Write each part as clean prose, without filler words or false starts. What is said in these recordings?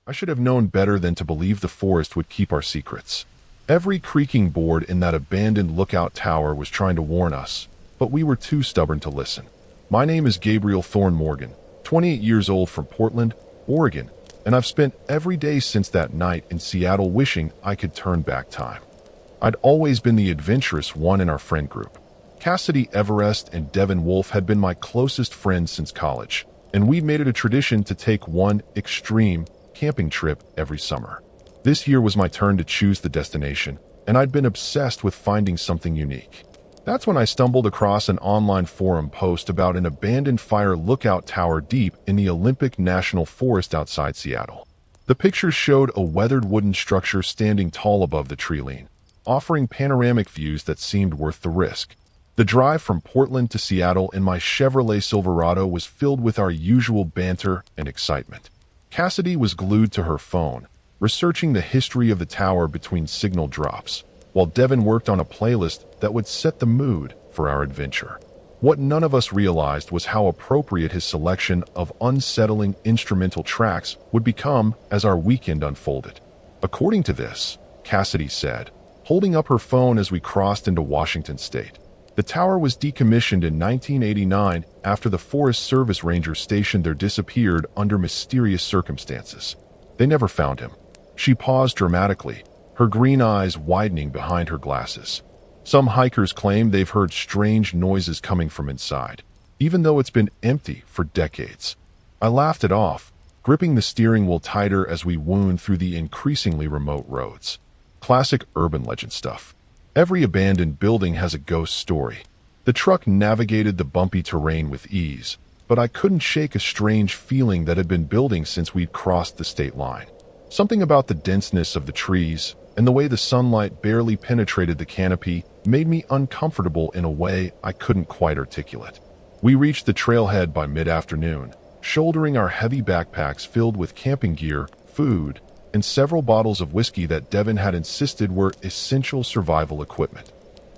I should have known better than to believe the forest would keep our secrets. Every creaking board in that abandoned lookout tower was trying to warn us, but we were too stubborn to listen. My name is Gabriel Thorne Morgan, 28 years old from Portland, Oregon, and I've spent every day since that night in Seattle wishing I could turn back time. I'd always been the adventurous one in our friend group. Cassidy Everest and Devin Wolf had been my closest friends since college, and we'd made it a tradition to take one extreme camping trip every summer. This year was my turn to choose the destination, and I'd been obsessed with finding something unique. That's when I stumbled across an online forum post about an abandoned fire lookout tower deep in the Olympic National Forest outside Seattle. The pictures showed a weathered wooden structure standing tall above the tree line, offering panoramic views that seemed worth the risk. The drive from Portland to Seattle in my Chevrolet Silverado was filled with our usual banter and excitement. Cassidy was glued to her phone, researching the history of the tower between signal drops, while Devin worked on a playlist that would set the mood for our adventure. What none of us realized was how appropriate his selection of unsettling instrumental tracks would become as our weekend unfolded. According to this, Cassidy said, holding up her phone as we crossed into Washington State, the tower was decommissioned in 1989 after the Forest Service Rangers stationed there disappeared under mysterious circumstances. They never found him. She paused dramatically, her green eyes widening behind her glasses. Some hikers claim they've heard strange noises coming from inside, even though it's been empty for decades. I laughed it off, gripping the steering wheel tighter as we wound through the increasingly remote roads. Classic urban legend stuff. Every abandoned building has a ghost story. The truck navigated the bumpy terrain with ease, but I couldn't shake a strange feeling that had been building since we'd crossed the state line. Something about the denseness of the trees and the way the sunlight barely penetrated the canopy made me uncomfortable in a way I couldn't quite articulate. We reached the trailhead by mid-afternoon, shouldering our heavy backpacks filled with camping gear, food, and several bottles of whiskey that Devin had insisted were essential survival equipment.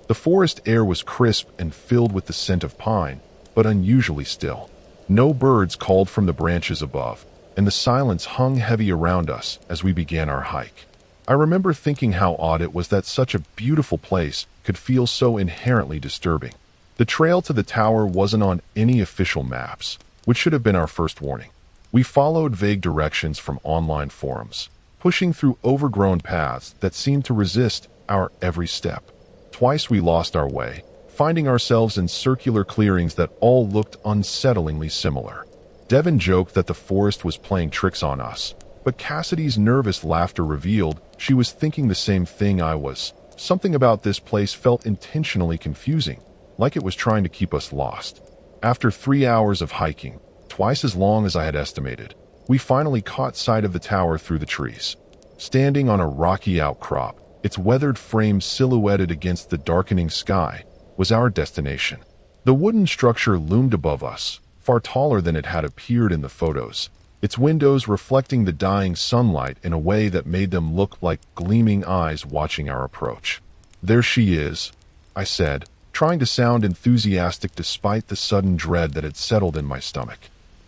The forest air was crisp and filled with the scent of pine, but unusually still. No birds called from the branches above, and the silence hung heavy around us as we began our hike. I remember thinking how odd it was that such a beautiful place could feel so inherently disturbing. The trail to the tower wasn't on any official maps, which should have been our first warning. We followed vague directions from online forums, pushing through overgrown paths that seemed to resist our every step. Twice we lost our way, finding ourselves in circular clearings that all looked unsettlingly similar. Devin joked that the forest was playing tricks on us, but Cassidy's nervous laughter revealed she was thinking the same thing I was. Something about this place felt intentionally confusing, like it was trying to keep us lost. After 3 hours of hiking, twice as long as I had estimated, we finally caught sight of the tower through the trees. Standing on a rocky outcrop, its weathered frame silhouetted against the darkening sky, was our destination. The wooden structure loomed above us, far taller than it had appeared in the photos, its windows reflecting the dying sunlight in a way that made them look like gleaming eyes watching our approach. "There she is," I said, trying to sound enthusiastic despite the sudden dread that had settled in my stomach.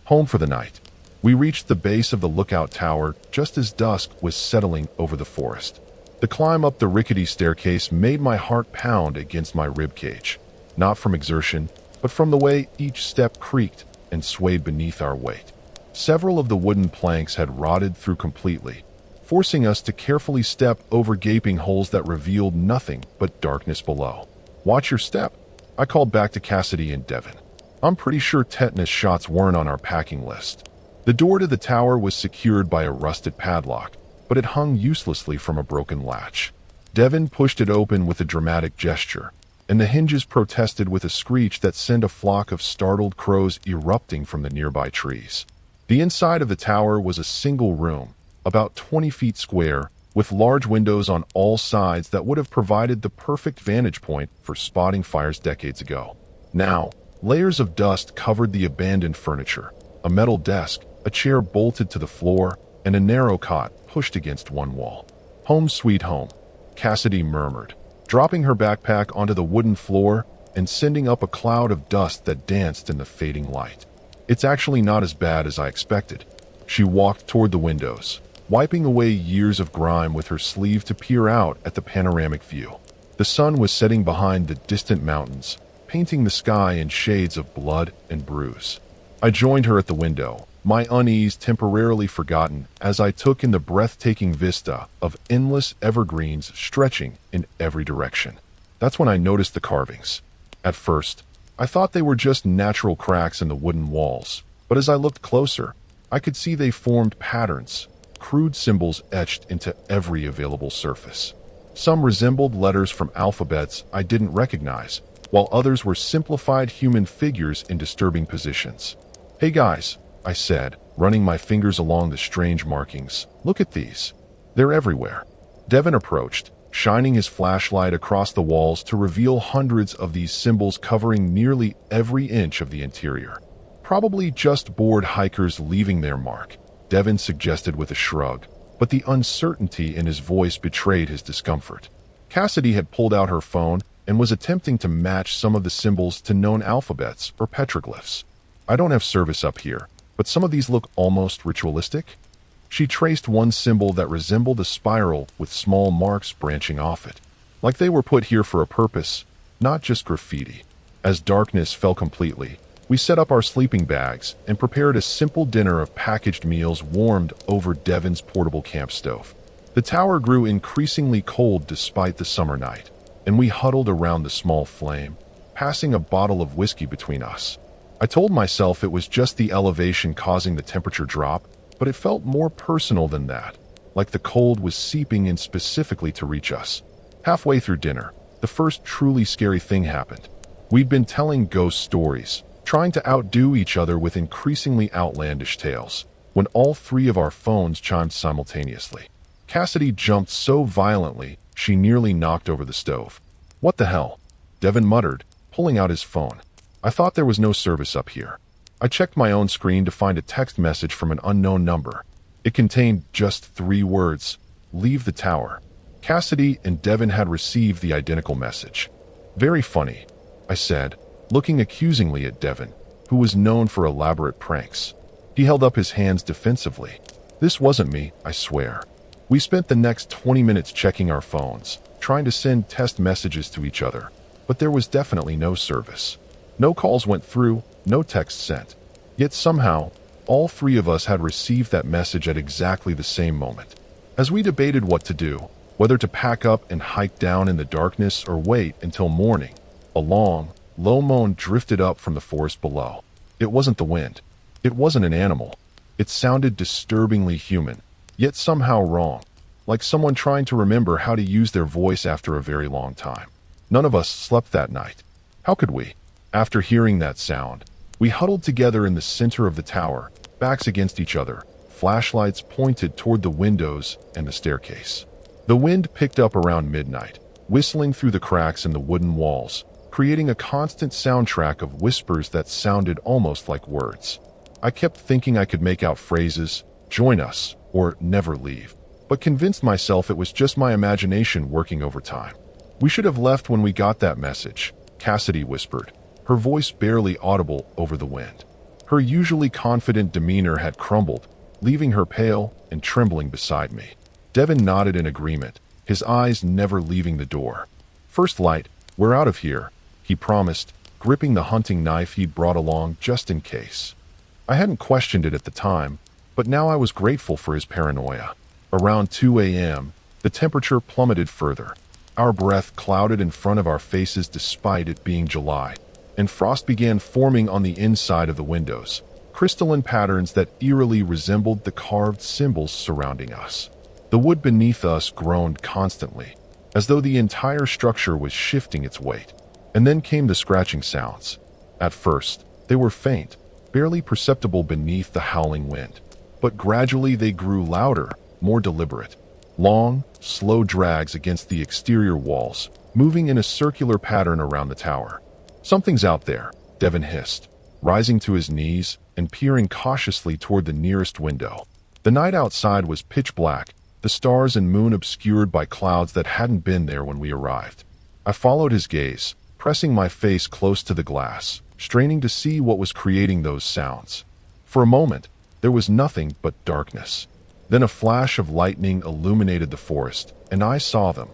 Home for the night. We reached the base of the lookout tower just as dusk was settling over the forest. The climb up the rickety staircase made my heart pound against my ribcage, not from exertion, but from the way each step creaked and swayed beneath our weight. Several of the wooden planks had rotted through completely, forcing us to carefully step over gaping holes that revealed nothing but darkness below. "Watch your step," I called back to Cassidy and Devin. I'm pretty sure tetanus shots weren't on our packing list. The door to the tower was secured by a rusted padlock, but it hung uselessly from a broken latch. Devin pushed it open with a dramatic gesture, and the hinges protested with a screech that sent a flock of startled crows erupting from the nearby trees. The inside of the tower was a single room, about 20 feet square, with large windows on all sides that would have provided the perfect vantage point for spotting fires decades ago. Now, layers of dust covered the abandoned furniture, a metal desk, a chair bolted to the floor, and a narrow cot pushed against one wall. "Home sweet home," Cassidy murmured, dropping her backpack onto the wooden floor and sending up a cloud of dust that danced in the fading light. "It's actually not as bad as I expected." She walked toward the windows, wiping away years of grime with her sleeve to peer out at the panoramic view. The sun was setting behind the distant mountains, painting the sky in shades of blood and bruise. I joined her at the window, my unease temporarily forgotten as I took in the breathtaking vista of endless evergreens stretching in every direction. That's when I noticed the carvings. At first, I thought they were just natural cracks in the wooden walls, but as I looked closer, I could see they formed patterns, crude symbols etched into every available surface. Some resembled letters from alphabets I didn't recognize, while others were simplified human figures in disturbing positions. "Hey guys," I said, running my fingers along the strange markings. "Look at these. They're everywhere." Devin approached, shining his flashlight across the walls to reveal hundreds of these symbols covering nearly every inch of the interior. "Probably just bored hikers leaving their mark," Devin suggested with a shrug, but the uncertainty in his voice betrayed his discomfort. Cassidy had pulled out her phone and was attempting to match some of the symbols to known alphabets or petroglyphs. "I don't have service up here, but some of these look almost ritualistic." She traced one symbol that resembled a spiral with small marks branching off it, like they were put here for a purpose, not just graffiti. As darkness fell completely, we set up our sleeping bags and prepared a simple dinner of packaged meals warmed over Devin's portable camp stove. The tower grew increasingly cold despite the summer night, and we huddled around the small flame, passing a bottle of whiskey between us. I told myself it was just the elevation causing the temperature drop, but it felt more personal than that, like the cold was seeping in specifically to reach us. Halfway through dinner, the first truly scary thing happened. We'd been telling ghost stories, trying to outdo each other with increasingly outlandish tales, when all three of our phones chimed simultaneously. Cassidy jumped so violently, she nearly knocked over the stove. "What the hell?" Devin muttered, pulling out his phone. I thought there was no service up here. I checked my own screen to find a text message from an unknown number. It contained just 3 words: "Leave the tower." Cassidy and Devin had received the identical message. "Very funny," I said, looking accusingly at Devin, who was known for elaborate pranks. He held up his hands defensively. "This wasn't me, I swear." We spent the next 20 minutes checking our phones, trying to send test messages to each other, but there was definitely no service. No calls went through, no text sent. Yet somehow, all 3 of us had received that message at exactly the same moment. As we debated what to do, whether to pack up and hike down in the darkness or wait until morning, a long, low moan drifted up from the forest below. It wasn't the wind. It wasn't an animal. It sounded disturbingly human, yet somehow wrong, like someone trying to remember how to use their voice after a very long time. None of us slept that night. How could we? After hearing that sound, we huddled together in the center of the tower, backs against each other, flashlights pointed toward the windows and the staircase. The wind picked up around midnight, whistling through the cracks in the wooden walls, creating a constant soundtrack of whispers that sounded almost like words. I kept thinking I could make out phrases, "join us," or "never leave," but convinced myself it was just my imagination working overtime. "We should have left when we got that message," Cassidy whispered, her voice barely audible over the wind. Her usually confident demeanor had crumbled, leaving her pale and trembling beside me. Devin nodded in agreement, his eyes never leaving the door. "First light, we're out of here," he promised, gripping the hunting knife he'd brought along just in case. I hadn't questioned it at the time, but now I was grateful for his paranoia. Around 2 a.m., the temperature plummeted further. Our breath clouded in front of our faces despite it being July, and frost began forming on the inside of the windows, crystalline patterns that eerily resembled the carved symbols surrounding us. The wood beneath us groaned constantly, as though the entire structure was shifting its weight. And then came the scratching sounds. At first, they were faint, barely perceptible beneath the howling wind. But gradually they grew louder, more deliberate. Long, slow drags against the exterior walls, moving in a circular pattern around the tower. "Something's out there," Devin hissed, rising to his knees and peering cautiously toward the nearest window. The night outside was pitch black, the stars and moon obscured by clouds that hadn't been there when we arrived. I followed his gaze, pressing my face close to the glass, straining to see what was creating those sounds. For a moment, there was nothing but darkness. Then a flash of lightning illuminated the forest, and I saw them.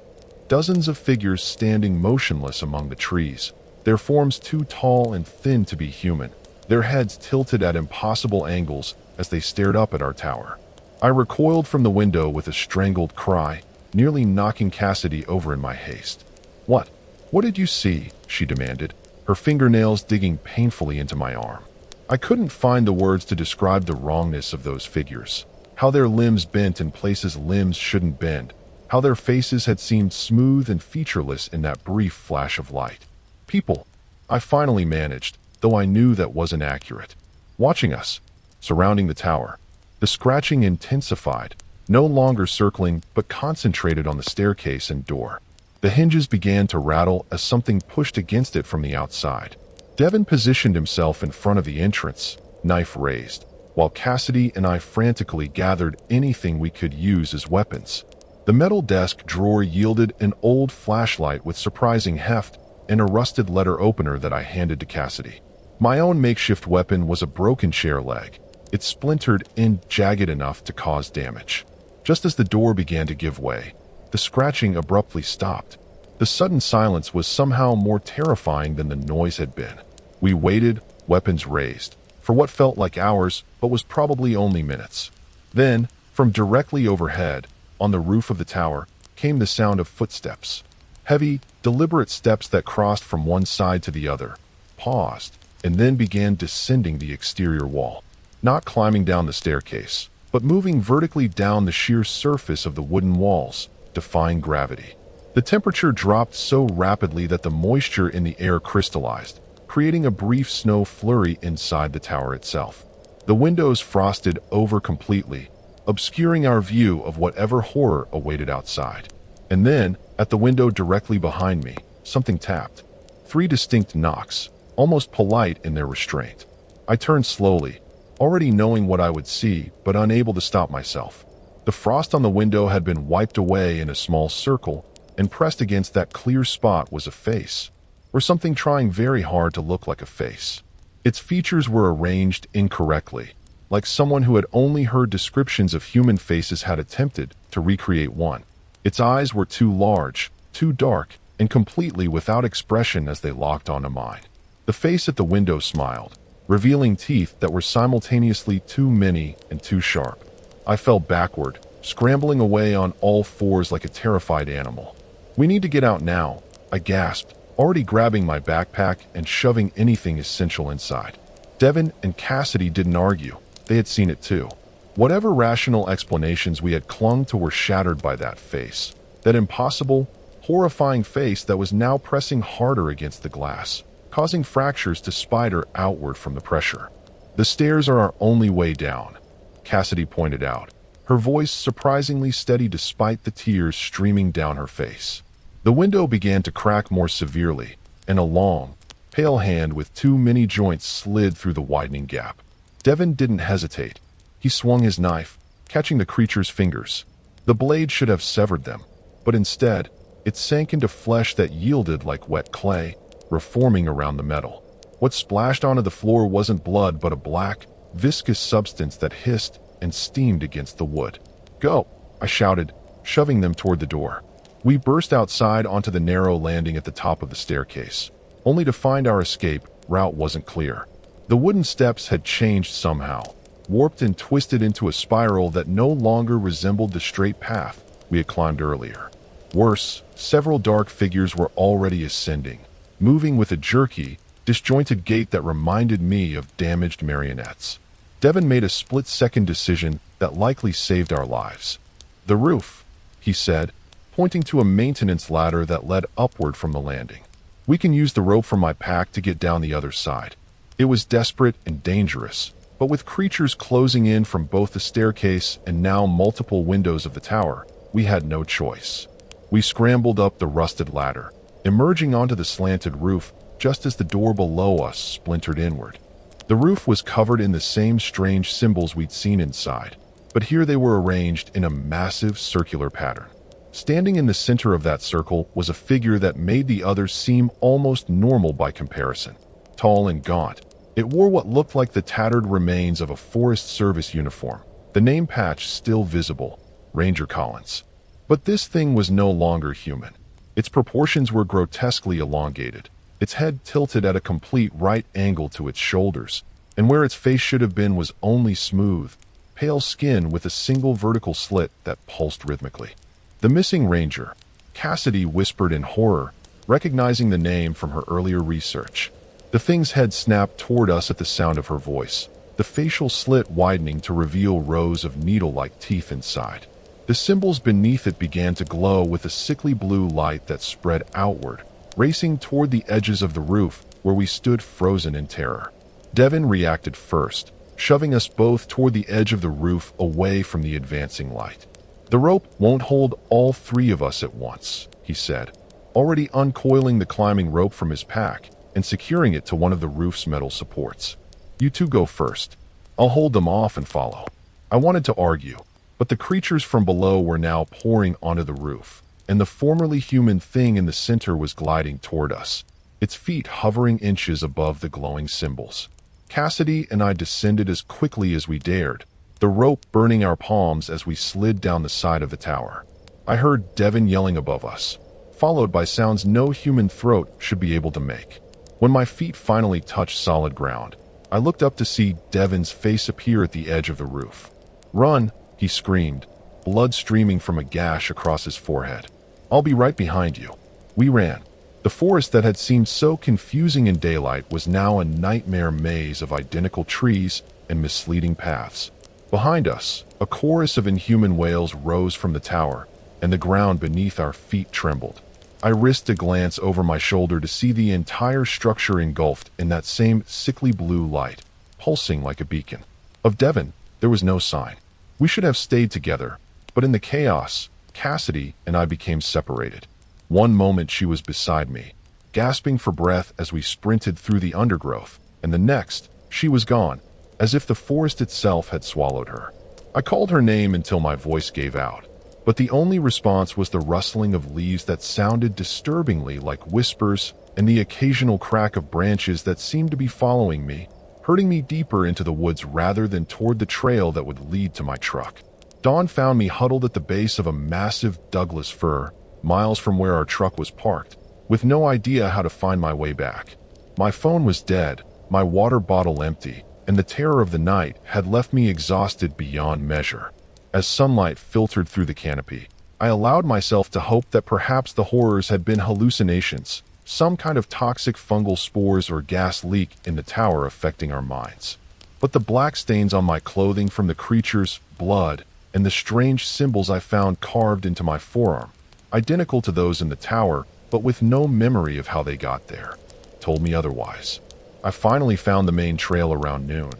Dozens of figures standing motionless among the trees, their forms too tall and thin to be human, their heads tilted at impossible angles as they stared up at our tower. I recoiled from the window with a strangled cry, nearly knocking Cassidy over in my haste. "What? What did you see?" she demanded, her fingernails digging painfully into my arm. I couldn't find the words to describe the wrongness of those figures, how their limbs bent in places limbs shouldn't bend, how their faces had seemed smooth and featureless in that brief flash of light. People, I finally managed, though I knew that wasn't accurate. Watching us, surrounding the tower. The scratching intensified, no longer circling but concentrated on the staircase and door. The hinges began to rattle as something pushed against it from the outside. Devin positioned himself in front of the entrance, knife raised, while Cassidy and I frantically gathered anything we could use as weapons. The metal desk drawer yielded an old flashlight with surprising heft and a rusted letter opener that I handed to Cassidy. My own makeshift weapon was a broken chair leg. It splintered and jagged enough to cause damage. Just as the door began to give way, the scratching abruptly stopped. The sudden silence was somehow more terrifying than the noise had been. We waited, weapons raised, for what felt like hours but was probably only minutes. Then, from directly overhead, on the roof of the tower, came the sound of footsteps. Heavy, deliberate steps that crossed from one side to the other, paused, and then began descending the exterior wall. Not climbing down the staircase, but moving vertically down the sheer surface of the wooden walls, defying gravity. The temperature dropped so rapidly that the moisture in the air crystallized, creating a brief snow flurry inside the tower itself. The windows frosted over completely, obscuring our view of whatever horror awaited outside. And then, at the window directly behind me, something tapped. 3 distinct knocks, almost polite in their restraint. I turned slowly, already knowing what I would see, but unable to stop myself. The frost on the window had been wiped away in a small circle, and pressed against that clear spot was a face, or something trying very hard to look like a face. Its features were arranged incorrectly, like someone who had only heard descriptions of human faces had attempted to recreate one. Its eyes were too large, too dark, and completely without expression as they locked onto mine. The face at the window smiled, revealing teeth that were simultaneously too many and too sharp. I fell backward, scrambling away on all fours like a terrified animal. "We need to get out now," I gasped, already grabbing my backpack and shoving anything essential inside. Devin and Cassidy didn't argue. They had seen it too. Whatever rational explanations we had clung to were shattered by that face. That impossible, horrifying face that was now pressing harder against the glass, causing fractures to spider outward from the pressure. "The stairs are our only way down," Cassidy pointed out, her voice surprisingly steady despite the tears streaming down her face. The window began to crack more severely, and a long, pale hand with too many joints slid through the widening gap. Devin didn't hesitate. He swung his knife, catching the creature's fingers. The blade should have severed them, but instead, it sank into flesh that yielded like wet clay, reforming around the metal. What splashed onto the floor wasn't blood but a black, viscous substance that hissed and steamed against the wood. "Go!" I shouted, shoving them toward the door. We burst outside onto the narrow landing at the top of the staircase, only to find our escape route wasn't clear. The wooden steps had changed somehow, warped and twisted into a spiral that no longer resembled the straight path we had climbed earlier. Worse, several dark figures were already ascending, moving with a jerky, disjointed gait that reminded me of damaged marionettes. Devin made a split-second decision that likely saved our lives. "The roof," he said, pointing to a maintenance ladder that led upward from the landing. "We can use the rope from my pack to get down the other side." It was desperate and dangerous, but with creatures closing in from both the staircase and now multiple windows of the tower, we had no choice. We scrambled up the rusted ladder, emerging onto the slanted roof just as the door below us splintered inward. The roof was covered in the same strange symbols we'd seen inside, but here they were arranged in a massive circular pattern. Standing in the center of that circle was a figure that made the others seem almost normal by comparison. Tall and gaunt, it wore what looked like the tattered remains of a Forest Service uniform, the name patch still visible, Ranger Collins. But this thing was no longer human. Its proportions were grotesquely elongated, its head tilted at a complete right angle to its shoulders, and where its face should have been was only smooth, pale skin with a single vertical slit that pulsed rhythmically. The missing ranger, Cassidy whispered in horror, recognizing the name from her earlier research. The thing's head snapped toward us at the sound of her voice, the facial slit widening to reveal rows of needle-like teeth inside. The symbols beneath it began to glow with a sickly blue light that spread outward, racing toward the edges of the roof where we stood frozen in terror. Devin reacted first, shoving us both toward the edge of the roof away from the advancing light. "The rope won't hold all three of us at once," he said, already uncoiling the climbing rope from his pack and securing it to one of the roof's metal supports. "You two go first. I'll hold them off and follow." I wanted to argue, but the creatures from below were now pouring onto the roof, and the formerly human thing in the center was gliding toward us, its feet hovering inches above the glowing symbols. Cassidy and I descended as quickly as we dared, the rope burning our palms as we slid down the side of the tower. I heard Devin yelling above us, followed by sounds no human throat should be able to make. When my feet finally touched solid ground, I looked up to see Devin's face appear at the edge of the roof. "Run!" he screamed, blood streaming from a gash across his forehead. "I'll be right behind you." We ran. The forest that had seemed so confusing in daylight was now a nightmare maze of identical trees and misleading paths. Behind us, a chorus of inhuman wails rose from the tower, and the ground beneath our feet trembled. I risked a glance over my shoulder to see the entire structure engulfed in that same sickly blue light, pulsing like a beacon. Of Devin, there was no sign. We should have stayed together, but in the chaos, Cassidy and I became separated. One moment she was beside me, gasping for breath as we sprinted through the undergrowth, and the next, she was gone, as if the forest itself had swallowed her. I called her name until my voice gave out, but the only response was the rustling of leaves that sounded disturbingly like whispers and the occasional crack of branches that seemed to be following me, herding me deeper into the woods rather than toward the trail that would lead to my truck. Dawn found me huddled at the base of a massive Douglas fir, miles from where our truck was parked, with no idea how to find my way back. My phone was dead, my water bottle empty, and the terror of the night had left me exhausted beyond measure. As sunlight filtered through the canopy, I allowed myself to hope that perhaps the horrors had been hallucinations, some kind of toxic fungal spores or gas leak in the tower affecting our minds. But the black stains on my clothing from the creature's blood and the strange symbols I found carved into my forearm, identical to those in the tower, but with no memory of how they got there, told me otherwise. I finally found the main trail around noon,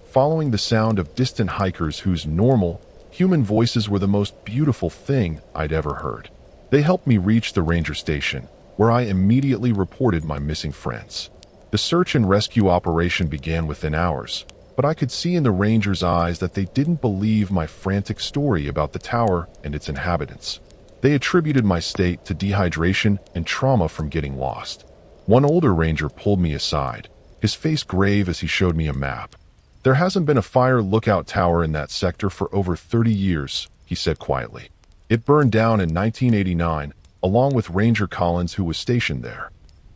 following the sound of distant hikers whose normal, human voices were the most beautiful thing I'd ever heard. They helped me reach the ranger station, where I immediately reported my missing friends. The search and rescue operation began within hours, but I could see in the rangers' eyes that they didn't believe my frantic story about the tower and its inhabitants. They attributed my state to dehydration and trauma from getting lost. One older ranger pulled me aside, his face grave as he showed me a map. "There hasn't been a fire lookout tower in that sector for over 30 years, he said quietly. "It burned down in 1989, along with Ranger Collins who was stationed there."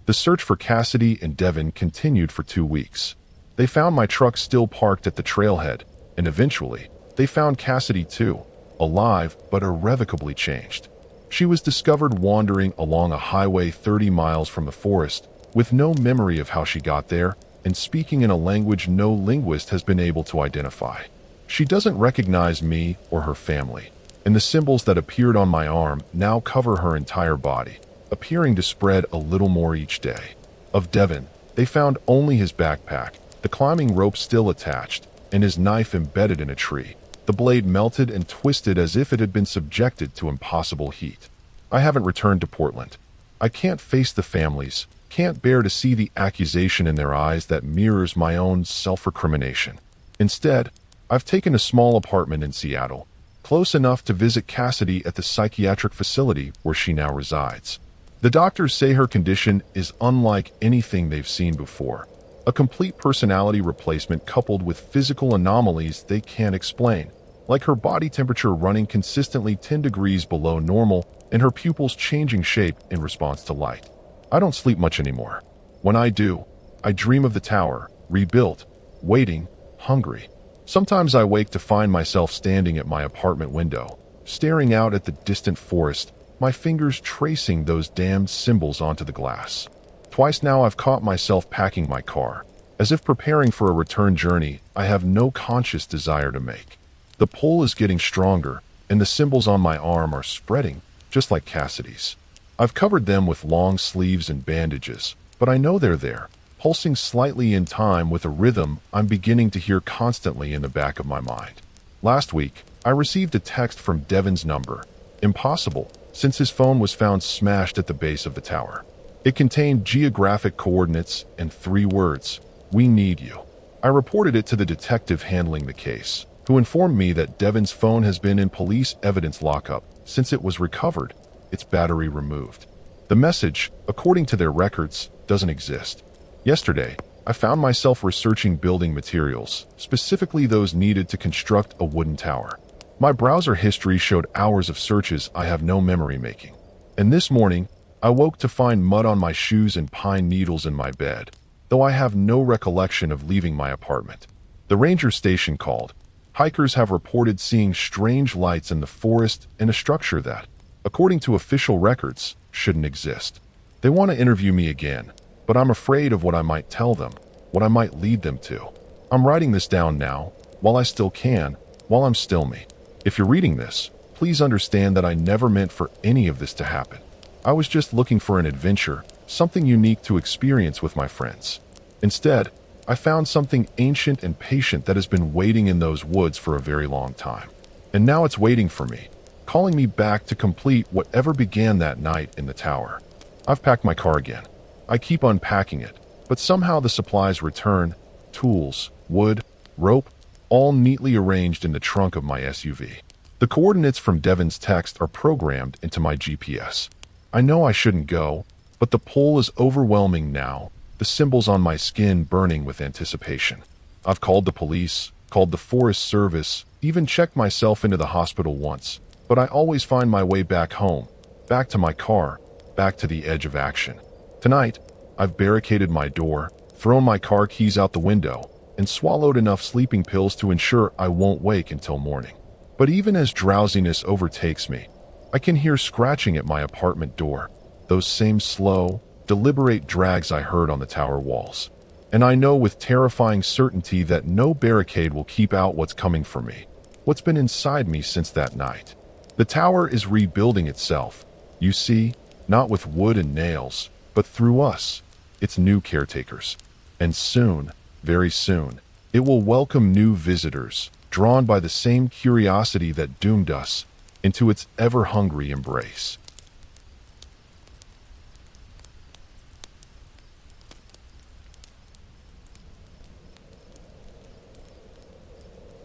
The search for Cassidy and Devin continued for 2 weeks. They found my truck still parked at the trailhead, and eventually, they found Cassidy too, alive but irrevocably changed. She was discovered wandering along a highway 30 miles from the forest, with no memory of how she got there, and speaking in a language no linguist has been able to identify. She doesn't recognize me or her family, and the symbols that appeared on my arm now cover her entire body, appearing to spread a little more each day. Of Devin, they found only his backpack, the climbing rope still attached, and his knife embedded in a tree, the blade melted and twisted as if it had been subjected to impossible heat. I haven't returned to Portland. I can't face the families, can't bear to see the accusation in their eyes that mirrors my own self-recrimination. Instead, I've taken a small apartment in Seattle, close enough to visit Cassidy at the psychiatric facility where she now resides. The doctors say her condition is unlike anything they've seen before, a complete personality replacement coupled with physical anomalies they can't explain, like her body temperature running consistently 10 degrees below normal and her pupils changing shape in response to light. I don't sleep much anymore. When I do, I dream of the tower, rebuilt, waiting, hungry. Sometimes I wake to find myself standing at my apartment window, staring out at the distant forest, my fingers tracing those damned symbols onto the glass. Twice now I've caught myself packing my car, as if preparing for a return journey I have no conscious desire to make. The pull is getting stronger, and the symbols on my arm are spreading, just like Cassidy's. I've covered them with long sleeves and bandages, but I know they're there, pulsing slightly in time with a rhythm I'm beginning to hear constantly in the back of my mind. Last week, I received a text from Devin's number. Impossible, since his phone was found smashed at the base of the tower. It contained geographic coordinates and 3 words, "We need you." I reported it to the detective handling the case, who informed me that Devin's phone has been in police evidence lockup since it was recovered, its battery removed. The message, according to their records, doesn't exist. Yesterday, I found myself researching building materials, specifically those needed to construct a wooden tower. My browser history showed hours of searches I have no memory making. And this morning, I woke to find mud on my shoes and pine needles in my bed, though I have no recollection of leaving my apartment. The ranger station called. Hikers have reported seeing strange lights in the forest and a structure that, according to official records, shouldn't exist. They want to interview me again, but I'm afraid of what I might tell them, what I might lead them to. I'm writing this down now, while I still can, while I'm still me. If you're reading this, please understand that I never meant for any of this to happen. I was just looking for an adventure, something unique to experience with my friends. Instead, I found something ancient and patient that has been waiting in those woods for a very long time. And now it's waiting for me, calling me back to complete whatever began that night in the tower. I've packed my car again. I keep unpacking it, but somehow the supplies return, tools, wood, rope, all neatly arranged in the trunk of my SUV. The coordinates from Devin's text are programmed into my GPS. I know I shouldn't go, but the pull is overwhelming now, the symbols on my skin burning with anticipation. I've called the police, called the Forest Service, even checked myself into the hospital once, but I always find my way back home, back to my car, back to the edge of action. Tonight, I've barricaded my door, thrown my car keys out the window, and swallowed enough sleeping pills to ensure I won't wake until morning. But even as drowsiness overtakes me, I can hear scratching at my apartment door, those same slow, deliberate drags I heard on the tower walls. And I know with terrifying certainty that no barricade will keep out what's coming for me, what's been inside me since that night. The tower is rebuilding itself, you see, not with wood and nails, but through us, its new caretakers. And soon, very soon, it will welcome new visitors, drawn by the same curiosity that doomed us, into its ever-hungry embrace.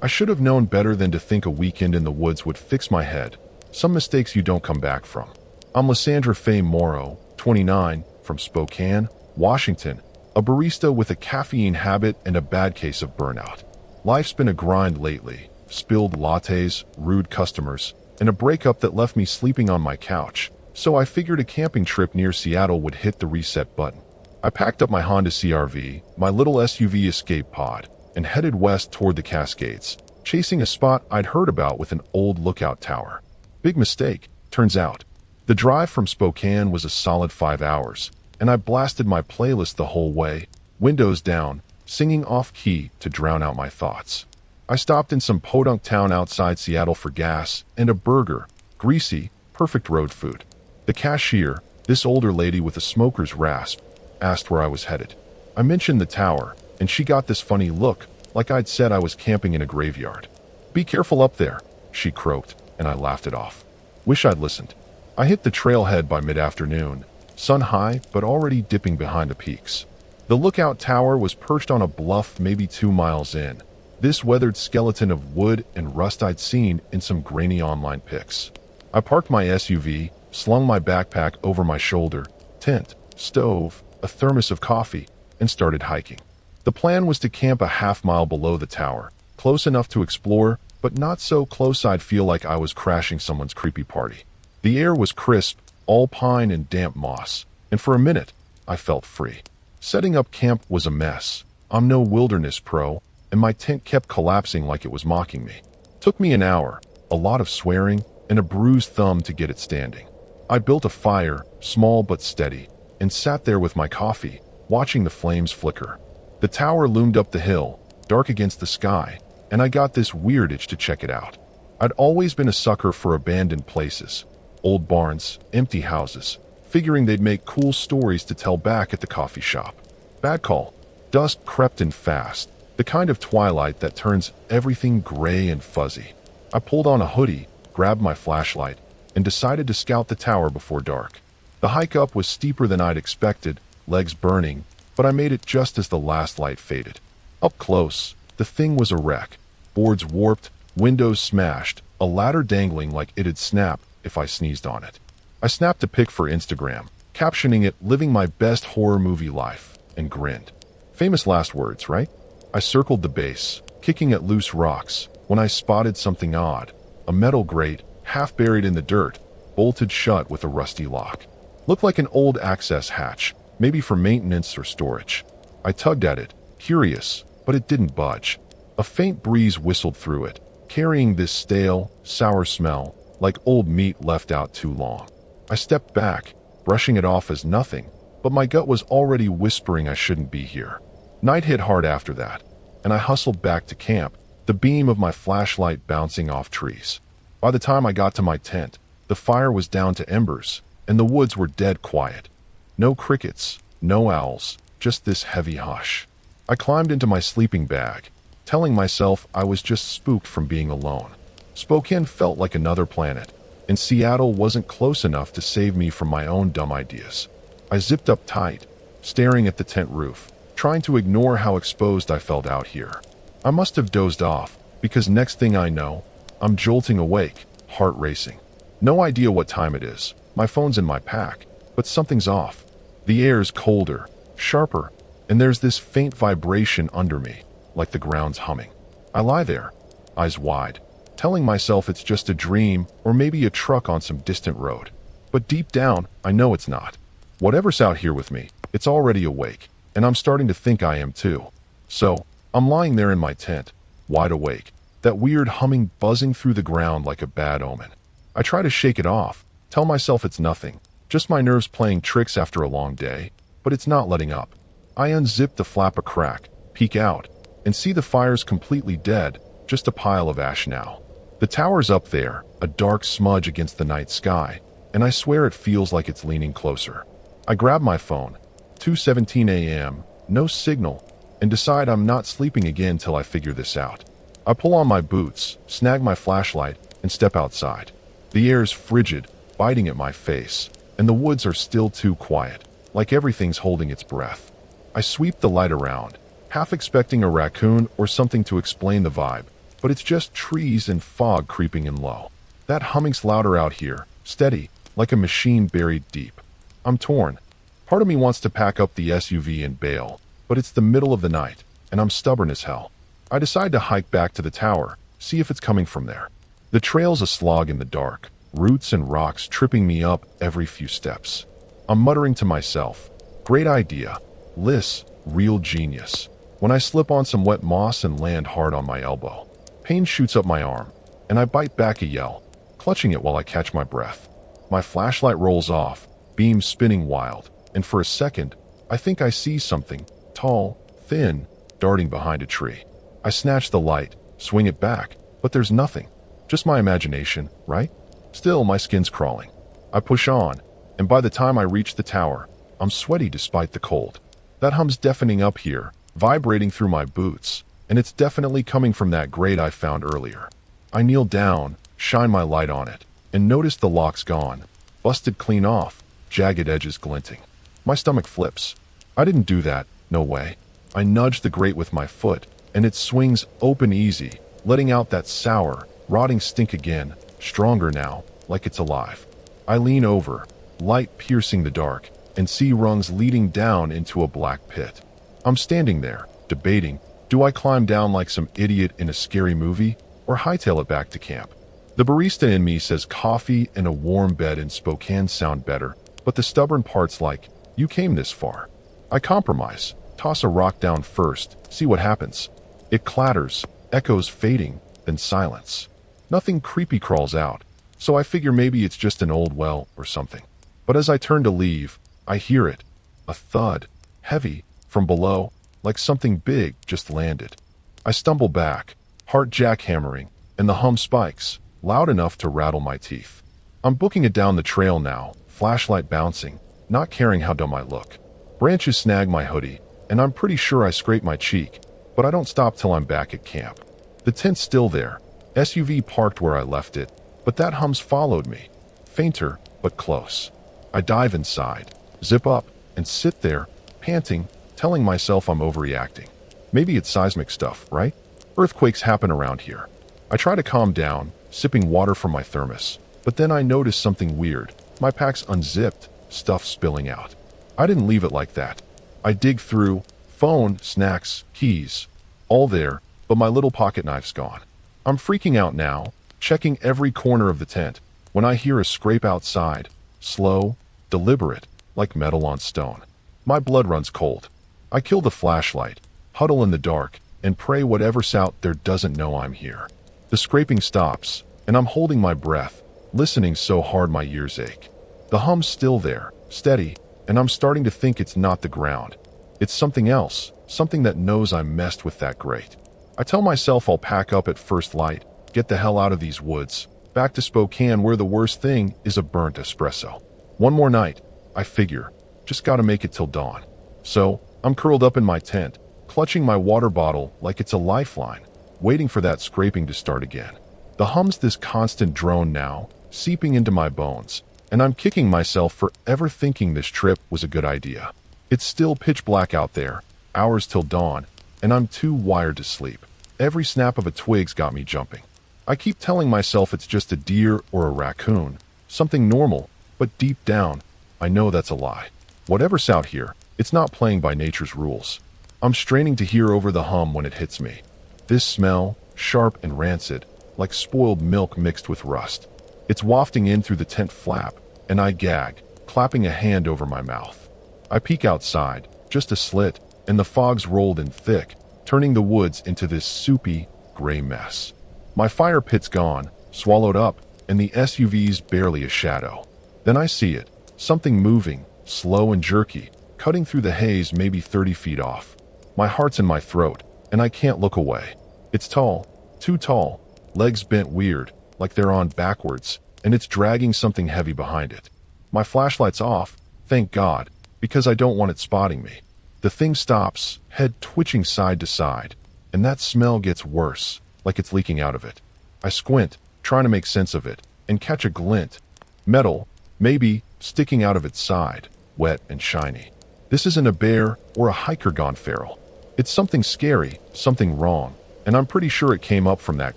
I should have known better than to think a weekend in the woods would fix my head. Some mistakes you don't come back from. I'm Lysandra Faye Morrow, 29, from Spokane, Washington, a barista with a caffeine habit and a bad case of burnout. Life's been a grind lately. Spilled lattes, rude customers, and a breakup that left me sleeping on my couch, so I figured a camping trip near Seattle would hit the reset button. I packed up my Honda CR-V, my little SUV escape pod, and headed west toward the Cascades, chasing a spot I'd heard about with an old lookout tower. Big mistake, turns out. The drive from Spokane was a solid 5 hours, and I blasted my playlist the whole way, windows down, singing off-key to drown out my thoughts. I stopped in some podunk town outside Seattle for gas and a burger, greasy, perfect road food. The cashier, this older lady with a smoker's rasp, asked where I was headed. I mentioned the tower, and she got this funny look, like I'd said I was camping in a graveyard. "Be careful up there," she croaked, and I laughed it off. Wish I'd listened. I hit the trailhead by mid-afternoon, sun high but already dipping behind the peaks. The lookout tower was perched on a bluff maybe 2 miles in, this weathered skeleton of wood and rust I'd seen in some grainy online pics. I parked my SUV, slung my backpack over my shoulder, tent, stove, a thermos of coffee, and started hiking. The plan was to camp a half-mile below the tower, close enough to explore, but not so close I'd feel like I was crashing someone's creepy party. The air was crisp, all pine and damp moss, and for a minute, I felt free. Setting up camp was a mess. I'm no wilderness pro, and my tent kept collapsing like it was mocking me. Took me an hour, a lot of swearing, and a bruised thumb to get it standing. I built a fire, small but steady, and sat there with my coffee, watching the flames flicker. The tower loomed up the hill, dark against the sky, and I got this weird itch to check it out. I'd always been a sucker for abandoned places, old barns, empty houses, figuring they'd make cool stories to tell back at the coffee shop. Bad call. Dusk crept in fast, the kind of twilight that turns everything gray and fuzzy. I pulled on a hoodie, grabbed my flashlight, and decided to scout the tower before dark. The hike up was steeper than I'd expected, legs burning, but I made it just as the last light faded. Up close, the thing was a wreck. Boards warped, windows smashed, a ladder dangling like it'd snap if I sneezed on it. I snapped a pic for Instagram, captioning it "Living my best horror movie life," and grinned. Famous last words, right? I circled the base, kicking at loose rocks, when I spotted something odd. A metal grate, half buried in the dirt, bolted shut with a rusty lock. Looked like an old access hatch, maybe for maintenance or storage. I tugged at it, curious, but it didn't budge. A faint breeze whistled through it, carrying this stale, sour smell, like old meat left out too long. I stepped back, brushing it off as nothing, but my gut was already whispering I shouldn't be here. Night hit hard after that, and I hustled back to camp, the beam of my flashlight bouncing off trees. By the time I got to my tent, the fire was down to embers, and the woods were dead quiet. No crickets, no owls, just this heavy hush. I climbed into my sleeping bag, telling myself I was just spooked from being alone. Spokane felt like another planet, and Seattle wasn't close enough to save me from my own dumb ideas. I zipped up tight, staring at the tent roof, trying to ignore how exposed I felt out here. I must have dozed off, because next thing I know, I'm jolting awake, heart racing. No idea what time it is. My phone's in my pack, but something's off. The air's colder, sharper, and there's this faint vibration under me, like the ground's humming. I lie there, eyes wide, telling myself it's just a dream or maybe a truck on some distant road. But deep down, I know it's not. Whatever's out here with me, it's already awake, and I'm starting to think I am too. So, I'm lying there in my tent, wide awake, that weird humming buzzing through the ground like a bad omen. I try to shake it off, tell myself it's nothing, just my nerves playing tricks after a long day, but it's not letting up. I unzip the flap a crack, peek out, and see the fire's completely dead, just a pile of ash now. The tower's up there, a dark smudge against the night sky, and I swear it feels like it's leaning closer. I grab my phone, 2:17 a.m., no signal, and decide I'm not sleeping again till I figure this out. I pull on my boots, snag my flashlight, and step outside. The air's frigid, biting at my face, and the woods are still too quiet, like everything's holding its breath. I sweep the light around, half expecting a raccoon or something to explain the vibe, but it's just trees and fog creeping in low. That humming's louder out here, steady, like a machine buried deep. I'm torn. Part of me wants to pack up the SUV and bail, but it's the middle of the night, and I'm stubborn as hell. I decide to hike back to the tower, see if it's coming from there. The trail's a slog in the dark, roots and rocks tripping me up every few steps. I'm muttering to myself, great idea, Liz, real genius, when I slip on some wet moss and land hard on my elbow. Pain shoots up my arm, and I bite back a yell, clutching it while I catch my breath. My flashlight rolls off, beam spinning wild, and for a second, I think I see something, tall, thin, darting behind a tree. I snatch the light, swing it back, but there's nothing. Just my imagination, right? Still, my skin's crawling. I push on, and by the time I reach the tower, I'm sweaty despite the cold. That hum's deafening up here, vibrating through my boots, and it's definitely coming from that grate I found earlier. I kneel down, shine my light on it, and notice the lock's gone, busted clean off, jagged edges glinting. My stomach flips. I didn't do that, no way. I nudge the grate with my foot, and it swings open easy, letting out that sour, rotting stink again, stronger now, like it's alive. I lean over, light piercing the dark, and see rungs leading down into a black pit. I'm standing there, debating, do I climb down like some idiot in a scary movie, or hightail it back to camp. The barista in me says coffee and a warm bed in Spokane sound better, but the stubborn part's like, you came this far. I compromise, toss a rock down first, see what happens. It clatters, echoes fading, then silence. Nothing creepy crawls out, so I figure maybe it's just an old well or something. But as I turn to leave, I hear it. A thud, heavy, from below, like something big just landed. I stumble back, heart jackhammering, and the hum spikes, loud enough to rattle my teeth. I'm booking it down the trail now, flashlight bouncing, not caring how dumb I look. Branches snag my hoodie, and I'm pretty sure I scrape my cheek, but I don't stop till I'm back at camp. The tent's still there, SUV parked where I left it, but that hum's followed me. Fainter, but close. I dive inside, zip up, and sit there, panting, telling myself I'm overreacting. Maybe it's seismic stuff, right? Earthquakes happen around here. I try to calm down, sipping water from my thermos, but then I notice something weird. My pack's unzipped, stuff spilling out. I didn't leave it like that. I dig through, phone, snacks, keys, all there, but my little pocket knife's gone. I'm freaking out now, checking every corner of the tent, when I hear a scrape outside, slow, deliberate, like metal on stone. My blood runs cold. I kill the flashlight, huddle in the dark, and pray whatever's out there doesn't know I'm here. The scraping stops, and I'm holding my breath, listening so hard my ears ache. The hum's still there, steady, and I'm starting to think it's not the ground. It's something else, something that knows I messed with that grate. I tell myself I'll pack up at first light, get the hell out of these woods, back to Spokane where the worst thing is a burnt espresso. One more night, I figure, just gotta make it till dawn. So, I'm curled up in my tent, clutching my water bottle like it's a lifeline, waiting for that scraping to start again. The hum's this constant drone now, seeping into my bones, and I'm kicking myself for ever thinking this trip was a good idea. It's still pitch black out there, hours till dawn, and I'm too wired to sleep. Every snap of a twig's got me jumping. I keep telling myself it's just a deer or a raccoon, something normal, but deep down, I know that's a lie. Whatever's out here, it's not playing by nature's rules. I'm straining to hear over the hum when it hits me. This smell, sharp and rancid, like spoiled milk mixed with rust. It's wafting in through the tent flap, and I gag, clapping a hand over my mouth. I peek outside, just a slit, and the fog's rolled in thick, turning the woods into this soupy, gray mess. My fire pit's gone, swallowed up, and the SUV's barely a shadow. Then I see it, something moving, slow and jerky, cutting through the haze maybe 30 feet off. My heart's in my throat, and I can't look away. It's tall, too tall, legs bent weird, like they're on backwards, and it's dragging something heavy behind it. My flashlight's off, thank God, because I don't want it spotting me. The thing stops, head twitching side to side, and that smell gets worse, like it's leaking out of it. I squint, trying to make sense of it, and catch a glint. Metal, maybe, sticking out of its side, wet and shiny. This isn't a bear or a hiker gone feral. It's something scary, something wrong, and I'm pretty sure it came up from that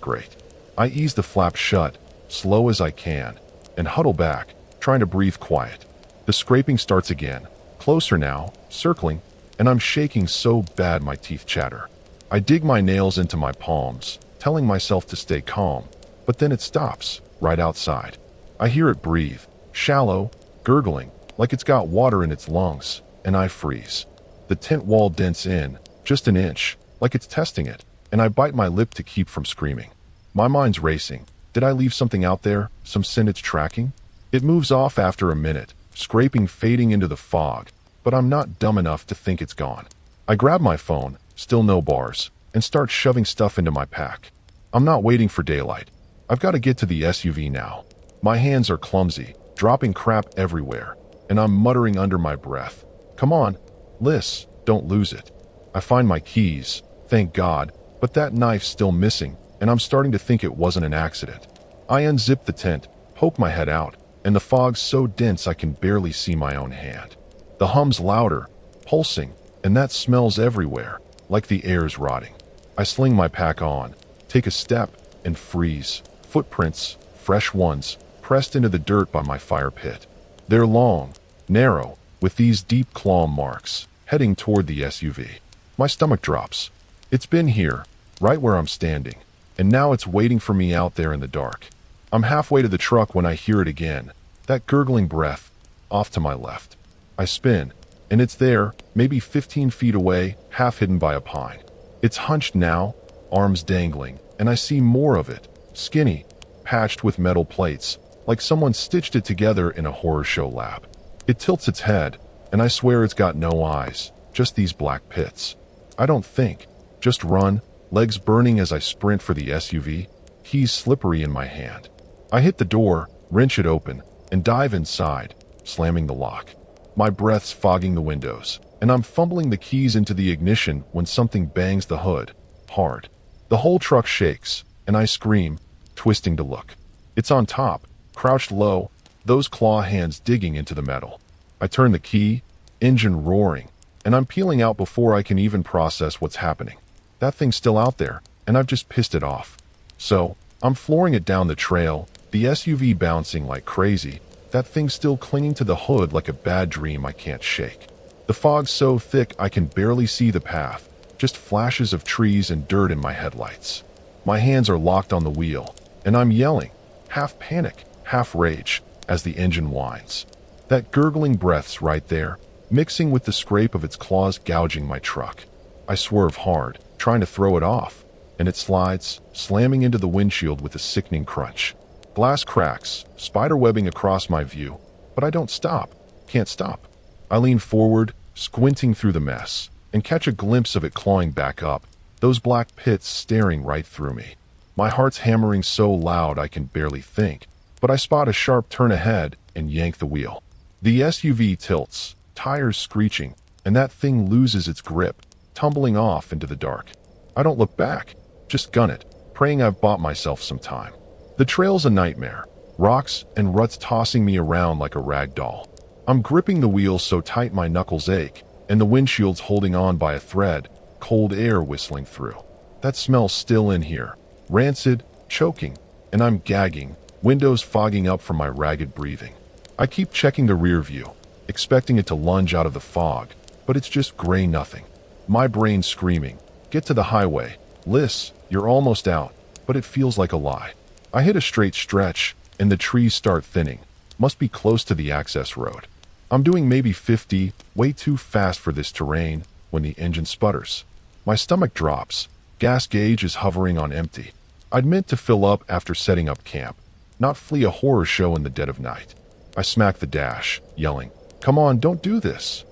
grate. I ease the flap shut, slow as I can, and huddle back, trying to breathe quiet. The scraping starts again, closer now, circling, and I'm shaking so bad my teeth chatter. I dig my nails into my palms, telling myself to stay calm, but then it stops, right outside. I hear it breathe, shallow, gurgling, like it's got water in its lungs, and I freeze. The tent wall dents in, just an inch, like it's testing it, and I bite my lip to keep from screaming. My mind's racing. Did I leave something out there, some sin it's tracking? It moves off after a minute, scraping fading into the fog, but I'm not dumb enough to think it's gone. I grab my phone, still no bars, and start shoving stuff into my pack. I'm not waiting for daylight. I've got to get to the SUV now. My hands are clumsy, dropping crap everywhere, and I'm muttering under my breath. Come on, Liz, don't lose it. I find my keys, thank God, but that knife's still missing, and I'm starting to think it wasn't an accident. I unzip the tent, poke my head out, and the fog's so dense I can barely see my own hand. The hum's louder, pulsing, and that smells everywhere, like the air's rotting. I sling my pack on, take a step, and freeze. Footprints, fresh ones, pressed into the dirt by my fire pit. They're long, narrow, with these deep claw marks, heading toward the SUV. My stomach drops. It's been here, right where I'm standing. and now it's waiting for me out there in the dark. I'm halfway to the truck when I hear it again, that gurgling breath, off to my left. I spin, and it's there, maybe 15 feet away, half hidden by a pine. It's hunched now, arms dangling, and I see more of it, skinny, patched with metal plates, like someone stitched it together in a horror show lab. It tilts its head, and I swear it's got no eyes, just these black pits. I don't think, just run, legs burning as I sprint for the SUV, keys slippery in my hand. I hit the door, wrench it open, and dive inside, slamming the lock. My breath's fogging the windows, and I'm fumbling the keys into the ignition when something bangs the hood, hard. The whole truck shakes, and I scream, twisting to look. It's on top, crouched low, those claw hands digging into the metal. I turn the key, engine roaring, and I'm peeling out before I can even process what's happening. That thing's still out there, and I've just pissed it off. So, I'm flooring it down the trail, the SUV bouncing like crazy, that thing still clinging to the hood like a bad dream I can't shake. The fog's so thick I can barely see the path, just flashes of trees and dirt in my headlights. My hands are locked on the wheel, and I'm yelling, half panic, half rage, as the engine whines. That gurgling breath's right there, mixing with the scrape of its claws gouging my truck. I swerve hard, trying to throw it off, and it slides, slamming into the windshield with a sickening crunch. Glass cracks, spiderwebbing across my view, but I don't stop, can't stop. I lean forward, squinting through the mess, and catch a glimpse of it clawing back up, those black pits staring right through me. My heart's hammering so loud I can barely think, but I spot a sharp turn ahead and yank the wheel. The SUV tilts, tires screeching, and that thing loses its grip, tumbling off into the dark. I don't look back, just gun it, praying I've bought myself some time. The trail's a nightmare, rocks and ruts tossing me around like a rag doll. I'm gripping the wheel so tight my knuckles ache, and the windshield's holding on by a thread, cold air whistling through. That smell's still in here, rancid, choking, and I'm gagging, windows fogging up from my ragged breathing. I keep checking the rear view, expecting it to lunge out of the fog, but it's just gray nothing. My brain's screaming, get to the highway, Liz, you're almost out, but it feels like a lie. I hit a straight stretch, and the trees start thinning, must be close to the access road. I'm doing maybe 50, way too fast for this terrain, when the engine sputters. My stomach drops, gas gauge is hovering on empty. I'd meant to fill up after setting up camp, not flee a horror show in the dead of night. I smack the dash, yelling, come on, don't do this.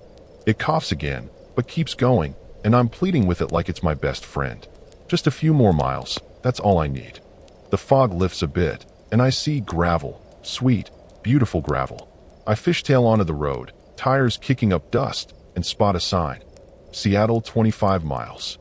It coughs again, but keeps going, and I'm pleading with it like it's my best friend. Just a few more miles, that's all I need. The fog lifts a bit, and I see gravel, sweet, beautiful gravel. I fishtail onto the road, tires kicking up dust, and spot a sign. Seattle 25 miles.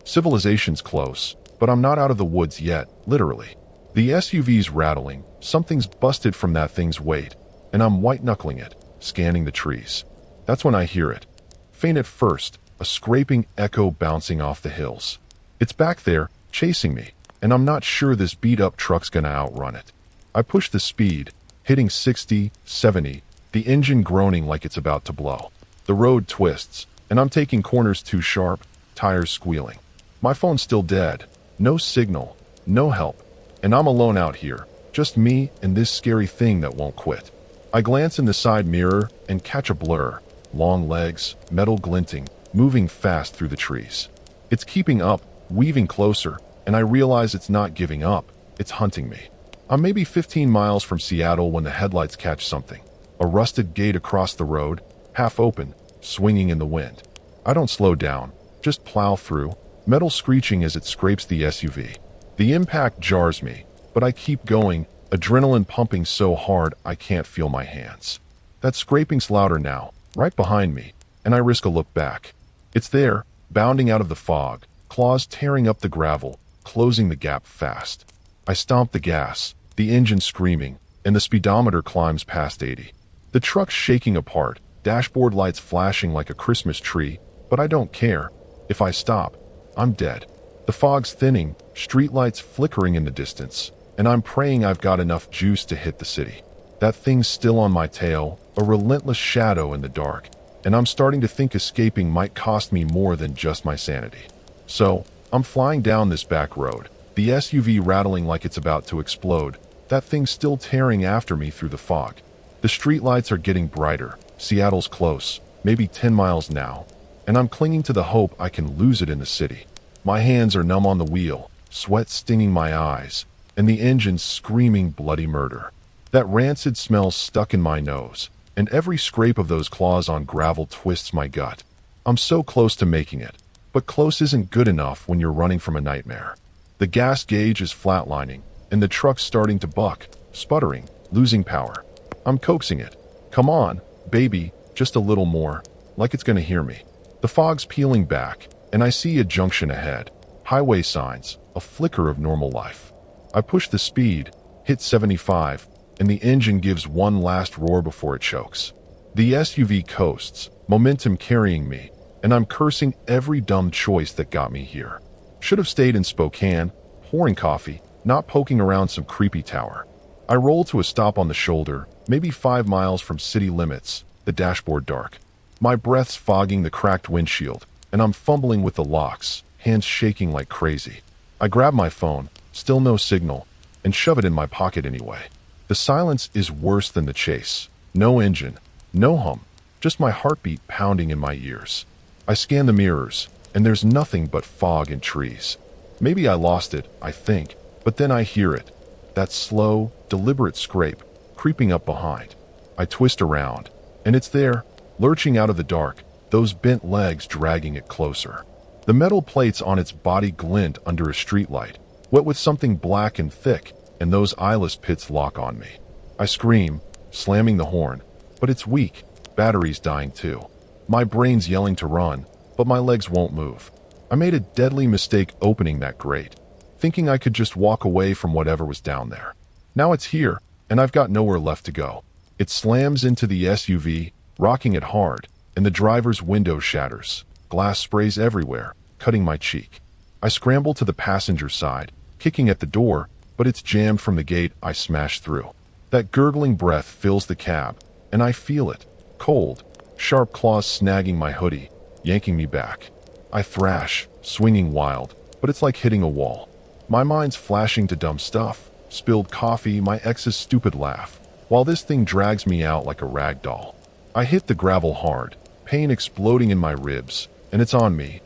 Civilization's close, but I'm not out of the woods yet, literally. The SUV's rattling, something's busted from that thing's weight, and I'm white-knuckling it, scanning the trees. That's when I hear it. Faint at first, a scraping echo bouncing off the hills. It's back there, chasing me, and I'm not sure this beat-up truck's gonna outrun it. I push the speed, hitting 60, 70, the engine groaning like it's about to blow. The road twists, and I'm taking corners too sharp, tires squealing. My phone's still dead, no signal, no help, and I'm alone out here, just me and this scary thing that won't quit. I glance in the side mirror and catch a blur, long legs, metal glinting, moving fast through the trees. It's keeping up, weaving closer, and I realize it's not giving up, it's hunting me. I'm maybe 15 miles from Seattle when the headlights catch something. A rusted gate across the road, half open, swinging in the wind. I don't slow down, just plow through, metal screeching as it scrapes the SUV. The impact jars me, but I keep going, adrenaline pumping so hard I can't feel my hands. That scraping's louder now, right behind me, and I risk a look back. It's there, bounding out of the fog, claws tearing up the gravel, closing the gap fast. I stomp the gas, the engine screaming, and the speedometer climbs past 80. The truck's shaking apart, dashboard lights flashing like a Christmas tree, but I don't care. If I stop, I'm dead. The fog's thinning, streetlights flickering in the distance, and I'm praying I've got enough juice to hit the city. That thing's still on my tail, a relentless shadow in the dark, and I'm starting to think escaping might cost me more than just my sanity. So, I'm flying down this back road, the SUV rattling like it's about to explode, that thing still tearing after me through the fog. The streetlights are getting brighter, Seattle's close, maybe 10 miles now, and I'm clinging to the hope I can lose it in the city. My hands are numb on the wheel, sweat stinging my eyes, and the engine screaming bloody murder. That rancid smell stuck in my nose, and every scrape of those claws on gravel twists my gut. I'm so close to making it, but close isn't good enough when you're running from a nightmare. The gas gauge is flatlining, and the truck's starting to buck, sputtering, losing power. I'm coaxing it. Come on, baby, just a little more, like it's gonna hear me. The fog's peeling back, and I see a junction ahead. Highway signs, a flicker of normal life. I push the speed, hit 75, and the engine gives one last roar before it chokes. The SUV coasts, momentum carrying me, and I'm cursing every dumb choice that got me here. Should have stayed in Spokane, pouring coffee, not poking around some creepy tower. I roll to a stop on the shoulder, maybe 5 miles from city limits, the dashboard dark. My breath's fogging the cracked windshield, and I'm fumbling with the locks, hands shaking like crazy. I grab my phone, still no signal, and shove it in my pocket anyway. The silence is worse than the chase. No engine, no hum, just my heartbeat pounding in my ears. I scan the mirrors, and there's nothing but fog and trees. Maybe I lost it, I think, but then I hear it. That slow, deliberate scrape, creeping up behind. I twist around, and it's there, lurching out of the dark, those bent legs dragging it closer. The metal plates on its body glint under a streetlight, wet with something black and thick, and those eyeless pits lock on me. I scream, slamming the horn, but it's weak, battery's dying too. My brain's yelling to run, but my legs won't move. I made a deadly mistake opening that grate, thinking I could just walk away from whatever was down there. Now it's here, and I've got nowhere left to go. It slams into the SUV, rocking it hard, and the driver's window shatters. Glass sprays everywhere, cutting my cheek. I scramble to the passenger side, kicking at the door, but it's jammed from the gate I smashed through. That gurgling breath fills the cab, and I feel it, cold, sharp claws snagging my hoodie, yanking me back. I thrash, swinging wild, but it's like hitting a wall. My mind's flashing to dumb stuff, spilled coffee, my ex's stupid laugh, while this thing drags me out like a rag doll. I hit the gravel hard, pain exploding in my ribs, and it's on me.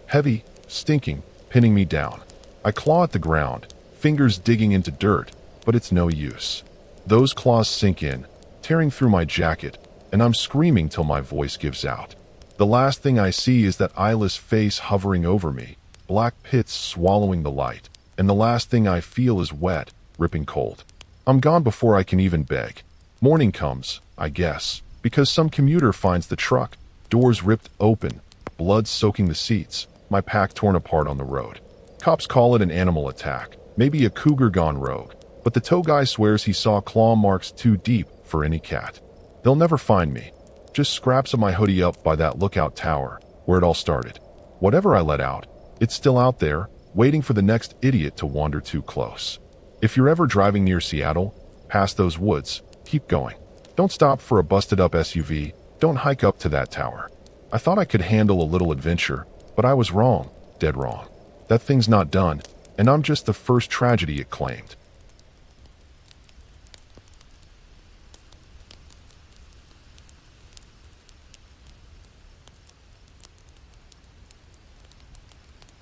Heavy, stinking, pinning me down. I claw at the ground, fingers digging into dirt, but it's no use. Those claws sink in, tearing through my jacket, and I'm screaming till my voice gives out. The last thing I see is that eyeless face hovering over me, black pits swallowing the light, and the last thing I feel is wet, ripping cold. I'm gone before I can even beg. Morning comes, I guess, because some commuter finds the truck, doors ripped open, blood soaking the seats, my pack torn apart on the road. Cops call it an animal attack, maybe a cougar gone rogue, but the tow guy swears he saw claw marks too deep for any cat. They'll never find me. Just scraps of my hoodie up by that lookout tower, where it all started. Whatever I let out, it's still out there, waiting for the next idiot to wander too close. If you're ever driving near Seattle, past those woods, keep going. Don't stop for a busted-up SUV, don't hike up to that tower. I thought I could handle a little adventure, but I was wrong, dead wrong. That thing's not done, and I'm just the first tragedy it claimed.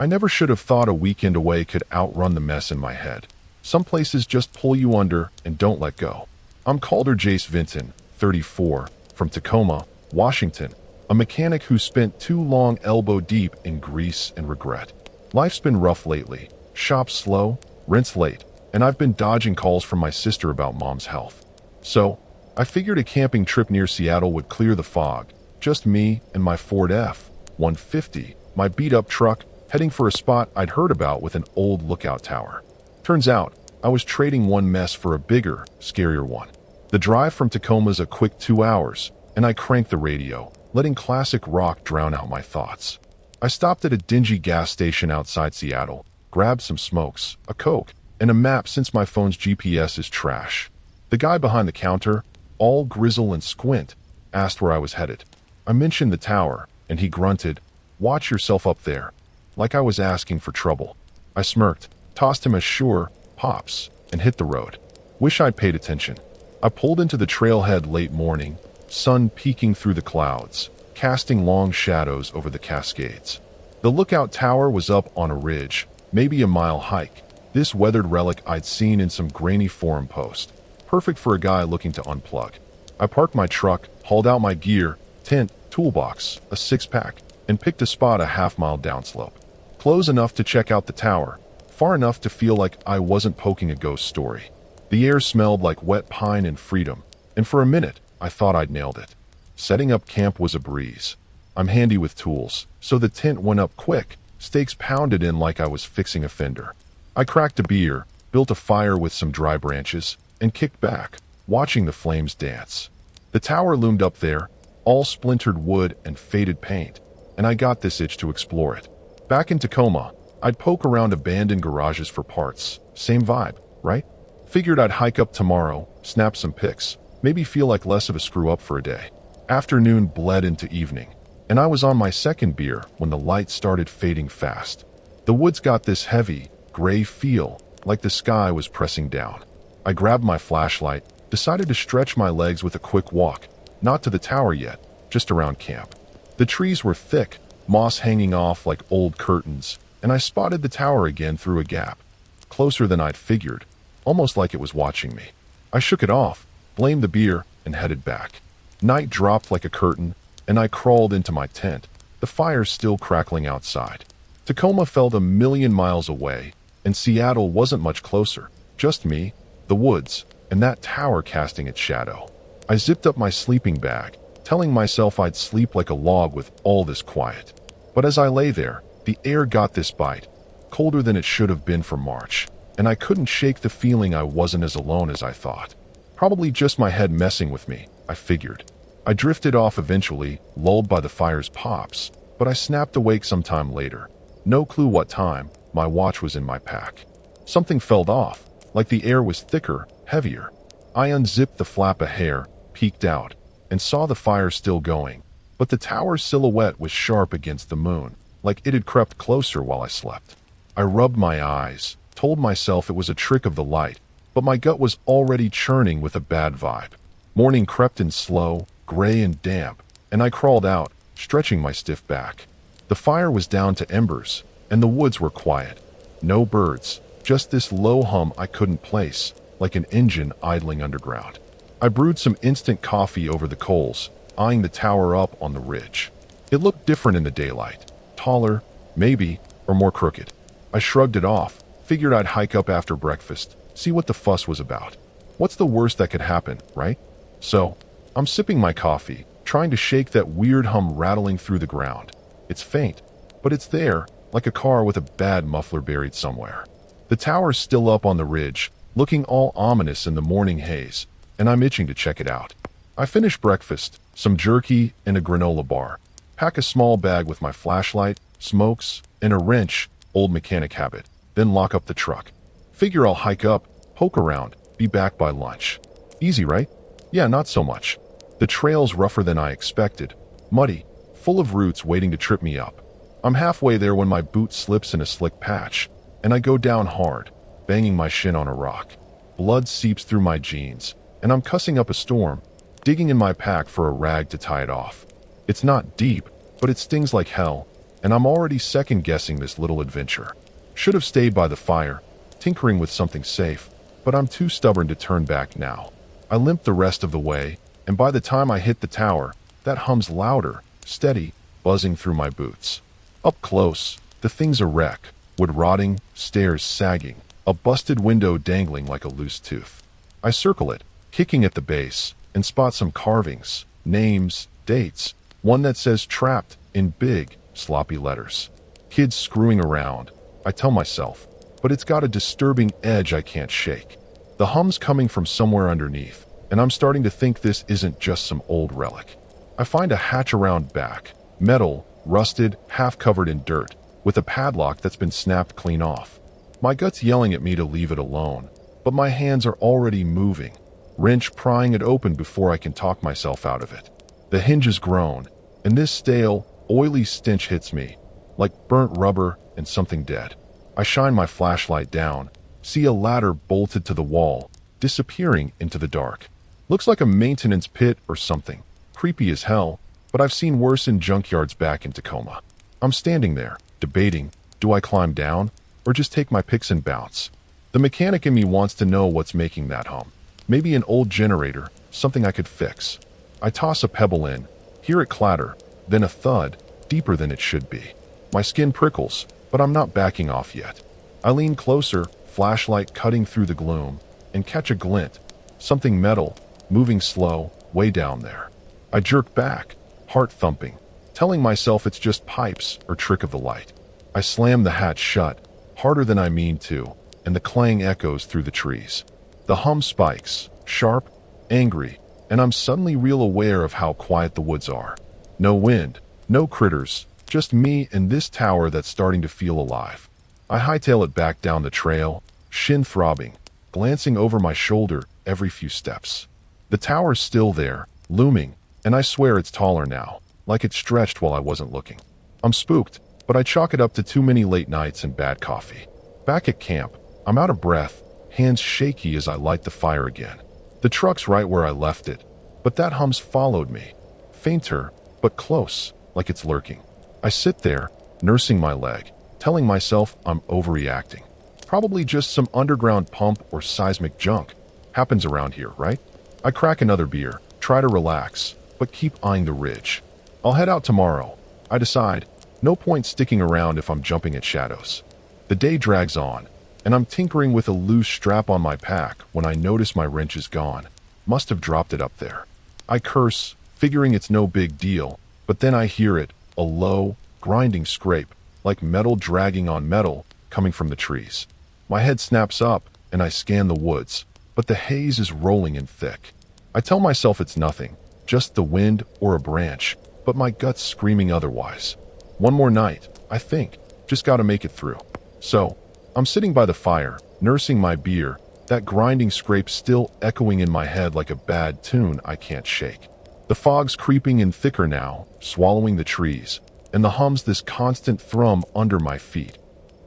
I never should have thought a weekend away could outrun the mess in my head. Some places just pull you under and don't let go. I'm Calder Jace Vinton, 34, from Tacoma, Washington, a mechanic who spent too long elbow deep in grease and regret. Life's been rough lately, shop slow, rent's late, and I've been dodging calls from my sister about mom's health. So, I figured a camping trip near Seattle would clear the fog. Just me and my Ford F-150, my beat-up truck, heading for a spot I'd heard about with an old lookout tower. Turns out, I was trading one mess for a bigger, scarier one. The drive from Tacoma's a quick 2 hours, and I cranked the radio, letting classic rock drown out my thoughts. I stopped at a dingy gas station outside Seattle, grabbed some smokes, a Coke, and a map since my phone's GPS is trash. The guy behind the counter, all grizzle and squint, asked where I was headed. I mentioned the tower, and he grunted, "Watch yourself up there," like I was asking for trouble. I smirked, tossed him a sure pops, and hit the road. Wish I'd paid attention. I pulled into the trailhead late morning, sun peeking through the clouds, casting long shadows over the Cascades. The lookout tower was up on a ridge, maybe a mile hike. This weathered relic I'd seen in some grainy forum post. Perfect for a guy looking to unplug. I parked my truck, hauled out my gear, tent, toolbox, a six-pack, and picked a spot a half-mile downslope. Close enough to check out the tower, far enough to feel like I wasn't poking a ghost story. The air smelled like wet pine and freedom, and for a minute, I thought I'd nailed it. Setting up camp was a breeze. I'm handy with tools, so the tent went up quick, stakes pounded in like I was fixing a fender. I cracked a beer, built a fire with some dry branches, and kicked back, watching the flames dance. The tower loomed up there, all splintered wood and faded paint, and I got this itch to explore it. Back in Tacoma, I'd poke around abandoned garages for parts. Same vibe, right? Figured I'd hike up tomorrow, snap some pics, maybe feel like less of a screw-up for a day. Afternoon bled into evening, and I was on my second beer when the light started fading fast. The woods got this heavy, gray feel, like the sky was pressing down. I grabbed my flashlight, decided to stretch my legs with a quick walk, not to the tower yet, just around camp. The trees were thick, moss hanging off like old curtains, and I spotted the tower again through a gap. Closer than I'd figured, almost like it was watching me. I shook it off, blamed the beer, and headed back. Night dropped like a curtain, and I crawled into my tent, the fire still crackling outside. Tacoma felt a million miles away, and Seattle wasn't much closer. Just me, the woods, and that tower casting its shadow. I zipped up my sleeping bag, telling myself I'd sleep like a log with all this quiet. But as I lay there, the air got this bite, colder than it should have been for March, and I couldn't shake the feeling I wasn't as alone as I thought. Probably just my head messing with me, I figured. I drifted off eventually, lulled by the fire's pops, but I snapped awake sometime later. No clue what time, my watch was in my pack. Something felt off, like the air was thicker, heavier. I unzipped the flap of hair, peeked out, and saw the fire still going, but the tower's silhouette was sharp against the moon, like it had crept closer while I slept. I rubbed my eyes, told myself it was a trick of the light, but my gut was already churning with a bad vibe. Morning crept in slow, gray and damp, and I crawled out, stretching my stiff back. The fire was down to embers, and the woods were quiet. No birds, just this low hum I couldn't place, like an engine idling underground. I brewed some instant coffee over the coals, eyeing the tower up on the ridge. It looked different in the daylight. Taller, maybe, or more crooked. I shrugged it off, figured I'd hike up after breakfast, see what the fuss was about. What's the worst that could happen, right? So, I'm sipping my coffee, trying to shake that weird hum rattling through the ground. It's faint, but it's there, like a car with a bad muffler buried somewhere. The tower's still up on the ridge, looking all ominous in the morning haze, and I'm itching to check it out. I finish breakfast, some jerky and a granola bar, pack a small bag with my flashlight, smokes, and a wrench, old mechanic habit, then lock up the truck. Figure I'll hike up, poke around, be back by lunch. Easy, right? Yeah, not so much. The trail's rougher than I expected, muddy, full of roots waiting to trip me up. I'm halfway there when my boot slips in a slick patch, and I go down hard, banging my shin on a rock. Blood seeps through my jeans, and I'm cussing up a storm, digging in my pack for a rag to tie it off. It's not deep, but it stings like hell, and I'm already second-guessing this little adventure. Should have stayed by the fire, tinkering with something safe, but I'm too stubborn to turn back now. I limp the rest of the way, and by the time I hit the tower, that hum's louder, steady, buzzing through my boots. Up close, the thing's a wreck, wood rotting, stairs sagging, a busted window dangling like a loose tooth. I circle it, kicking at the base, and spot some carvings, names, dates, one that says trapped in big, sloppy letters. Kids screwing around, I tell myself, but it's got a disturbing edge I can't shake. The hum's coming from somewhere underneath, and I'm starting to think this isn't just some old relic. I find a hatch around back, metal, rusted, half covered in dirt, with a padlock that's been snapped clean off. My gut's yelling at me to leave it alone, but my hands are already moving, wrench prying it open before I can talk myself out of it. The hinges groan, and this stale, oily stench hits me, like burnt rubber and something dead. I shine my flashlight down, see a ladder bolted to the wall, disappearing into the dark. Looks like a maintenance pit or something. Creepy as hell, but I've seen worse in junkyards back in Tacoma. I'm standing there, debating, do I climb down, or just take my picks and bounce? The mechanic in me wants to know what's making that hum. Maybe an old generator, something I could fix. I toss a pebble in, hear it clatter, then a thud, deeper than it should be. My skin prickles, but I'm not backing off yet. I lean closer, flashlight cutting through the gloom, and catch a glint. Something metal, moving slow, way down there. I jerk back, heart thumping, telling myself it's just pipes or trick of the light. I slam the hatch shut, harder than I mean to, and the clang echoes through the trees. The hum spikes, sharp, angry, and I'm suddenly real aware of how quiet the woods are. No wind, no critters, just me and this tower that's starting to feel alive. I hightail it back down the trail, shin throbbing, glancing over my shoulder every few steps. The tower's still there, looming, and I swear it's taller now, like it stretched while I wasn't looking. I'm spooked, but I chalk it up to too many late nights and bad coffee. Back at camp, I'm out of breath, hands shaky as I light the fire again. The truck's right where I left it, but that hum's followed me. Fainter, but close, like it's lurking. I sit there, nursing my leg, telling myself I'm overreacting. Probably just some underground pump or seismic junk. Happens around here, right? I crack another beer, try to relax, but keep eyeing the ridge. I'll head out tomorrow. I decide, no point sticking around if I'm jumping at shadows. The day drags on, and I'm tinkering with a loose strap on my pack when I notice my wrench is gone. Must have dropped it up there. I curse, figuring it's no big deal, but then I hear it, a low, grinding scrape, like metal dragging on metal, coming from the trees. My head snaps up, and I scan the woods, but the haze is rolling in thick. I tell myself it's nothing, just the wind or a branch, but my gut's screaming otherwise. One more night, I think, just gotta make it through. So, I'm sitting by the fire, nursing my beer, that grinding scrape still echoing in my head like a bad tune I can't shake. The fog's creeping in thicker now, swallowing the trees, and the hum's this constant thrum under my feet.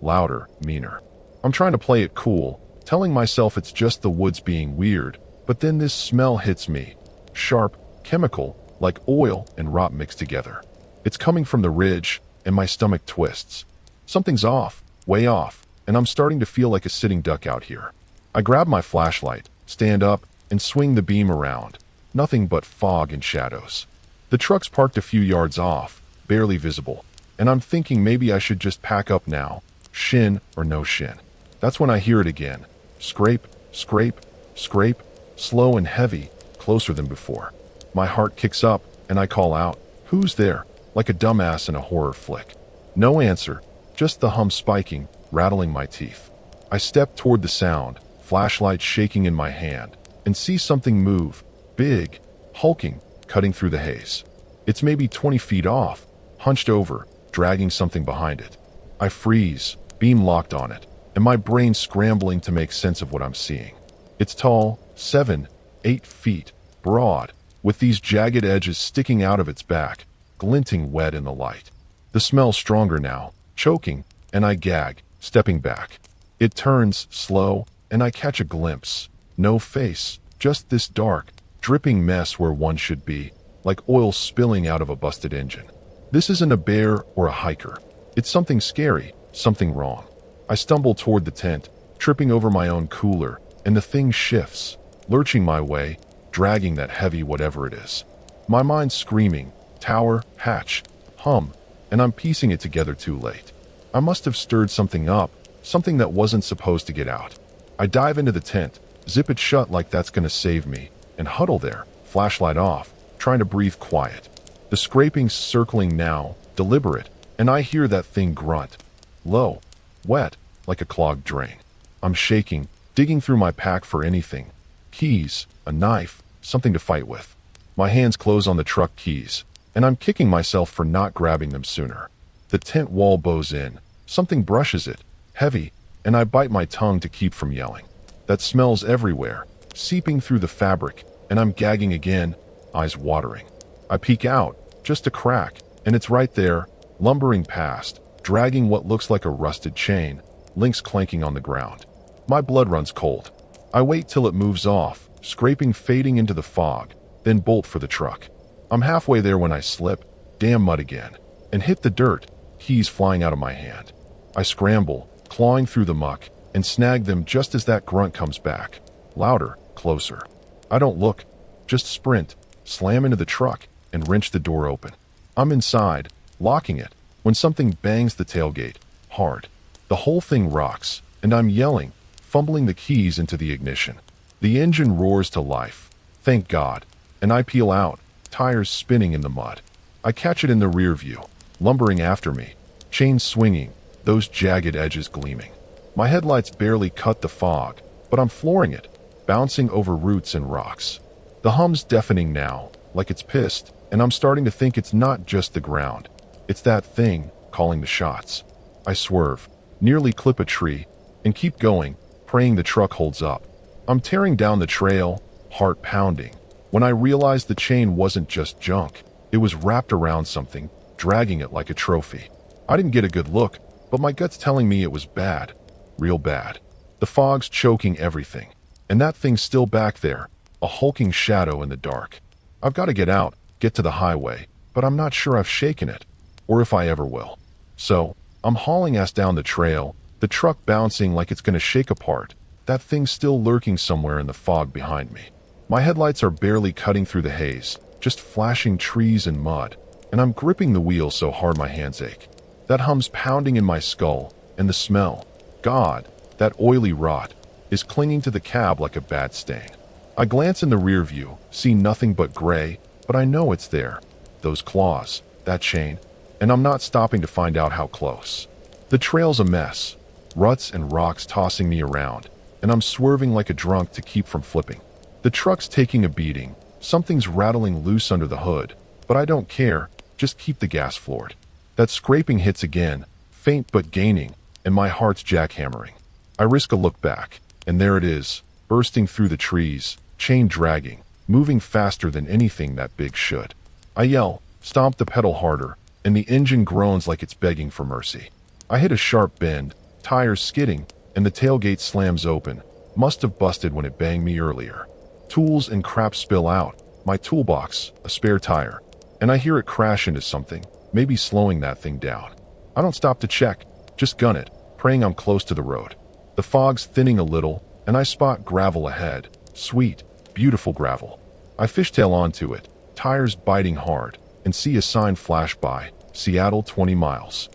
Louder, meaner. I'm trying to play it cool, telling myself it's just the woods being weird, but then this smell hits me. Sharp, chemical, like oil and rot mixed together. It's coming from the ridge, and my stomach twists. Something's off, way off, and I'm starting to feel like a sitting duck out here. I grab my flashlight, stand up, and swing the beam around. Nothing but fog and shadows. The truck's parked a few yards off, barely visible, and I'm thinking maybe I should just pack up now, shin or no shin. That's when I hear it again. Scrape, scrape, scrape, slow and heavy, closer than before. My heart kicks up, and I call out, "Who's there?" like a dumbass in a horror flick. No answer, just the hum spiking, rattling my teeth. I step toward the sound, flashlight shaking in my hand, and see something move, big, hulking, cutting through the haze. It's maybe 20 feet off, hunched over, dragging something behind it. I freeze, beam locked on it, and my brain scrambling to make sense of what I'm seeing. It's tall, 7, 8 feet, broad, with these jagged edges sticking out of its back, glinting wet in the light. The smell's stronger now, choking, and I gag, stepping back. It turns, slow, and I catch a glimpse. No face, just this dark, dripping mess where one should be, like oil spilling out of a busted engine. This isn't a bear or a hiker. It's something scary, something wrong. I stumble toward the tent, tripping over my own cooler, and the thing shifts, lurching my way, dragging that heavy whatever it is. My mind's screaming, tower, hatch, hum, and I'm piecing it together too late. I must have stirred something up, something that wasn't supposed to get out. I dive into the tent, zip it shut like that's gonna save me, and huddle there, flashlight off, trying to breathe quiet. The scraping's circling now, deliberate, and I hear that thing grunt. Low, wet, like a clogged drain. I'm shaking, digging through my pack for anything. Keys, a knife, something to fight with. My hands close on the truck keys, and I'm kicking myself for not grabbing them sooner. The tent wall bows in, something brushes it, heavy, and I bite my tongue to keep from yelling. That smell's everywhere, seeping through the fabric, and I'm gagging again, eyes watering. I peek out, just a crack, and it's right there, lumbering past, dragging what looks like a rusted chain, links clanking on the ground. My blood runs cold. I wait till it moves off, scraping fading into the fog, then bolt for the truck. I'm halfway there when I slip, damn mud again, and hit the dirt, keys flying out of my hand. I scramble, clawing through the muck, and snag them just as that grunt comes back. Louder, closer. I don't look, just sprint, slam into the truck, and wrench the door open. I'm inside, locking it, when something bangs the tailgate, hard. The whole thing rocks, and I'm yelling, fumbling the keys into the ignition. The engine roars to life. Thank God. And I peel out, tires spinning in the mud. I catch it in the rear view, lumbering after me, chains swinging, those jagged edges gleaming. My headlights barely cut the fog, but I'm flooring it, bouncing over roots and rocks. The hum's deafening now, like it's pissed, and I'm starting to think it's not just the ground. It's that thing calling the shots. I swerve, nearly clip a tree, and keep going, praying the truck holds up. I'm tearing down the trail, heart pounding, when I realized the chain wasn't just junk. It was wrapped around something, dragging it like a trophy. I didn't get a good look, but my gut's telling me it was bad. Real bad. The fog's choking everything, and that thing's still back there, a hulking shadow in the dark. I've got to get out, get to the highway, but I'm not sure I've shaken it, or if I ever will. So, I'm hauling ass down the trail, the truck bouncing like it's going to shake apart, that thing still lurking somewhere in the fog behind me. My headlights are barely cutting through the haze, just flashing trees and mud, and I'm gripping the wheel so hard my hands ache. That hum's pounding in my skull, and the smell, God, that oily rot, is clinging to the cab like a bad stain. I glance in the rear view, see nothing but gray, but I know it's there. Those claws, that chain, and I'm not stopping to find out how close. The trail's a mess, ruts and rocks tossing me around, and I'm swerving like a drunk to keep from flipping. The truck's taking a beating, something's rattling loose under the hood, but I don't care, just keep the gas floored. That scraping hits again, faint but gaining, and my heart's jackhammering. I risk a look back, and there it is, bursting through the trees, chain dragging, moving faster than anything that big should. I yell, stomp the pedal harder, and the engine groans like it's begging for mercy. I hit a sharp bend, tires skidding, and the tailgate slams open. Must have busted when it banged me earlier. Tools and crap spill out, my toolbox, a spare tire, and I hear it crash into something, maybe slowing that thing down. I don't stop to check, just gun it, praying I'm close to the road. The fog's thinning a little, and I spot gravel ahead. Sweet, beautiful gravel. I fishtail onto it, tires biting hard, and see a sign flash by, Seattle 20 miles.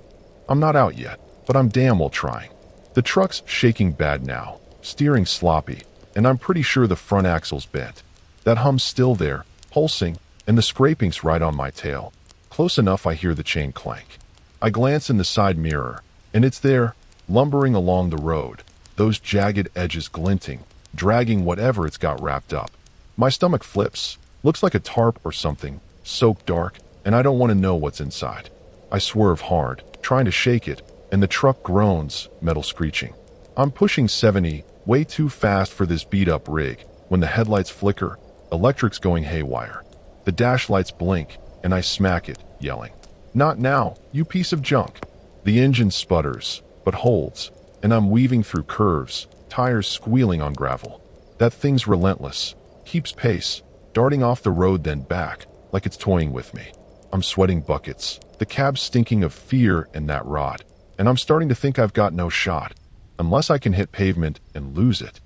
I'm not out yet, but I'm damn well trying. The truck's shaking bad now, steering sloppy, and I'm pretty sure the front axle's bent. That hum's still there, pulsing, and the scraping's right on my tail. Close enough I hear the chain clank. I glance in the side mirror, and it's there, lumbering along the road, those jagged edges glinting, dragging whatever it's got wrapped up. My stomach flips, looks like a tarp or something, soaked dark, and I don't want to know what's inside. I swerve hard, trying to shake it, and the truck groans, metal screeching. I'm pushing 70, way too fast for this beat-up rig, when the headlights flicker, electric's going haywire. The dash lights blink, and I smack it, yelling, "Not now, you piece of junk!" The engine sputters, but holds, and I'm weaving through curves, tires squealing on gravel. That thing's relentless, keeps pace, darting off the road then back, like it's toying with me. I'm sweating buckets, the cab's stinking of fear and that rot, and I'm starting to think I've got no shot, unless I can hit pavement and lose it.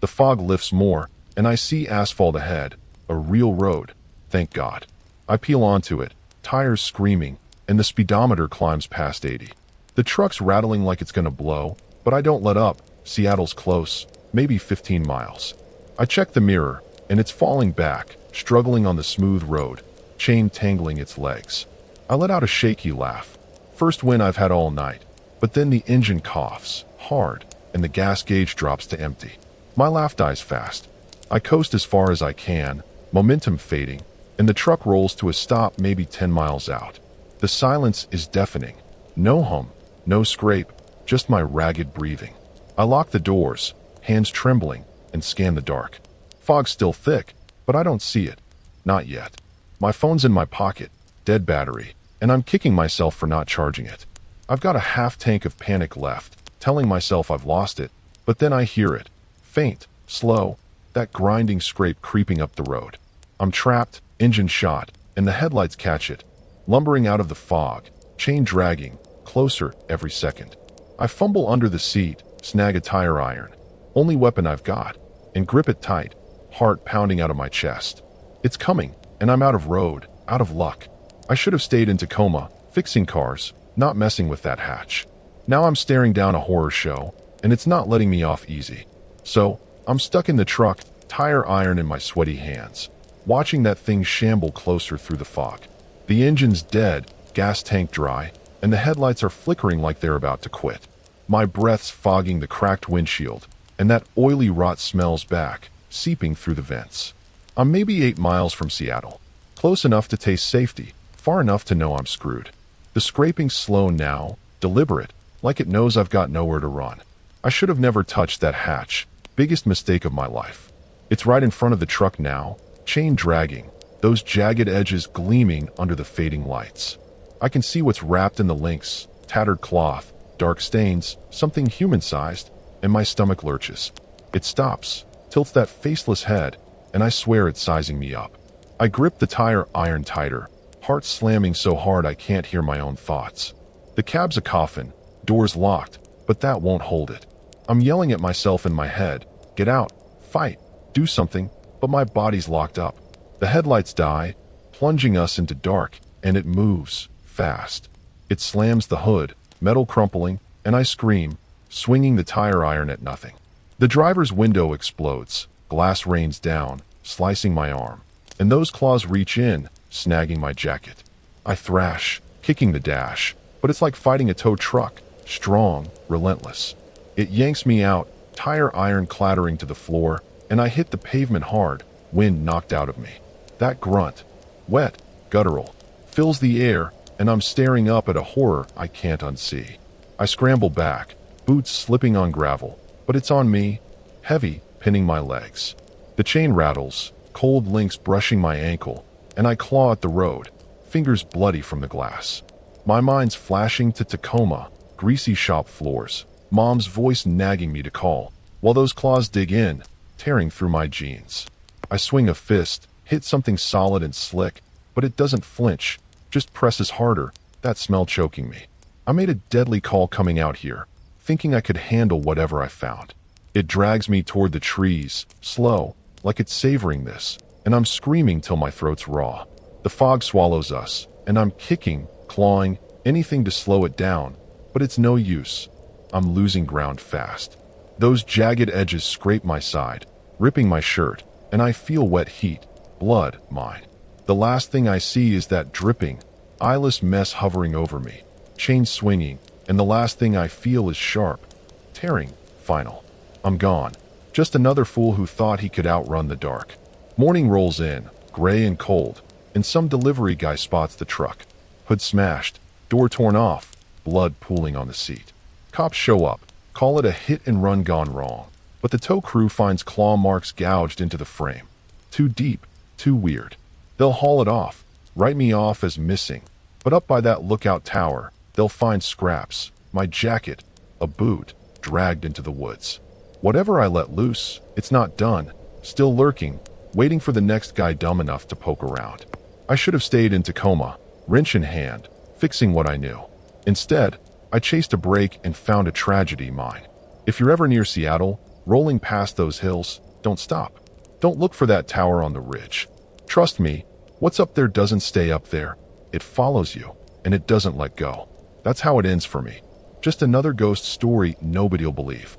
The fog lifts more, and I see asphalt ahead, a real road, thank God. I peel onto it, tires screaming, and the speedometer climbs past 80. The truck's rattling like it's gonna blow, but I don't let up. Seattle's close, maybe 15 miles. I check the mirror, and it's falling back, struggling on the smooth road, chain tangling its legs. I let out a shaky laugh. First win I've had all night, but then the engine coughs, hard, and the gas gauge drops to empty. My laugh dies fast. I coast as far as I can, momentum fading, and the truck rolls to a stop maybe 10 miles out. The silence is deafening. No hum, no scrape, just my ragged breathing. I lock the doors, hands trembling, and scan the dark. Fog's still thick, but I don't see it. Not yet. My phone's in my pocket, dead battery, and I'm kicking myself for not charging it. I've got a half tank of panic left, telling myself I've lost it, but then I hear it. Faint, slow, that grinding scrape creeping up the road. I'm trapped, engine shot, and the headlights catch it, lumbering out of the fog, chain dragging, closer every second. I fumble under the seat, snag a tire iron, only weapon I've got, and grip it tight, heart pounding out of my chest. It's coming, and I'm out of road, out of luck. I should have stayed in Tacoma, fixing cars, not messing with that hatch. Now I'm staring down a horror show, and it's not letting me off easy. So, I'm stuck in the truck, tire iron in my sweaty hands, watching that thing shamble closer through the fog. The engine's dead, gas tank dry, and the headlights are flickering like they're about to quit. My breath's fogging the cracked windshield, and that oily rot smells back, seeping through the vents. I'm maybe 8 miles from Seattle, close enough to taste safety, far enough to know I'm screwed. The scraping's slow now, deliberate, like it knows I've got nowhere to run. I should have never touched that hatch, biggest mistake of my life. It's right in front of the truck now, chain dragging, those jagged edges gleaming under the fading lights. I can see what's wrapped in the links, tattered cloth, dark stains, something human-sized, and my stomach lurches. It stops, tilts that faceless head, and I swear it's sizing me up. I grip the tire iron tighter, heart slamming so hard I can't hear my own thoughts. The cab's a coffin, doors locked, but that won't hold it. I'm yelling at myself in my head, get out, fight, do something, but my body's locked up. The headlights die, plunging us into dark, and it moves, fast. It slams the hood, metal crumpling, and I scream, swinging the tire iron at nothing. The driver's window explodes, glass rains down, slicing my arm, and those claws reach in, snagging my jacket. I thrash, kicking the dash, but it's like fighting a tow truck, strong, relentless. It yanks me out, tire iron clattering to the floor, and I hit the pavement hard, wind knocked out of me. That grunt, wet, guttural, fills the air, and I'm staring up at a horror I can't unsee. I scramble back, boots slipping on gravel, but it's on me, heavy, pinning my legs. The chain rattles, cold links brushing my ankle, and I claw at the road, fingers bloody from the glass. My mind's flashing to Tacoma, greasy shop floors, Mom's voice nagging me to call, while those claws dig in, tearing through my jeans. I swing a fist, hit something solid and slick, but it doesn't flinch, just presses harder, that smell choking me. I made a deadly call coming out here, thinking I could handle whatever I found. It drags me toward the trees, slow, like it's savoring this, and I'm screaming till my throat's raw. The fog swallows us, and I'm kicking, clawing, anything to slow it down, but it's no use. I'm losing ground fast. Those jagged edges scrape my side, ripping my shirt, and I feel wet heat, blood, mine. The last thing I see is that dripping, eyeless mess hovering over me, chain swinging, and the last thing I feel is sharp, tearing, final. I'm gone. Just another fool who thought he could outrun the dark. Morning rolls in, gray and cold, and some delivery guy spots the truck. Hood smashed, door torn off, blood pooling on the seat. Cops show up, call it a hit and run gone wrong, but the tow crew finds claw marks gouged into the frame. Too deep, too weird. They'll haul it off, write me off as missing, but up by that lookout tower, they'll find scraps, my jacket, a boot, dragged into the woods. Whatever I let loose, it's not done, still lurking, waiting for the next guy dumb enough to poke around. I should have stayed in Tacoma, wrench in hand, fixing what I knew. Instead, I chased a break and found a tragedy mine. If you're ever near Seattle, rolling past those hills, don't stop. Don't look for that tower on the ridge. Trust me, what's up there doesn't stay up there. It follows you, and it doesn't let go. That's how it ends for me. Just another ghost story nobody'll believe.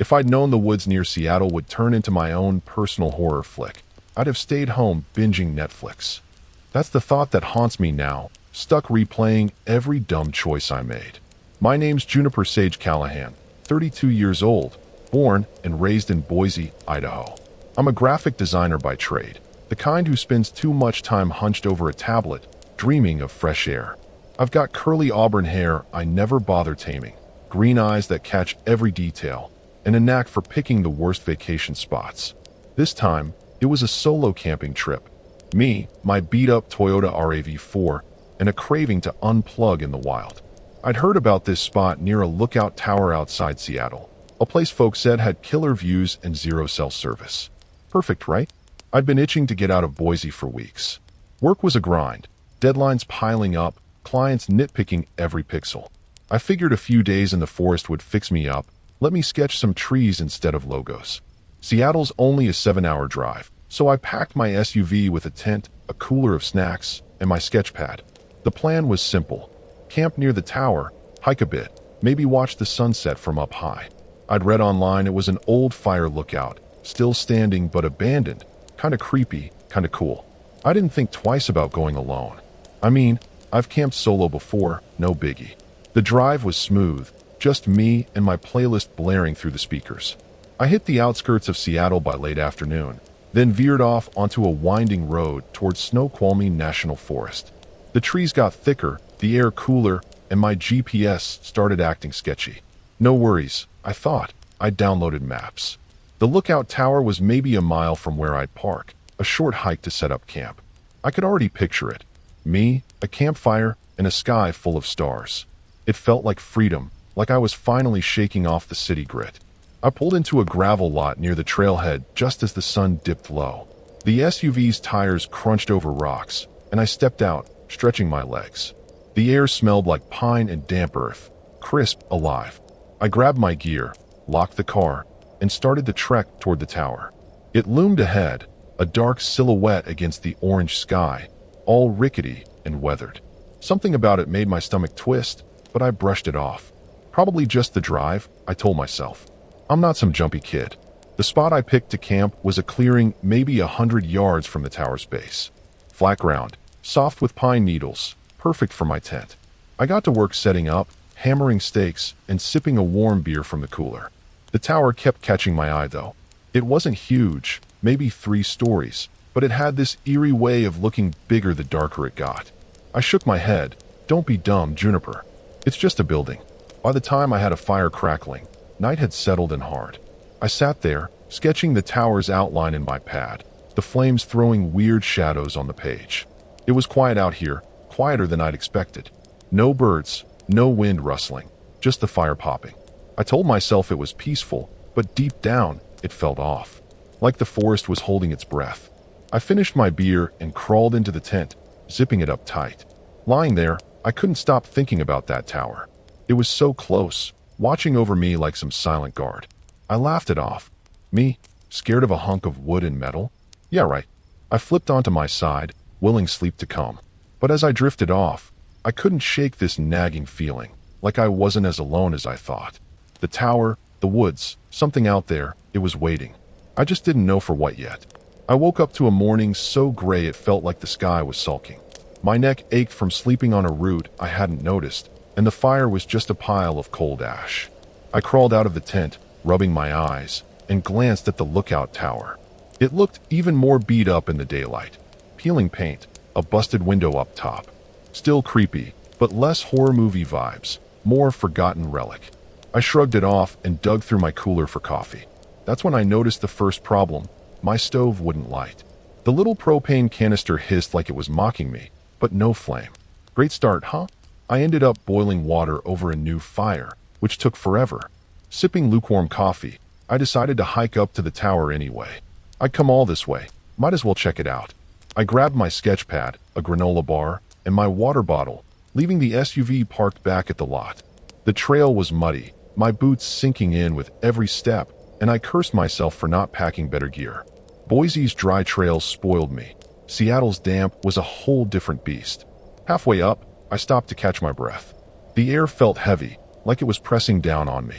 If I'd known the woods near Seattle would turn into my own personal horror flick, I'd have stayed home binging Netflix. That's the thought that haunts me now, stuck replaying every dumb choice I made. My name's Juniper Sage Callahan, 32 years old, born and raised in Boise, Idaho. I'm a graphic designer by trade, the kind who spends too much time hunched over a tablet, dreaming of fresh air. I've got curly auburn hair I never bother taming, green eyes that catch every detail, and a knack for picking the worst vacation spots. This time, it was a solo camping trip. Me, my beat-up Toyota RAV4, and a craving to unplug in the wild. I'd heard about this spot near a lookout tower outside Seattle, a place folks said had killer views and zero cell service. Perfect, right? I'd been itching to get out of Boise for weeks. Work was a grind, deadlines piling up, clients nitpicking every pixel. I figured a few days in the forest would fix me up, let me sketch some trees instead of logos. Seattle's only a 7-hour drive, so I packed my SUV with a tent, a cooler of snacks, and my sketch pad. The plan was simple. Camp near the tower, hike a bit, maybe watch the sunset from up high. I'd read online it was an old fire lookout, still standing but abandoned, kinda creepy, kinda cool. I didn't think twice about going alone. I mean, I've camped solo before, no biggie. The drive was smooth, just me and my playlist blaring through the speakers. I hit the outskirts of Seattle by late afternoon, then veered off onto a winding road towards Snoqualmie National Forest. The trees got thicker, the air cooler, and my GPS started acting sketchy. No worries, I thought. I downloaded maps. The lookout tower was maybe a mile from where I'd park, a short hike to set up camp. I could already picture it. Me, a campfire, and a sky full of stars. It felt like freedom, like I was finally shaking off the city grit. I pulled into a gravel lot near the trailhead just as the sun dipped low. The SUV's tires crunched over rocks, and I stepped out, stretching my legs. The air smelled like pine and damp earth, crisp, alive. I grabbed my gear, locked the car, and started the trek toward the tower. It loomed ahead, a dark silhouette against the orange sky, all rickety and weathered. Something about it made my stomach twist, but I brushed it off. Probably just the drive, I told myself. I'm not some jumpy kid. The spot I picked to camp was a clearing maybe 100 yards from the tower's base. Flat ground, soft with pine needles, perfect for my tent. I got to work setting up, hammering stakes, and sipping a warm beer from the cooler. The tower kept catching my eye though. It wasn't huge, maybe 3 stories, but it had this eerie way of looking bigger the darker it got. I shook my head. Don't be dumb, Juniper. It's just a building. By the time I had a fire crackling, night had settled in hard. I sat there, sketching the tower's outline in my pad, the flames throwing weird shadows on the page. It was quiet out here, quieter than I'd expected. No birds, no wind rustling, just the fire popping. I told myself it was peaceful, but deep down, it felt off. Like the forest was holding its breath. I finished my beer and crawled into the tent, zipping it up tight. Lying there, I couldn't stop thinking about that tower. It was so close, watching over me like some silent guard. I laughed it off. Me, scared of a hunk of wood and metal? Yeah, right. I flipped onto my side, willing sleep to come. But as I drifted off, I couldn't shake this nagging feeling, like I wasn't as alone as I thought. The tower, the woods, something out there, it was waiting. I just didn't know for what yet. I woke up to a morning so gray it felt like the sky was sulking. My neck ached from sleeping on a root I hadn't noticed, and the fire was just a pile of cold ash. I crawled out of the tent, rubbing my eyes, and glanced at the lookout tower. It looked even more beat up in the daylight. Peeling paint, a busted window up top. Still creepy, but less horror movie vibes, more forgotten relic. I shrugged it off and dug through my cooler for coffee. That's when I noticed the first problem. My stove wouldn't light. The little propane canister hissed like it was mocking me, but no flame. Great start, huh? I ended up boiling water over a new fire, which took forever. Sipping lukewarm coffee, I decided to hike up to the tower anyway. I'd come all this way, might as well check it out. I grabbed my sketch pad, a granola bar, and my water bottle, leaving the SUV parked back at the lot. The trail was muddy, my boots sinking in with every step, and I cursed myself for not packing better gear. Boise's dry trails spoiled me. Seattle's damp was a whole different beast. Halfway up, I stopped to catch my breath. The air felt heavy, like it was pressing down on me.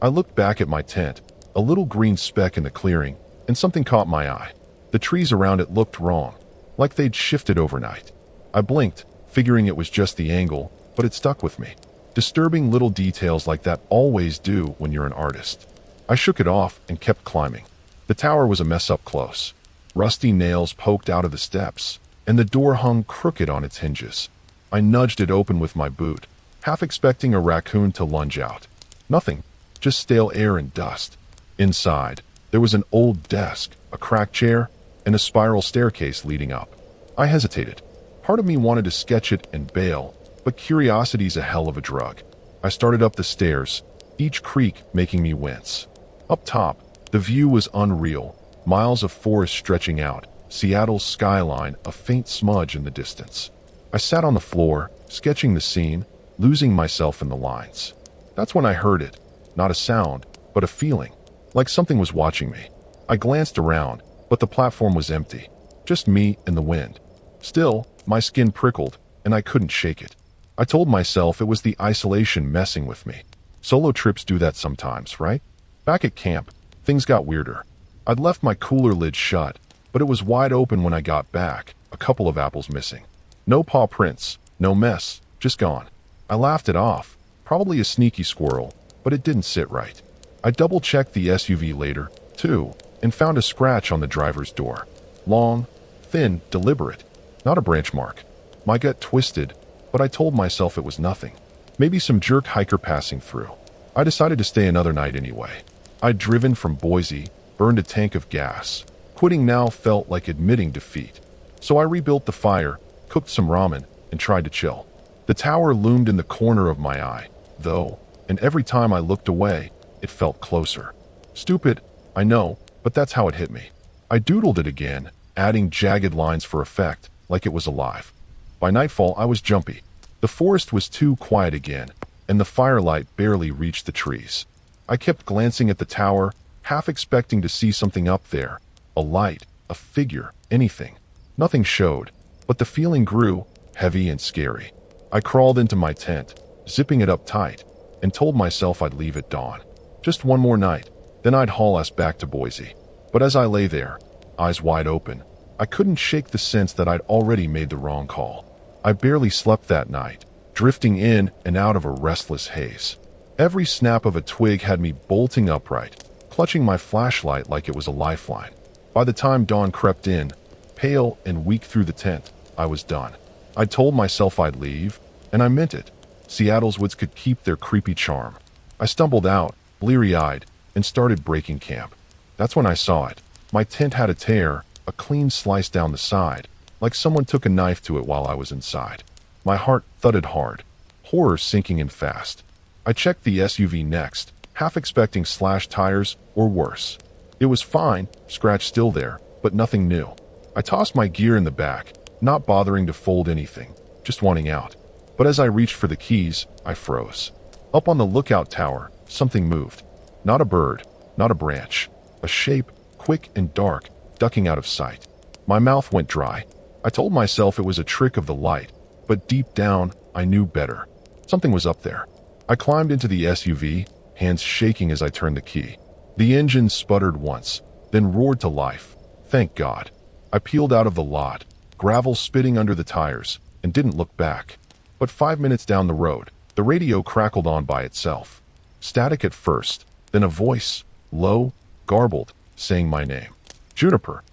I looked back at my tent, a little green speck in the clearing, and something caught my eye. The trees around it looked wrong, like they'd shifted overnight. I blinked, figuring it was just the angle, but it stuck with me. Disturbing little details like that always do when you're an artist. I shook it off and kept climbing. The tower was a mess up close. Rusty nails poked out of the steps, and the door hung crooked on its hinges. I nudged it open with my boot, half expecting a raccoon to lunge out. Nothing, just stale air and dust. Inside, There was an old desk, a cracked chair, and a spiral staircase leading up. I hesitated. Part of me wanted to sketch it and bail, but curiosity's a hell of a drug. I started up the stairs, each creak making me wince. Up top, the view was unreal, miles of forest stretching out, Seattle's skyline a faint smudge in the distance. I sat on the floor, sketching the scene, losing myself in the lines. That's when I heard it. Not a sound, but a feeling, like something was watching me. I glanced around, but the platform was empty. Just me and the wind. Still, my skin prickled, and I couldn't shake it. I told myself it was the isolation messing with me. Solo trips do that sometimes, right? Back at camp, things got weirder. I'd left my cooler lid shut, but it was wide open when I got back, a couple of apples missing. No paw prints, no mess, just gone. I laughed it off, probably a sneaky squirrel, but it didn't sit right. I double-checked the SUV later, too, and found a scratch on the driver's door. Long, thin, deliberate. Not a branch mark. My gut twisted, but I told myself it was nothing. Maybe some jerk hiker passing through. I decided to stay another night anyway. I'd driven from Boise, burned a tank of gas. Quitting now felt like admitting defeat. So I rebuilt the fire, cooked some ramen, and tried to chill. The tower loomed in the corner of my eye, though, and every time I looked away, it felt closer. Stupid, I know, but that's how it hit me. I doodled it again, adding jagged lines for effect, like it was alive. By nightfall, I was jumpy. The forest was too quiet again, and the firelight barely reached the trees. I kept glancing at the tower, half expecting to see something up there. A light, a figure, anything. Nothing showed, but the feeling grew, heavy and scary. I crawled into my tent, zipping it up tight, and told myself I'd leave at dawn. Just one more night, then I'd haul us back to Boise. But as I lay there, eyes wide open, I couldn't shake the sense that I'd already made the wrong call. I barely slept that night, drifting in and out of a restless haze. Every snap of a twig had me bolting upright, clutching my flashlight like it was a lifeline. By the time dawn crept in, pale and weak through the tent, I was done. I told myself I'd leave, and I meant it. Seattle's woods could keep their creepy charm. I stumbled out, bleary-eyed, and started breaking camp. That's when I saw it. My tent had a tear, a clean slice down the side, like someone took a knife to it while I was inside. My heart thudded hard, horror sinking in fast. I checked the SUV next, half expecting slashed tires or worse. It was fine, scratch still there, but nothing new. I tossed my gear in the back, not bothering to fold anything, just wanting out. But as I reached for the keys, I froze. Up on the lookout tower, something moved. Not a bird, not a branch. A shape, quick and dark, ducking out of sight. My mouth went dry. I told myself it was a trick of the light, but deep down, I knew better. Something was up there. I climbed into the SUV, hands shaking as I turned the key. The engine sputtered once, then roared to life. Thank God. I peeled out of the lot, gravel spitting under the tires, and didn't look back. But 5 minutes down the road, the radio crackled on by itself. Static at first, then a voice, low, garbled, saying my name. Juniper.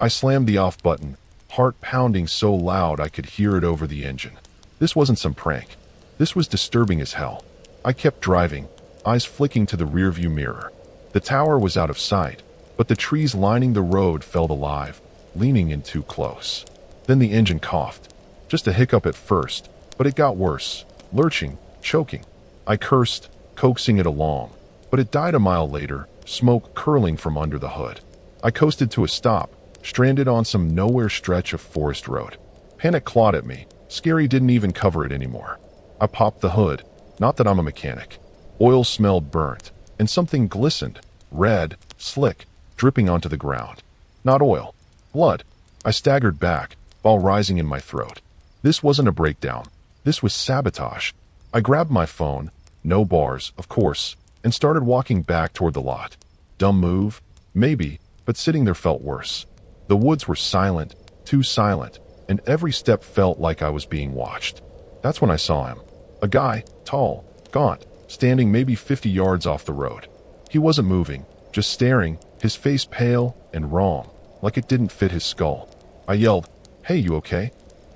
I slammed the off button, heart pounding so loud I could hear it over the engine. This wasn't some prank. This was disturbing as hell. I kept driving, eyes flicking to the rearview mirror. The tower was out of sight, but the trees lining the road felt alive, leaning in too close. Then the engine coughed. Just a hiccup at first, but it got worse, lurching, choking. I cursed, coaxing it along, but it died a mile later, smoke curling from under the hood. I coasted to a stop, stranded on some nowhere stretch of forest road. Panic clawed at me. Scary didn't even cover it anymore. I popped the hood, not that I'm a mechanic. Oil smelled burnt, and something glistened, red, slick, dripping onto the ground. Not oil. Blood. I staggered back, ball rising in my throat. This wasn't a breakdown. This was sabotage. I grabbed my phone, no bars, of course, and started walking back toward the lot. Dumb move? Maybe, but sitting there felt worse. The woods were silent, too silent, and every step felt like I was being watched. That's when I saw him. A guy, tall, gaunt, standing maybe 50 yards off the road. He wasn't moving, just staring, his face pale and wrong, like it didn't fit his skull. I yelled, "Hey, you okay?"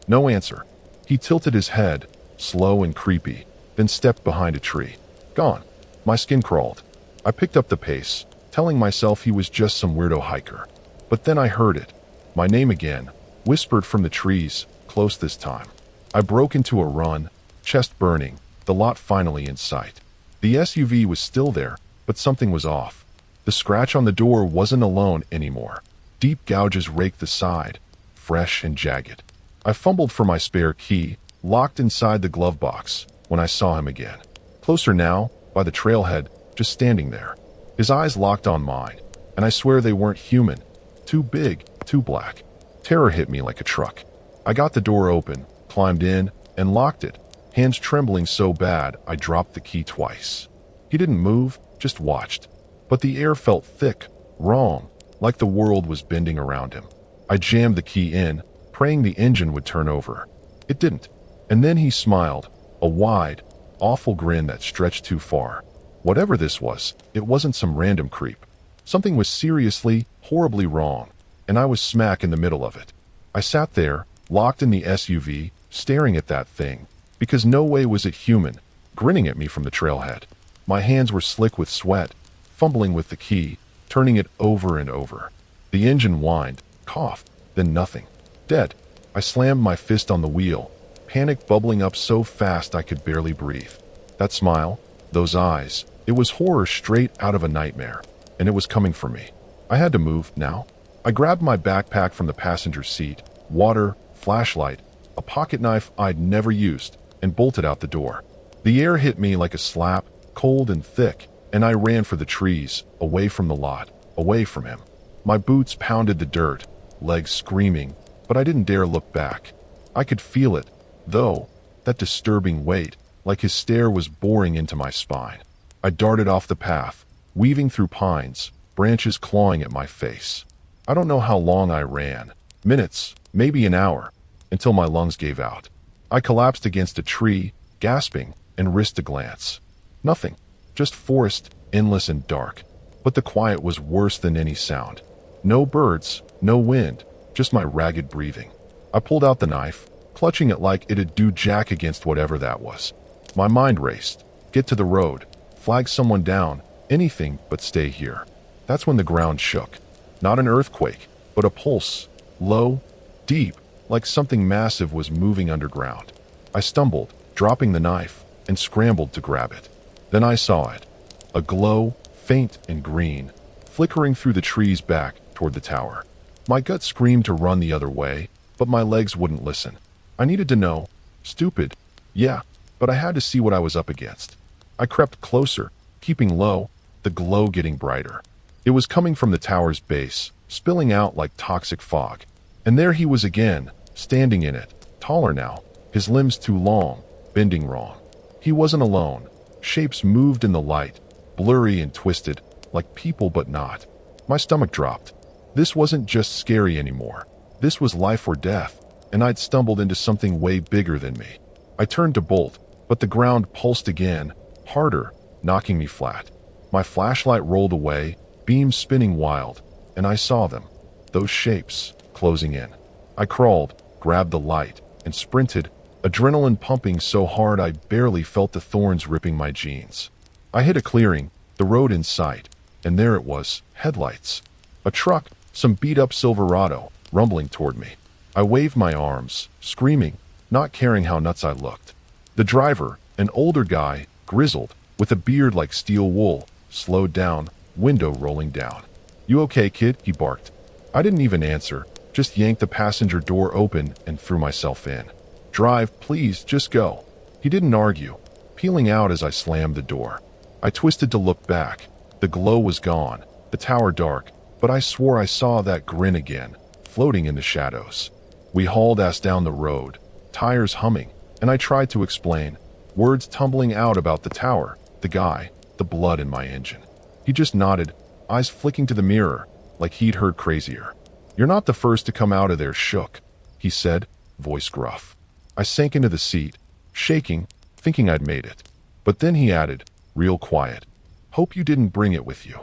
No answer. He tilted his head, slow and creepy, then stepped behind a tree. Gone. My skin crawled. I picked up the pace, telling myself he was just some weirdo hiker. But then I heard it. My name again, whispered from the trees, close this time. I broke into a run, chest burning, the lot finally in sight. The SUV was still there, but something was off. The scratch on the door wasn't alone anymore. Deep gouges raked the side, fresh and jagged. I fumbled for my spare key, locked inside the glove box, when I saw him again. Closer now, by the trailhead, just standing there. His eyes locked on mine, and I swear they weren't human. Too big, too black. Terror hit me like a truck. I got the door open, climbed in, and locked it, hands trembling so bad I dropped the key twice. He didn't move, just watched. But the air felt thick, wrong, like the world was bending around him. I jammed the key in, praying the engine would turn over. It didn't. And then he smiled, a wide, awful grin that stretched too far. Whatever this was, it wasn't some random creep. Something was seriously, horribly wrong, and I was smack in the middle of it. I sat there, locked in the SUV, staring at that thing, because no way was it human, grinning at me from the trailhead. My hands were slick with sweat, fumbling with the key, turning it over and over. The engine whined, coughed, then nothing. Dead. I slammed my fist on the wheel, panic bubbling up so fast I could barely breathe. That smile, those eyes, it was horror straight out of a nightmare, and it was coming for me. I had to move now. I grabbed my backpack from the passenger seat, water, flashlight, a pocket knife I'd never used, and bolted out the door. The air hit me like a slap, cold and thick, and I ran for the trees, away from the lot, away from him. My boots pounded the dirt, legs screaming, but I didn't dare look back. I could feel it, though, that disturbing weight, like his stare was boring into my spine. I darted off the path, weaving through pines, branches clawing at my face. I don't know how long I ran, minutes, maybe an hour, until my lungs gave out. I collapsed against a tree, gasping, and risked a glance. Nothing. Just forest, endless and dark. But the quiet was worse than any sound. No birds, no wind, just my ragged breathing. I pulled out the knife, clutching it like it'd do jack against whatever that was. My mind raced. Get to the road, flag someone down, anything but stay here. That's when the ground shook. Not an earthquake, but a pulse, low, deep, like something massive was moving underground. I stumbled, dropping the knife, and scrambled to grab it. Then I saw it. A glow, faint and green, flickering through the trees back toward the tower. My gut screamed to run the other way, but my legs wouldn't listen. I needed to know. Stupid. Yeah, but I had to see what I was up against. I crept closer, keeping low, the glow getting brighter. It was coming from the tower's base, spilling out like toxic fog. And there he was again, standing in it, taller now, his limbs too long, bending wrong. He wasn't alone. Shapes moved in the light, blurry and twisted, like people but not. My stomach dropped. This wasn't just scary anymore. This was life or death, and I'd stumbled into something way bigger than me. I turned to bolt, but the ground pulsed again, harder, knocking me flat. My flashlight rolled away, beams spinning wild, and I saw them, those shapes, closing in. I crawled, grabbed the light, and sprinted, adrenaline pumping so hard I barely felt the thorns ripping my jeans. I hit a clearing, the road in sight, and there it was, headlights. A truck, some beat-up Silverado, rumbling toward me. I waved my arms, screaming, not caring how nuts I looked. The driver, an older guy, grizzled, with a beard like steel wool, slowed down, window rolling down. "You okay, kid?" he barked. I didn't even answer, just yanked the passenger door open and threw myself in. "Drive, please, just go." He didn't argue, peeling out as I slammed the door. I twisted to look back. The glow was gone, the tower dark, but I swore I saw that grin again, floating in the shadows. We hauled ass down the road, tires humming, and I tried to explain, words tumbling out about the tower, the guy, the blood in my engine. He just nodded, eyes flicking to the mirror, like he'd heard crazier. "You're not the first to come out of there shook," he said, voice gruff. I sank into the seat, shaking, thinking I'd made it. But then he added, real quiet, "Hope you didn't bring it with you."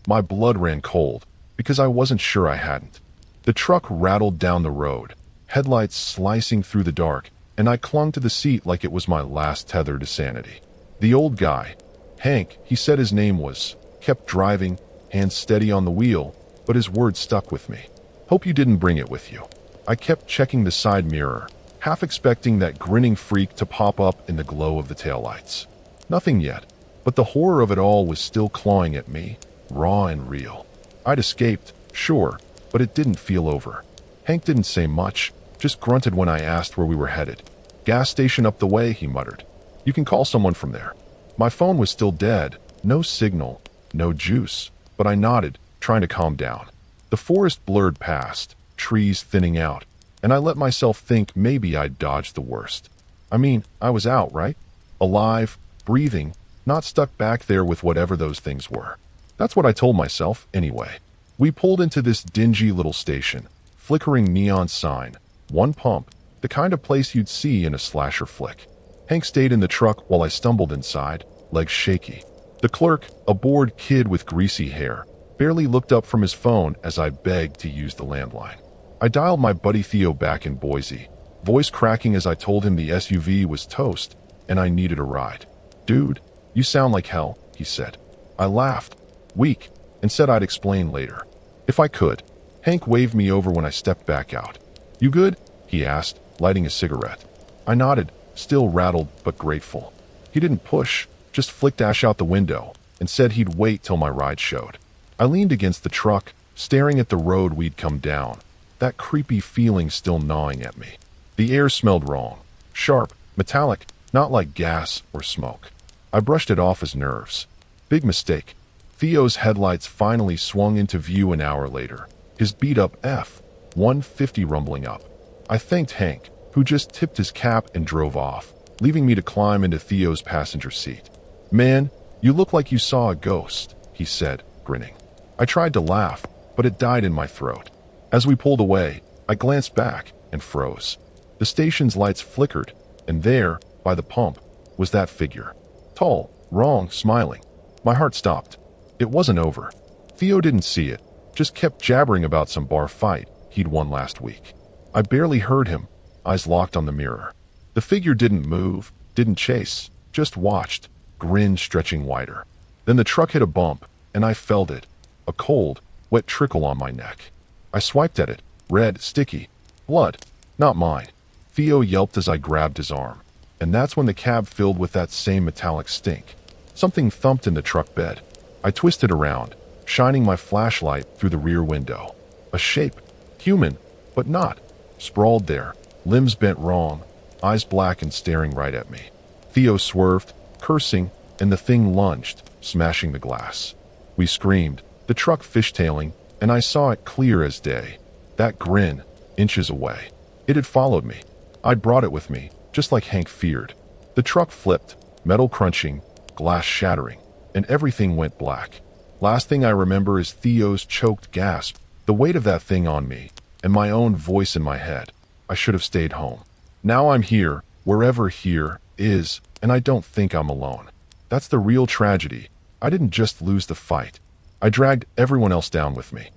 My blood ran cold, because I wasn't sure I hadn't. The truck rattled down the road, headlights slicing through the dark, and I clung to the seat like it was my last tether to sanity. The old guy, Hank, he said his name was, kept driving, hands steady on the wheel, but his words stuck with me. "Hope you didn't bring it with you." I kept checking the side mirror, half expecting that grinning freak to pop up in the glow of the taillights. Nothing yet, but the horror of it all was still clawing at me, raw and real. I'd escaped, sure, but it didn't feel over. Hank didn't say much, just grunted when I asked where we were headed. "Gas station up the way," he muttered. "You can call someone from there." My phone was still dead, no signal, no juice, but I nodded, trying to calm down. The forest blurred past, trees thinning out, and I let myself think maybe I'd dodged the worst. I mean, I was out, right? Alive, breathing, not stuck back there with whatever those things were. That's what I told myself, anyway. We pulled into this dingy little station, flickering neon sign, one pump, the kind of place you'd see in a slasher flick. Hank stayed in the truck while I stumbled inside, legs shaky. The clerk, a bored kid with greasy hair, barely looked up from his phone as I begged to use the landline. I dialed my buddy Theo back in Boise, voice cracking as I told him the SUV was toast and I needed a ride. "Dude, you sound like hell," he said. I laughed, weak, and said I'd explain later. If I could. Hank waved me over when I stepped back out. "You good?" he asked, lighting a cigarette. I nodded, still rattled but grateful. He didn't push, just flicked ash out the window, and said he'd wait till my ride showed. I leaned against the truck, staring at the road we'd come down, that creepy feeling still gnawing at me. The air smelled wrong, sharp, metallic, not like gas or smoke. I brushed it off as nerves. Big mistake. Theo's headlights finally swung into view an hour later, his beat-up F-150 rumbling up. I thanked Hank, who just tipped his cap and drove off, leaving me to climb into Theo's passenger seat. "Man, you look like you saw a ghost," he said, grinning. I tried to laugh, but it died in my throat. As we pulled away, I glanced back and froze. The station's lights flickered, and there, by the pump, was that figure. Tall, wrong, smiling. My heart stopped. It wasn't over. Theo didn't see it, just kept jabbering about some bar fight he'd won last week. I barely heard him, eyes locked on the mirror. The figure didn't move, didn't chase, just watched, grin stretching wider. Then the truck hit a bump, and I felt it, a cold, wet trickle on my neck. I swiped at it, red, sticky. Blood. Not mine. Theo yelped as I grabbed his arm. And that's when the cab filled with that same metallic stink. Something thumped in the truck bed. I twisted around, shining my flashlight through the rear window. A shape. Human, but not. Sprawled there, limbs bent wrong, eyes black and staring right at me. Theo swerved, cursing, and the thing lunged, smashing the glass. We screamed, the truck fishtailing, and I saw it clear as day. That grin, inches away. It had followed me. I'd brought it with me, just like Hank feared. The truck flipped, metal crunching, glass shattering, and everything went black. Last thing I remember is Theo's choked gasp, the weight of that thing on me, and my own voice in my head. I should have stayed home. Now I'm here, wherever here is, and I don't think I'm alone. That's the real tragedy. I didn't just lose the fight. I dragged everyone else down with me.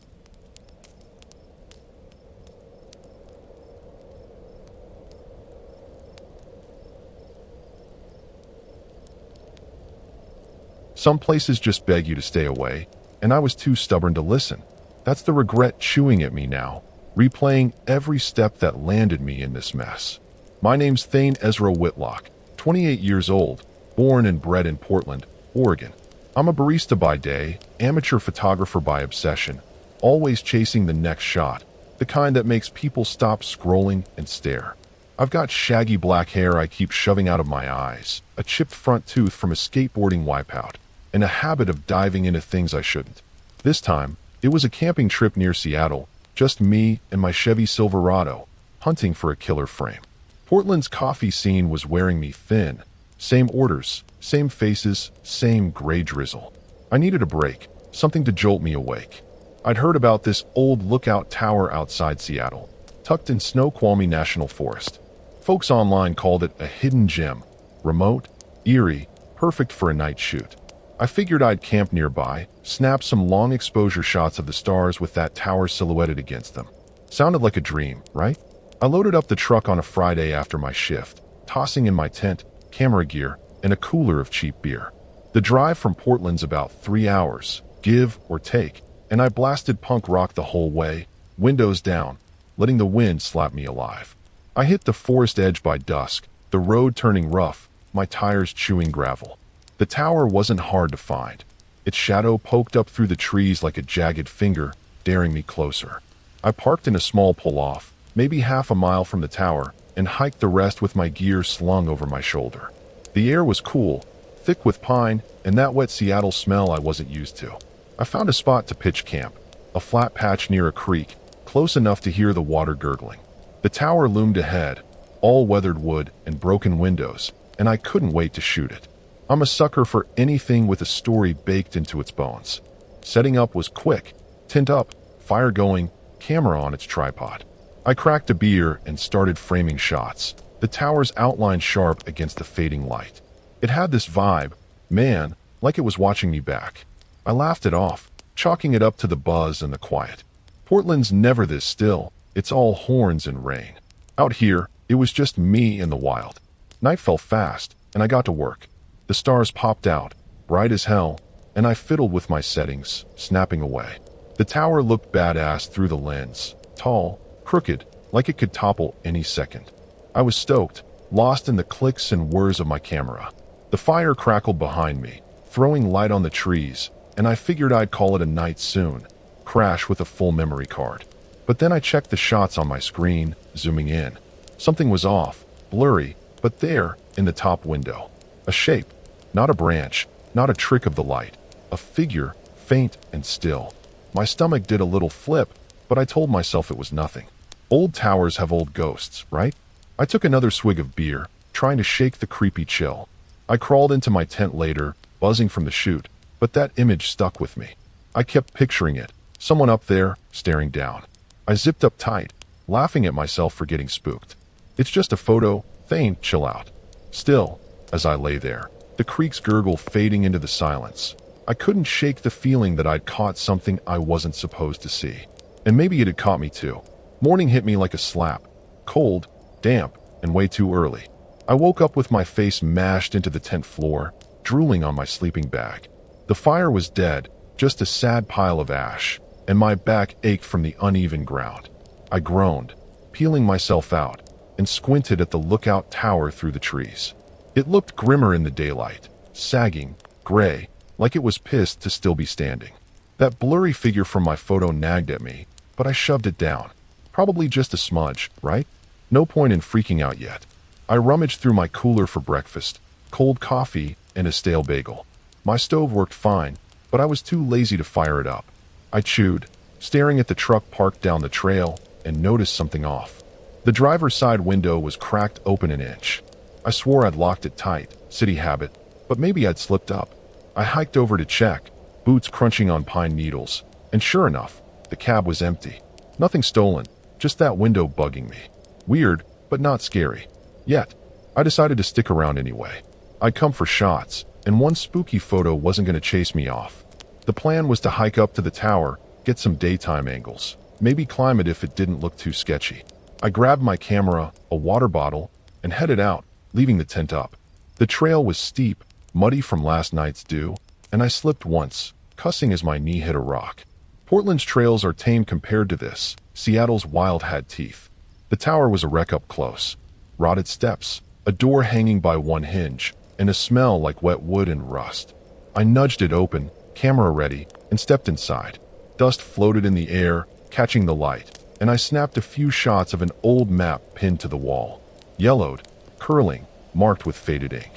Some places just beg you to stay away, and I was too stubborn to listen. That's the regret chewing at me now, replaying every step that landed me in this mess. My name's Thane Ezra Whitlock, 28 years old, born and bred in Portland, Oregon. I'm a barista by day, amateur photographer by obsession, always chasing the next shot, the kind that makes people stop scrolling and stare. I've got shaggy black hair I keep shoving out of my eyes, a chipped front tooth from a skateboarding wipeout, and a habit of diving into things I shouldn't. This time, it was a camping trip near Seattle, just me and my Chevy Silverado, hunting for a killer frame. Portland's coffee scene was wearing me thin. Same orders, same faces, same gray drizzle. I needed a break, something to jolt me awake. I'd heard about this old lookout tower outside Seattle, tucked in Snoqualmie National Forest. Folks online called it a hidden gem, remote, eerie, perfect for a night shoot. I figured I'd camp nearby, snap some long exposure shots of the stars with that tower silhouetted against them. Sounded like a dream, right? I loaded up the truck on a Friday after my shift, tossing in my tent, camera gear, and a cooler of cheap beer. The drive from Portland's about 3 hours, give or take, and I blasted punk rock the whole way, windows down, letting the wind slap me alive. I hit the forest edge by dusk, the road turning rough, my tires chewing gravel. The tower wasn't hard to find. Its shadow poked up through the trees like a jagged finger, daring me closer. I parked in a small pull-off, maybe half a mile from the tower, and hiked the rest with my gear slung over my shoulder. The air was cool, thick with pine, and that wet Seattle smell I wasn't used to. I found a spot to pitch camp, a flat patch near a creek, close enough to hear the water gurgling. The tower loomed ahead, all weathered wood and broken windows, and I couldn't wait to shoot it. I'm a sucker for anything with a story baked into its bones. Setting up was quick. Tint up, fire going, camera on its tripod. I cracked a beer and started framing shots, the tower's outline sharp against the fading light. It had this vibe, man, like it was watching me back. I laughed it off, chalking it up to the buzz and the quiet. Portland's never this still, it's all horns and rain. Out here, it was just me and the wild. Night fell fast, and I got to work. The stars popped out, bright as hell, and I fiddled with my settings, snapping away. The tower looked badass through the lens, tall, crooked, like it could topple any second. I was stoked, lost in the clicks and whirs of my camera. The fire crackled behind me, throwing light on the trees, and I figured I'd call it a night soon, crash with a full memory card. But then I checked the shots on my screen, zooming in. Something was off, blurry, but there, in the top window. A shape, not a branch, not a trick of the light. A figure, faint and still. My stomach did a little flip, but I told myself it was nothing. Old towers have old ghosts, right? I took another swig of beer, trying to shake the creepy chill. I crawled into my tent later, buzzing from the shoot, but that image stuck with me. I kept picturing it, someone up there, staring down. I zipped up tight, laughing at myself for getting spooked. It's just a photo, Thane, chill out. Still, as I lay there, the creek's gurgle fading into the silence. I couldn't shake the feeling that I'd caught something I wasn't supposed to see. And maybe it had caught me too. Morning hit me like a slap. Cold, damp, and way too early. I woke up with my face mashed into the tent floor, drooling on my sleeping bag. The fire was dead, just a sad pile of ash, and my back ached from the uneven ground. I groaned, peeling myself out, and squinted at the lookout tower through the trees. It looked grimmer in the daylight, sagging, gray, like it was pissed to still be standing. That blurry figure from my photo nagged at me, but I shoved it down. Probably just a smudge, right? No point in freaking out yet. I rummaged through my cooler for breakfast, cold coffee, and a stale bagel. My stove worked fine, but I was too lazy to fire it up. I chewed, staring at the truck parked down the trail, and noticed something off. The driver's side window was cracked open an inch. I swore I'd locked it tight, city habit, but maybe I'd slipped up. I hiked over to check, boots crunching on pine needles, and sure enough, the cab was empty. Nothing stolen, just that window bugging me. Weird, but not scary. Yet, I decided to stick around anyway. I'd come for shots, and one spooky photo wasn't going to chase me off. The plan was to hike up to the tower, get some daytime angles, maybe climb it if it didn't look too sketchy. I grabbed my camera, a water bottle, and headed out, leaving the tent up. The trail was steep, muddy from last night's dew, and I slipped once, cussing as my knee hit a rock. Portland's trails are tame compared to this. Seattle's wild had teeth. The tower was a wreck up close. Rotted steps, a door hanging by one hinge, and a smell like wet wood and rust. I nudged it open, camera ready, and stepped inside. Dust floated in the air, catching the light, and I snapped a few shots of an old map pinned to the wall. Yellowed, curling, marked with faded ink.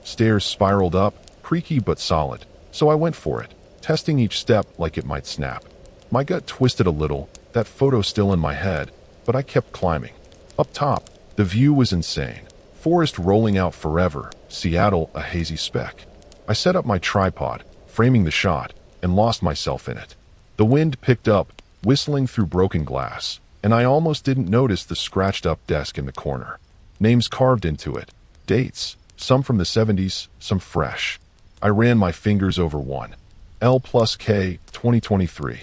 Stairs spiraled up, creaky but solid, so I went for it, testing each step like it might snap. My gut twisted a little, that photo still in my head, but I kept climbing. Up top, the view was insane. Forest rolling out forever, Seattle a hazy speck. I set up my tripod, framing the shot, and lost myself in it. The wind picked up, whistling through broken glass, and I almost didn't notice the scratched-up desk in the corner. Names carved into it. Dates, some from the 70s, some fresh. I ran my fingers over one. L+K 2023.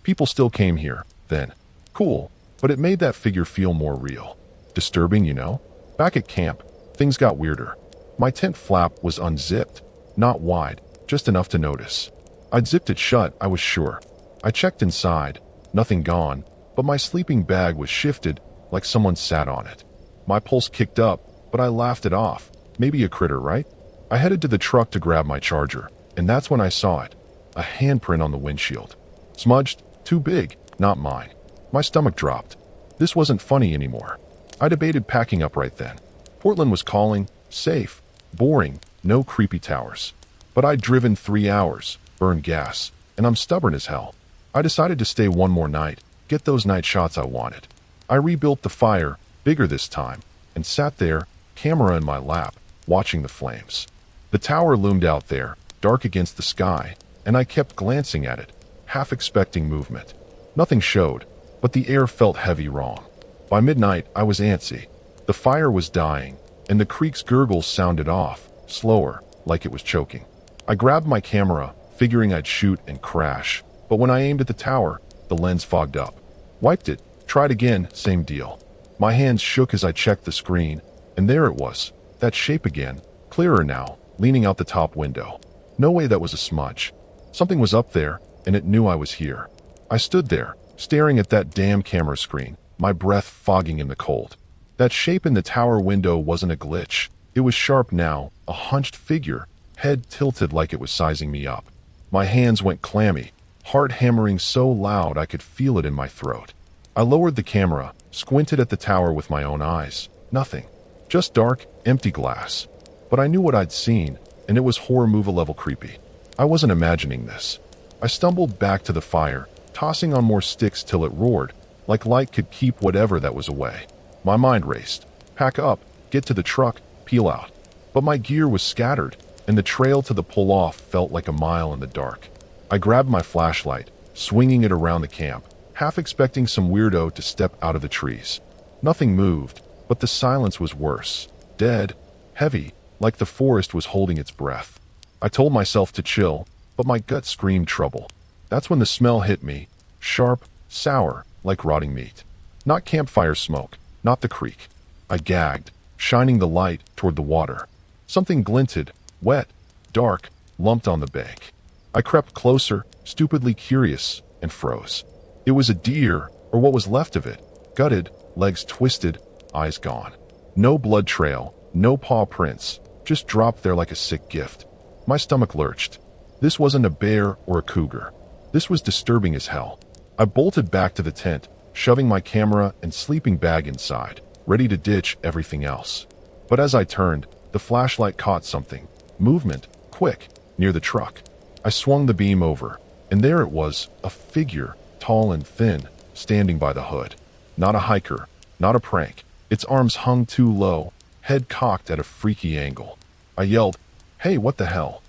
People still came here, then. Cool, but it made that figure feel more real. Disturbing, you know? Back at camp, things got weirder. My tent flap was unzipped, not wide, just enough to notice. I'd zipped it shut, I was sure. I checked inside, nothing gone, but my sleeping bag was shifted like someone sat on it. My pulse kicked up, but I laughed it off. Maybe a critter, right? I headed to the truck to grab my charger, and that's when I saw it. A handprint on the windshield. Smudged, too big, not mine. My stomach dropped. This wasn't funny anymore. I debated packing up right then. Portland was calling, safe, boring, no creepy towers. But I'd driven 3 hours, burned gas, and I'm stubborn as hell. I decided to stay one more night, get those night shots I wanted. I rebuilt the fire, bigger this time, and sat there, camera in my lap, watching the flames. The tower loomed out there, dark against the sky, and I kept glancing at it, half expecting movement. Nothing showed, but the air felt heavy wrong. By midnight, I was antsy. The fire was dying, and the creek's gurgles sounded off, slower, like it was choking. I grabbed my camera, figuring I'd shoot and crash, but when I aimed at the tower, the lens fogged up. Wiped it, tried again, same deal. My hands shook as I checked the screen, and there it was, that shape again, clearer now, leaning out the top window. No way that was a smudge. Something was up there, and it knew I was here. I stood there, staring at that damn camera screen, my breath fogging in the cold. That shape in the tower window wasn't a glitch. It was sharp now, a hunched figure, head tilted like it was sizing me up. My hands went clammy, heart hammering so loud I could feel it in my throat. I lowered the camera, squinted at the tower with my own eyes. Nothing. Just dark, empty glass. But I knew what I'd seen, and it was horror movie level creepy. I wasn't imagining this. I stumbled back to the fire, tossing on more sticks till it roared, like light could keep whatever that was away. My mind raced. Pack up, get to the truck, peel out. But my gear was scattered, and the trail to the pull-off felt like a mile in the dark. I grabbed my flashlight, swinging it around the camp, half expecting some weirdo to step out of the trees. Nothing moved, but the silence was worse. Dead, heavy, like the forest was holding its breath. I told myself to chill, but my gut screamed trouble. That's when the smell hit me, sharp, sour, like rotting meat. Not campfire smoke, not the creek. I gagged, shining the light toward the water. Something glinted, wet, dark, lumped on the bank. I crept closer, stupidly curious, and froze. It was a deer, or what was left of it, gutted, legs twisted, eyes gone. No blood trail, no paw prints, just dropped there like a sick gift. My stomach lurched. This wasn't a bear or a cougar. This was disturbing as hell. I bolted back to the tent, shoving my camera and sleeping bag inside, ready to ditch everything else. But as I turned, the flashlight caught something. Movement, quick, near the truck. I swung the beam over, and there it was, a figure, tall and thin, standing by the hood. Not a hiker, not a prank. Its arms hung too low, head cocked at a freaky angle. I yelled, "Hey, what the hell?"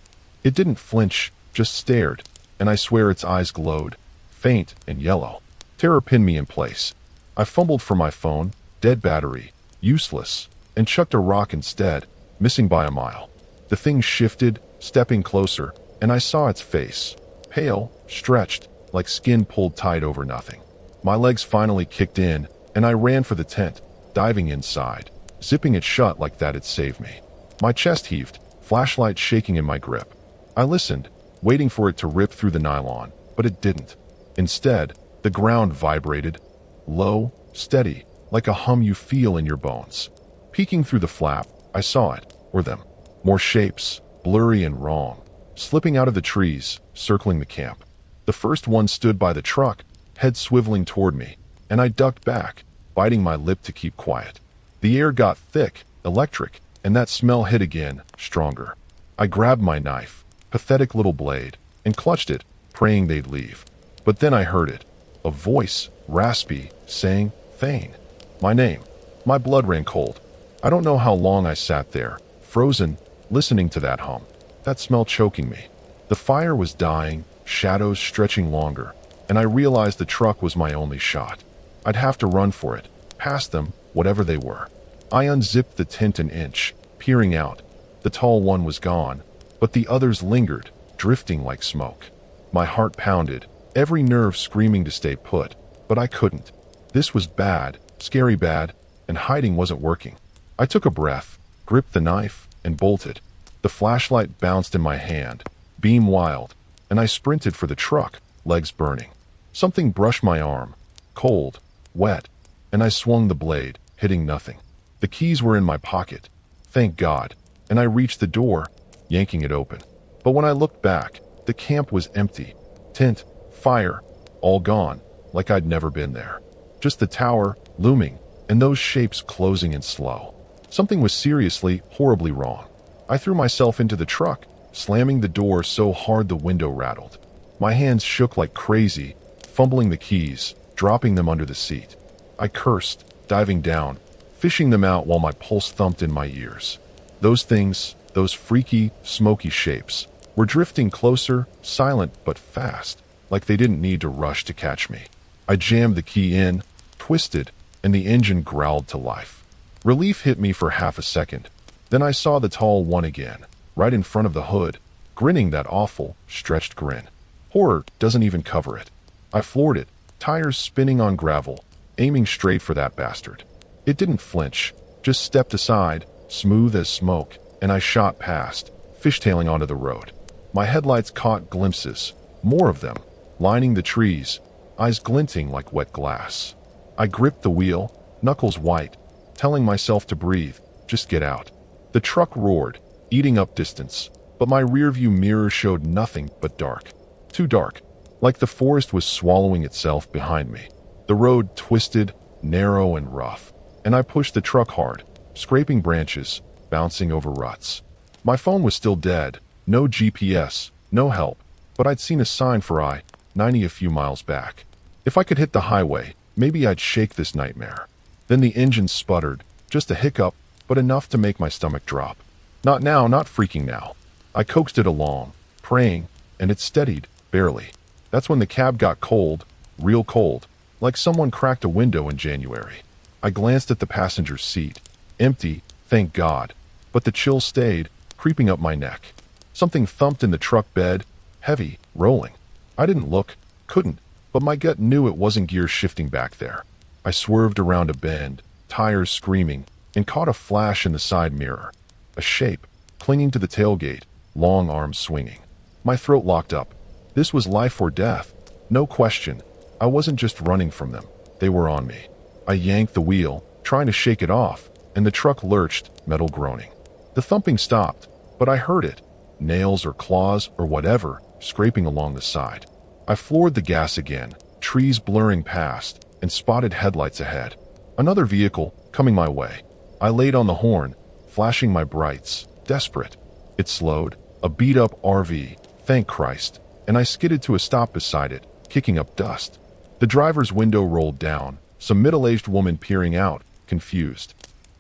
It didn't flinch, just stared, and I swear its eyes glowed, faint and yellow. Terror pinned me in place. I fumbled for my phone, dead battery, useless, and chucked a rock instead, missing by a mile. The thing shifted, stepping closer, and I saw its face, pale, stretched, like skin pulled tight over nothing. My legs finally kicked in, and I ran for the tent, diving inside. Zipping it shut like that had saved me. My chest heaved, flashlight shaking in my grip. I listened, waiting for it to rip through the nylon, but it didn't. Instead, the ground vibrated, low, steady, like a hum you feel in your bones. Peeking through the flap, I saw it, or them. More shapes, blurry and wrong, slipping out of the trees, circling the camp. The first one stood by the truck, head swiveling toward me, and I ducked back, biting my lip to keep quiet. The air got thick, electric, and that smell hit again, stronger. I grabbed my knife, pathetic little blade, and clutched it, praying they'd leave. But then I heard it, a voice, raspy, saying, "Thane." My name. My blood ran cold. I don't know how long I sat there, frozen, listening to that hum, that smell choking me. The fire was dying, shadows stretching longer, and I realized the truck was my only shot. I'd have to run for it, past them, whatever they were. I unzipped the tent an inch, peering out. The tall one was gone, but the others lingered, drifting like smoke. My heart pounded, every nerve screaming to stay put, but I couldn't. This was bad, scary bad, and hiding wasn't working. I took a breath, gripped the knife, and bolted. The flashlight bounced in my hand, beam wild, and I sprinted for the truck, legs burning. Something brushed my arm. Cold, wet, and I swung the blade, hitting nothing. The keys were in my pocket. Thank God. And I reached the door, yanking it open. But when I looked back, the camp was empty. Tent, fire, all gone, like I'd never been there. Just the tower, looming, and those shapes closing in slow. Something was seriously, horribly wrong. I threw myself into the truck, slamming the door so hard the window rattled. My hands shook like crazy, fumbling the keys, dropping them under the seat. I cursed, diving down, fishing them out while my pulse thumped in my ears. Those things, those freaky, smoky shapes, were drifting closer, silent but fast, like they didn't need to rush to catch me. I jammed the key in, twisted, and the engine growled to life. Relief hit me for half a second. Then I saw the tall one again, right in front of the hood, grinning that awful, stretched grin. Horror doesn't even cover it. I floored it, tires spinning on gravel, aiming straight for that bastard. It didn't flinch, just stepped aside, smooth as smoke, and I shot past, fishtailing onto the road. My headlights caught glimpses, more of them, lining the trees, eyes glinting like wet glass. I gripped the wheel, knuckles white, telling myself to breathe, just get out. The truck roared, eating up distance, but my rearview mirror showed nothing but dark. Too dark, like the forest was swallowing itself behind me. The road twisted, narrow and rough, and I pushed the truck hard, scraping branches, bouncing over ruts. My phone was still dead, no GPS, no help, but I'd seen a sign for I-90 a few miles back. If I could hit the highway, maybe I'd shake this nightmare. Then the engine sputtered, just a hiccup, but enough to make my stomach drop. Not now, not freaking now. I coaxed it along, praying, and it steadied, barely. That's when the cab got cold, real cold, like someone cracked a window in January. I glanced at the passenger seat. Empty, thank God. But the chill stayed, creeping up my neck. Something thumped in the truck bed, heavy, rolling. I didn't look, couldn't, but my gut knew it wasn't gear shifting back there. I swerved around a bend, tires screaming, and caught a flash in the side mirror. A shape, clinging to the tailgate, long arms swinging. My throat locked up. This was life or death. No question. I wasn't just running from them. They were on me. I yanked the wheel, trying to shake it off, and the truck lurched, metal groaning. The thumping stopped, but I heard it. Nails or claws or whatever, scraping along the side. I floored the gas again, trees blurring past, and spotted headlights ahead. Another vehicle, coming my way. I laid on the horn, flashing my brights, desperate. It slowed, a beat-up RV, thank Christ, and I skidded to a stop beside it, kicking up dust. The driver's window rolled down, some middle-aged woman peering out, confused.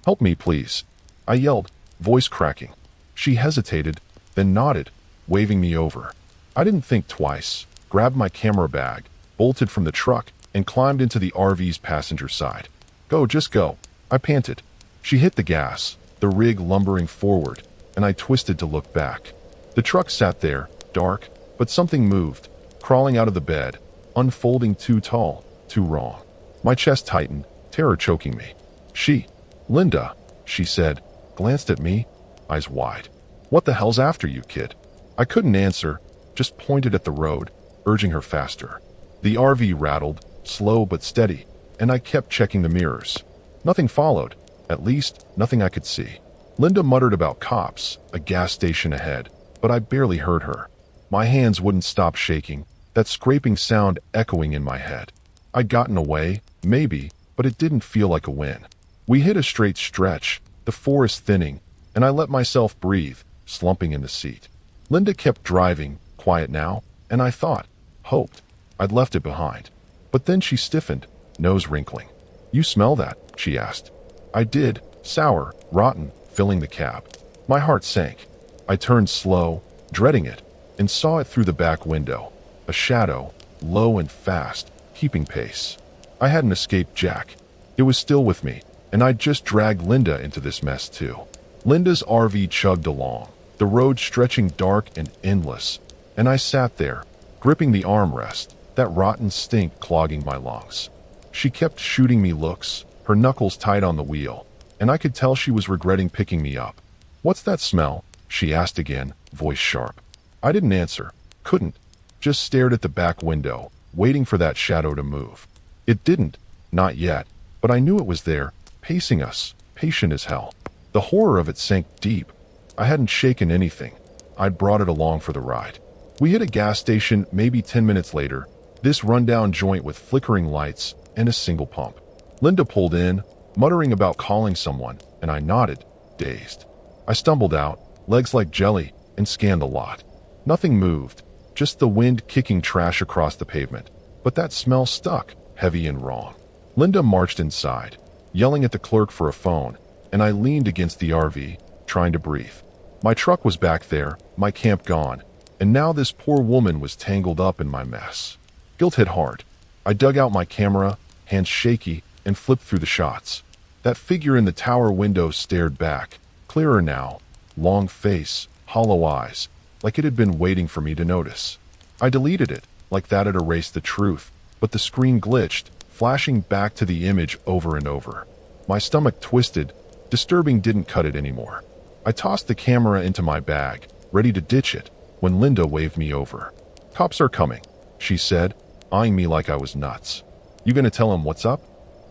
"Help me, please," I yelled, voice cracking. She hesitated, then nodded, waving me over. I didn't think twice, grabbed my camera bag, bolted from the truck, and climbed into the RV's passenger side. "Go, just go," I panted. She hit the gas, the rig lumbering forward, and I twisted to look back. The truck sat there, dark, but something moved, crawling out of the bed, unfolding too tall, too wrong. My chest tightened, terror choking me. "Linda," she said, glanced at me, eyes wide. "What the hell's after you, kid?" I couldn't answer, just pointed at the road, urging her faster. The RV rattled, slow but steady, and I kept checking the mirrors. Nothing followed, at least nothing I could see. Linda muttered about cops, a gas station ahead, but I barely heard her. My hands wouldn't stop shaking, that scraping sound echoing in my head. I'd gotten away, maybe, but it didn't feel like a win. We hit a straight stretch, the forest thinning, and I let myself breathe, slumping in the seat. Linda kept driving, quiet now, and I hoped, I'd left it behind. But then she stiffened, nose wrinkling. "You smell that?" she asked. I did, sour, rotten, filling the cab. My heart sank. I turned slow, dreading it, and saw it through the back window. A shadow, low and fast, keeping pace. I hadn't escaped Jack. It was still with me, and I'd just dragged Linda into this mess too. Linda's RV chugged along, the road stretching dark and endless, and I sat there, gripping the armrest, that rotten stink clogging my lungs. She kept shooting me looks, her knuckles tight on the wheel, and I could tell she was regretting picking me up. "What's that smell?" she asked again, voice sharp. I didn't answer, couldn't. just stared at the back window, waiting for that shadow to move. It didn't, not yet, but I knew it was there, pacing us, patient as hell. The horror of it sank deep. I hadn't shaken anything. I'd brought it along for the ride. We hit a gas station maybe 10 minutes later, this rundown joint with flickering lights and a single pump. Linda pulled in, muttering about calling someone, and I nodded, dazed. I stumbled out, legs like jelly, and scanned the lot. Nothing moved, just the wind kicking trash across the pavement. But that smell stuck, heavy and wrong. Linda marched inside, yelling at the clerk for a phone, and I leaned against the RV, trying to breathe. My truck was back there, my camp gone, and now this poor woman was tangled up in my mess. Guilt hit hard. I dug out my camera, hands shaky, and flipped through the shots. That figure in the tower window stared back, clearer now, long face, hollow eyes, like it had been waiting for me to notice. I deleted it, like that had erased the truth, but the screen glitched, flashing back to the image over and over. My stomach twisted. Disturbing didn't cut it anymore. I tossed the camera into my bag, ready to ditch it, when Linda waved me over. "Cops are coming," she said, eyeing me like I was nuts. "You gonna tell them what's up?"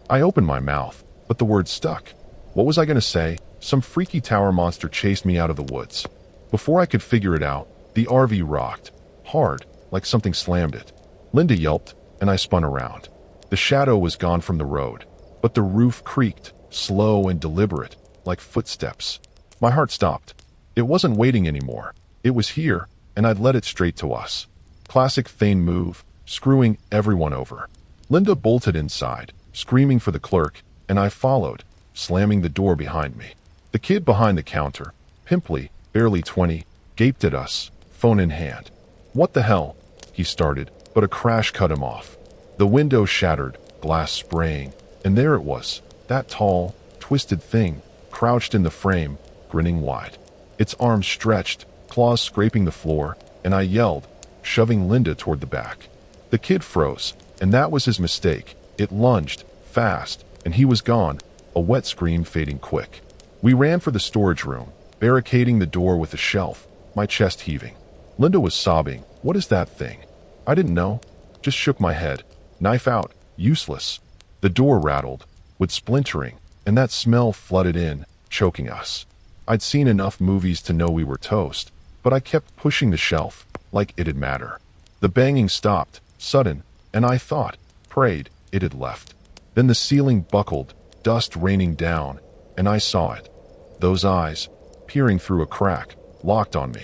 I opened my mouth, but the words stuck. What was I gonna say? Some freaky tower monster chased me out of the woods. Before I could figure it out, the RV rocked, hard, like something slammed it. Linda yelped, and I spun around. The shadow was gone from the road, but the roof creaked, slow and deliberate, like footsteps. My heart stopped. It wasn't waiting anymore. It was here, and I'd led it straight to us. Classic Thane move, screwing everyone over. Linda bolted inside, screaming for the clerk, and I followed, slamming the door behind me. The kid behind the counter, pimply, barely 20, gaped at us, phone in hand. "What the hell?" he started, but a crash cut him off. The window shattered, glass spraying, and there it was, that tall, twisted thing, crouched in the frame, grinning wide. Its arms stretched, claws scraping the floor, and I yelled, shoving Linda toward the back. The kid froze, and that was his mistake. It lunged, fast, and he was gone, a wet scream fading quick. We ran for the storage room, barricading the door with a shelf, my chest heaving. Linda was sobbing. "What is that thing?" I didn't know. Just shook my head. Knife out. Useless. The door rattled, with splintering, and that smell flooded in, choking us. I'd seen enough movies to know we were toast, but I kept pushing the shelf, like it'd matter. The banging stopped, sudden, and I thought, prayed, it had left. Then the ceiling buckled, dust raining down, and I saw it. Those eyes, peering through a crack, locked on me.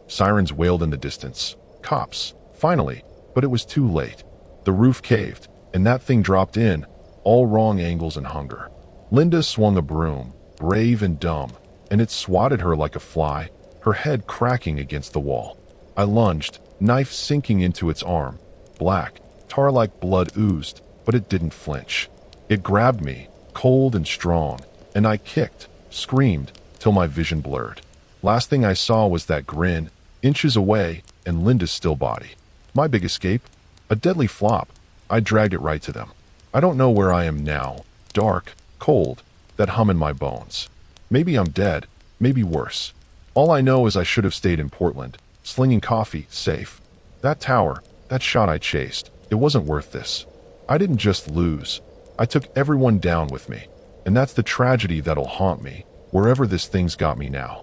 Sirens wailed in the distance. Cops, finally, but it was too late. The roof caved, and that thing dropped in, all wrong angles and hunger. Linda swung a broom, brave and dumb, and it swatted her like a fly, her head cracking against the wall. I lunged, knife sinking into its arm. Black, tar-like blood oozed, but it didn't flinch. It grabbed me, cold and strong, and I kicked, screamed, till my vision blurred. Last thing I saw was that grin, inches away, and Linda's still body. My big escape? A deadly flop. I dragged it right to them. I don't know where I am now. Dark, cold, that hum in my bones. Maybe I'm dead, maybe worse. All I know is I should have stayed in Portland, slinging coffee, safe. That tower, that shot I chased, it wasn't worth this. I didn't just lose. I took everyone down with me. And that's the tragedy that'll haunt me, wherever this thing's got me now.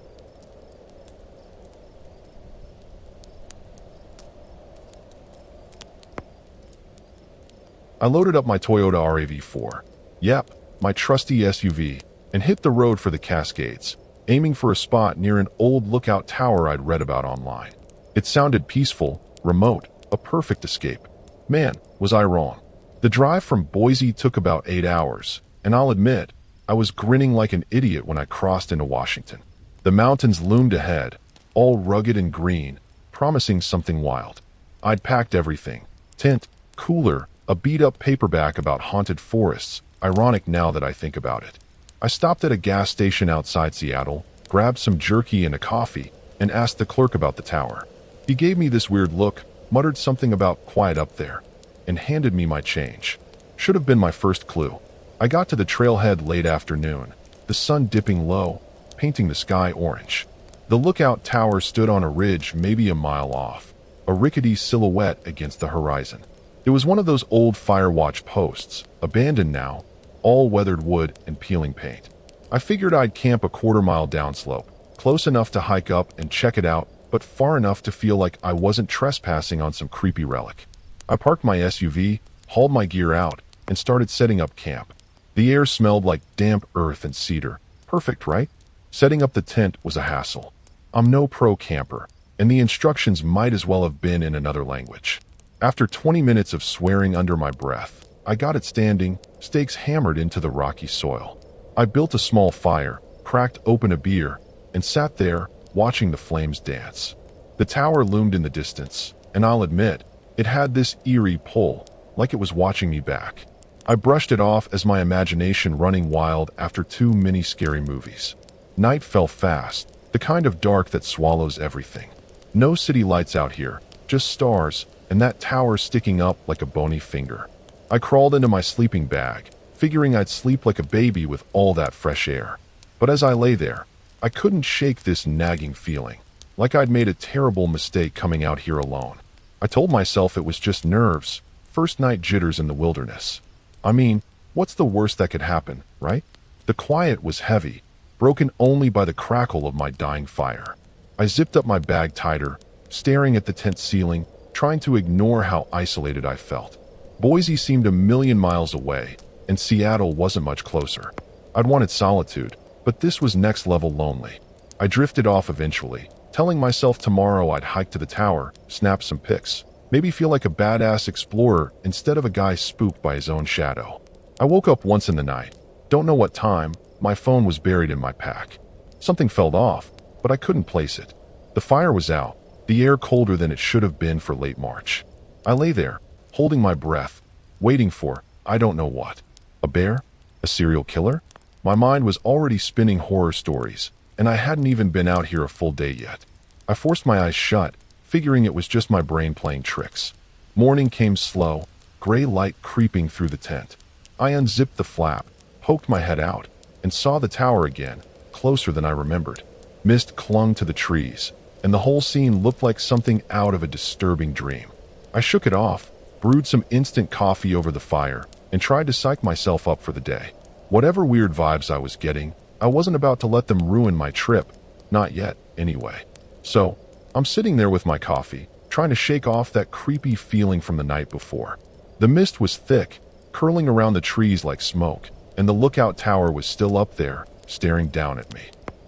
I loaded up my Toyota RAV4. Yep, my trusty SUV, and hit the road for the Cascades, aiming for a spot near an old lookout tower I'd read about online. It sounded peaceful, remote, a perfect escape. Man, was I wrong. The drive from Boise took about 8 hours, and I'll admit, I was grinning like an idiot when I crossed into Washington. The mountains loomed ahead, all rugged and green, promising something wild. I'd packed everything. Tent, cooler, a beat-up paperback about haunted forests, ironic now that I think about it. I stopped at a gas station outside Seattle, grabbed some jerky and a coffee, and asked the clerk about the tower. He gave me this weird look, muttered something about quiet up there, and handed me my change. Should have been my first clue. I got to the trailhead late afternoon, the sun dipping low, painting the sky orange. The lookout tower stood on a ridge maybe a mile off. a rickety silhouette against the horizon. It was one of those old Firewatch posts, abandoned now, all weathered wood and peeling paint. I figured I'd camp a quarter-mile downslope, close enough to hike up and check it out, but far enough to feel like I wasn't trespassing on some creepy relic. I parked my SUV, hauled my gear out, and started setting up camp. The air smelled like damp earth and cedar. Perfect, right? Setting up the tent was a hassle. I'm no pro camper, and the instructions might as well have been in another language. After 20 minutes of swearing under my breath, I got it standing, stakes hammered into the rocky soil. I built a small fire, cracked open a beer, and sat there, watching the flames dance. The tower loomed in the distance, and I'll admit, it had this eerie pull, like it was watching me back. I brushed it off as my imagination running wild after too many scary movies. Night fell fast, the kind of dark that swallows everything. No city lights out here, just stars, and that tower sticking up like a bony finger. I crawled into my sleeping bag, figuring I'd sleep like a baby with all that fresh air. But as I lay there, I couldn't shake this nagging feeling, like I'd made a terrible mistake coming out here alone. I told myself it was just nerves, first night jitters in the wilderness. I mean, what's the worst that could happen, right? The quiet was heavy, broken only by the crackle of my dying fire. I zipped up my bag tighter, staring at the tent ceiling, trying to ignore how isolated I felt. Boise seemed a million miles away, and Seattle wasn't much closer. I'd wanted solitude, but this was next-level lonely. I drifted off eventually, telling myself tomorrow I'd hike to the tower, snap some pics, maybe feel like a badass explorer instead of a guy spooked by his own shadow. I woke up once in the night. Don't know what time, my phone was buried in my pack. Something fell off, but I couldn't place it. The fire was out, the air colder than it should have been for late March. I lay there, holding my breath, waiting for, I don't know what. A bear? A serial killer? My mind was already spinning horror stories, and I hadn't even been out here a full day yet. I forced my eyes shut, figuring it was just my brain playing tricks. Morning came slow, gray light creeping through the tent. I unzipped the flap, poked my head out, and saw the tower again, closer than I remembered. Mist clung to the trees, and the whole scene looked like something out of a disturbing dream. I shook it off, brewed some instant coffee over the fire, and tried to psych myself up for the day. Whatever weird vibes I was getting, I wasn't about to let them ruin my trip. Not yet, anyway. So, I'm sitting there with my coffee, trying to shake off that creepy feeling from the night before. The mist was thick, curling around the trees like smoke, and the lookout tower was still up there, staring down at me.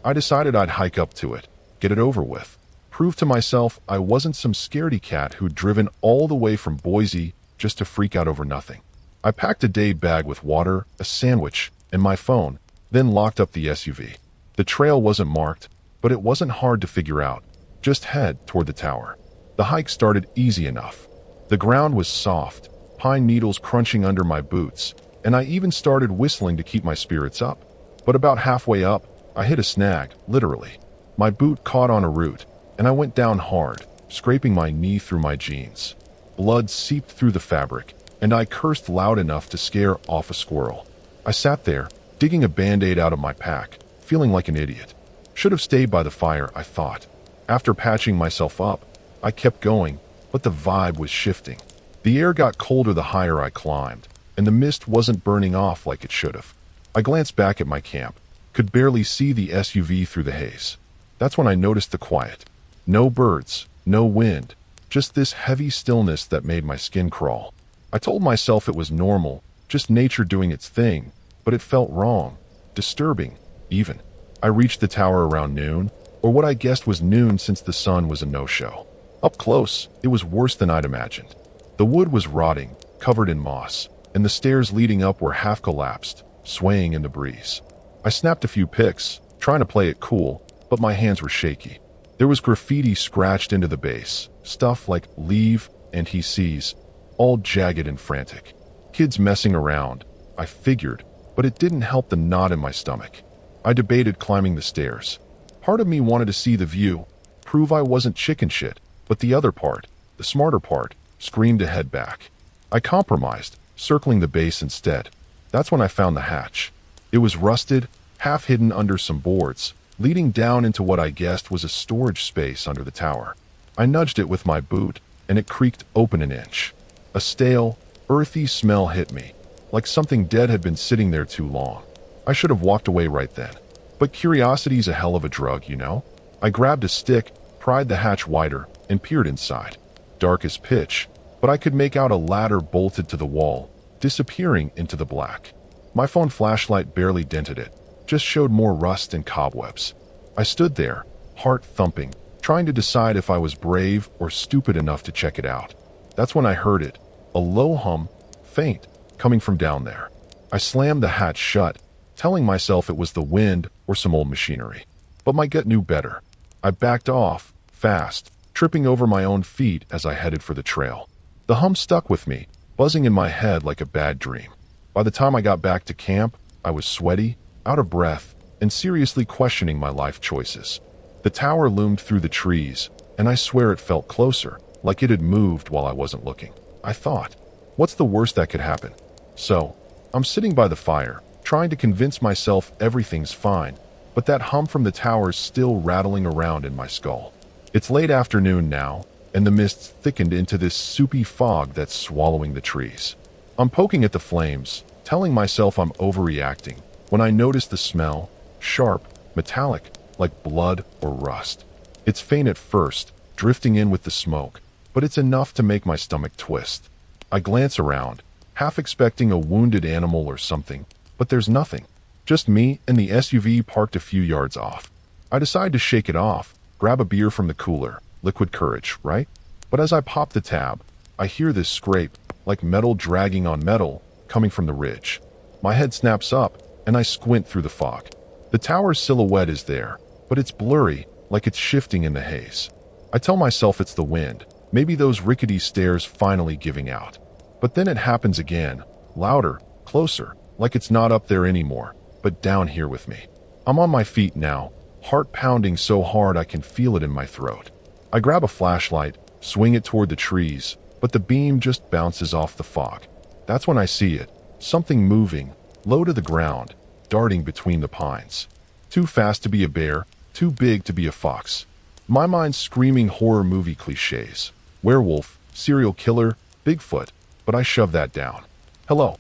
I decided I'd hike up to it, get it over with, prove to myself I wasn't some scaredy cat who'd driven all the way from Boise just to freak out over nothing. I packed a day bag with water, a sandwich, and my phone, then locked up the SUV. The trail wasn't marked, but it wasn't hard to figure out. Just head toward the tower. The hike started easy enough. The ground was soft, pine needles crunching under my boots, and I even started whistling to keep my spirits up. But about halfway up, I hit a snag, literally. My boot caught on a root, and I went down hard, scraping my knee through my jeans. Blood seeped through the fabric, and I cursed loud enough to scare off a squirrel. I sat there, digging a Band-Aid out of my pack, feeling like an idiot. Should have stayed by the fire, I thought. After patching myself up, I kept going, but the vibe was shifting. The air got colder the higher I climbed, and the mist wasn't burning off like it should have. I glanced back at my camp, could barely see the SUV through the haze. That's when I noticed the quiet. No birds, no wind, just this heavy stillness that made my skin crawl. I told myself it was normal, just nature doing its thing, but it felt wrong, disturbing, even. I reached the tower around noon, or what I guessed was noon since the sun was a no-show. Up close, it was worse than I'd imagined. The wood was rotting, covered in moss, and the stairs leading up were half collapsed, swaying in the breeze. I snapped a few pics, trying to play it cool, but my hands were shaky. There was graffiti scratched into the base, stuff like "Leave" and "He sees," all jagged and frantic. Kids messing around, I figured, but it didn't help the knot in my stomach. I debated climbing the stairs. Part of me wanted to see the view, prove I wasn't chicken shit, but the other part, the smarter part, screamed to head back. I compromised, circling the base instead. That's when I found the hatch. It was rusted, half hidden under some boards, leading down into what I guessed was a storage space under the tower. I nudged it with my boot, and it creaked open an inch. A stale, earthy smell hit me, like something dead had been sitting there too long. I should have walked away right then. But curiosity's a hell of a drug, you know? I grabbed a stick, pried the hatch wider, and peered inside. Dark as pitch, but I could make out a ladder bolted to the wall, disappearing into the black. My phone flashlight barely dented it, just showed more rust and cobwebs. I stood there, heart thumping, trying to decide if I was brave or stupid enough to check it out. That's when I heard it, a low hum, faint, coming from down there. I slammed the hatch shut, telling myself it was the wind or some old machinery. But my gut knew better. I backed off, fast, tripping over my own feet as I headed for the trail. The hum stuck with me, buzzing in my head like a bad dream. By the time I got back to camp, I was sweaty, out of breath, and seriously questioning my life choices. The tower loomed through the trees, and I swear it felt closer, like it had moved while I wasn't looking. I thought, what's the worst that could happen? So, I'm sitting by the fire, trying to convince myself everything's fine, but that hum from the tower's still rattling around in my skull. It's late afternoon now, and the mist's thickened into this soupy fog that's swallowing the trees. I'm poking at the flames, telling myself I'm overreacting, when I notice the smell, sharp, metallic, like blood or rust. It's faint at first, drifting in with the smoke, but it's enough to make my stomach twist. I glance around, half expecting a wounded animal or something, but there's nothing. Just me and the SUV parked a few yards off. I decide to shake it off, grab a beer from the cooler, liquid courage, right? But as I pop the tab, I hear this scrape, like metal dragging on metal, coming from the ridge. My head snaps up, and I squint through the fog. The tower's silhouette is there, but it's blurry, like it's shifting in the haze. I tell myself it's the wind, maybe those rickety stairs finally giving out. But then it happens again, louder, closer, like it's not up there anymore, but down here with me. I'm on my feet now, heart pounding so hard I can feel it in my throat. I grab a flashlight, swing it toward the trees, but the beam just bounces off the fog. That's when I see it, something moving, low to the ground, darting between the pines. Too fast to be a bear, too big to be a fox. My mind's screaming horror movie cliches. Werewolf, serial killer, Bigfoot, but I shove that down. Hello,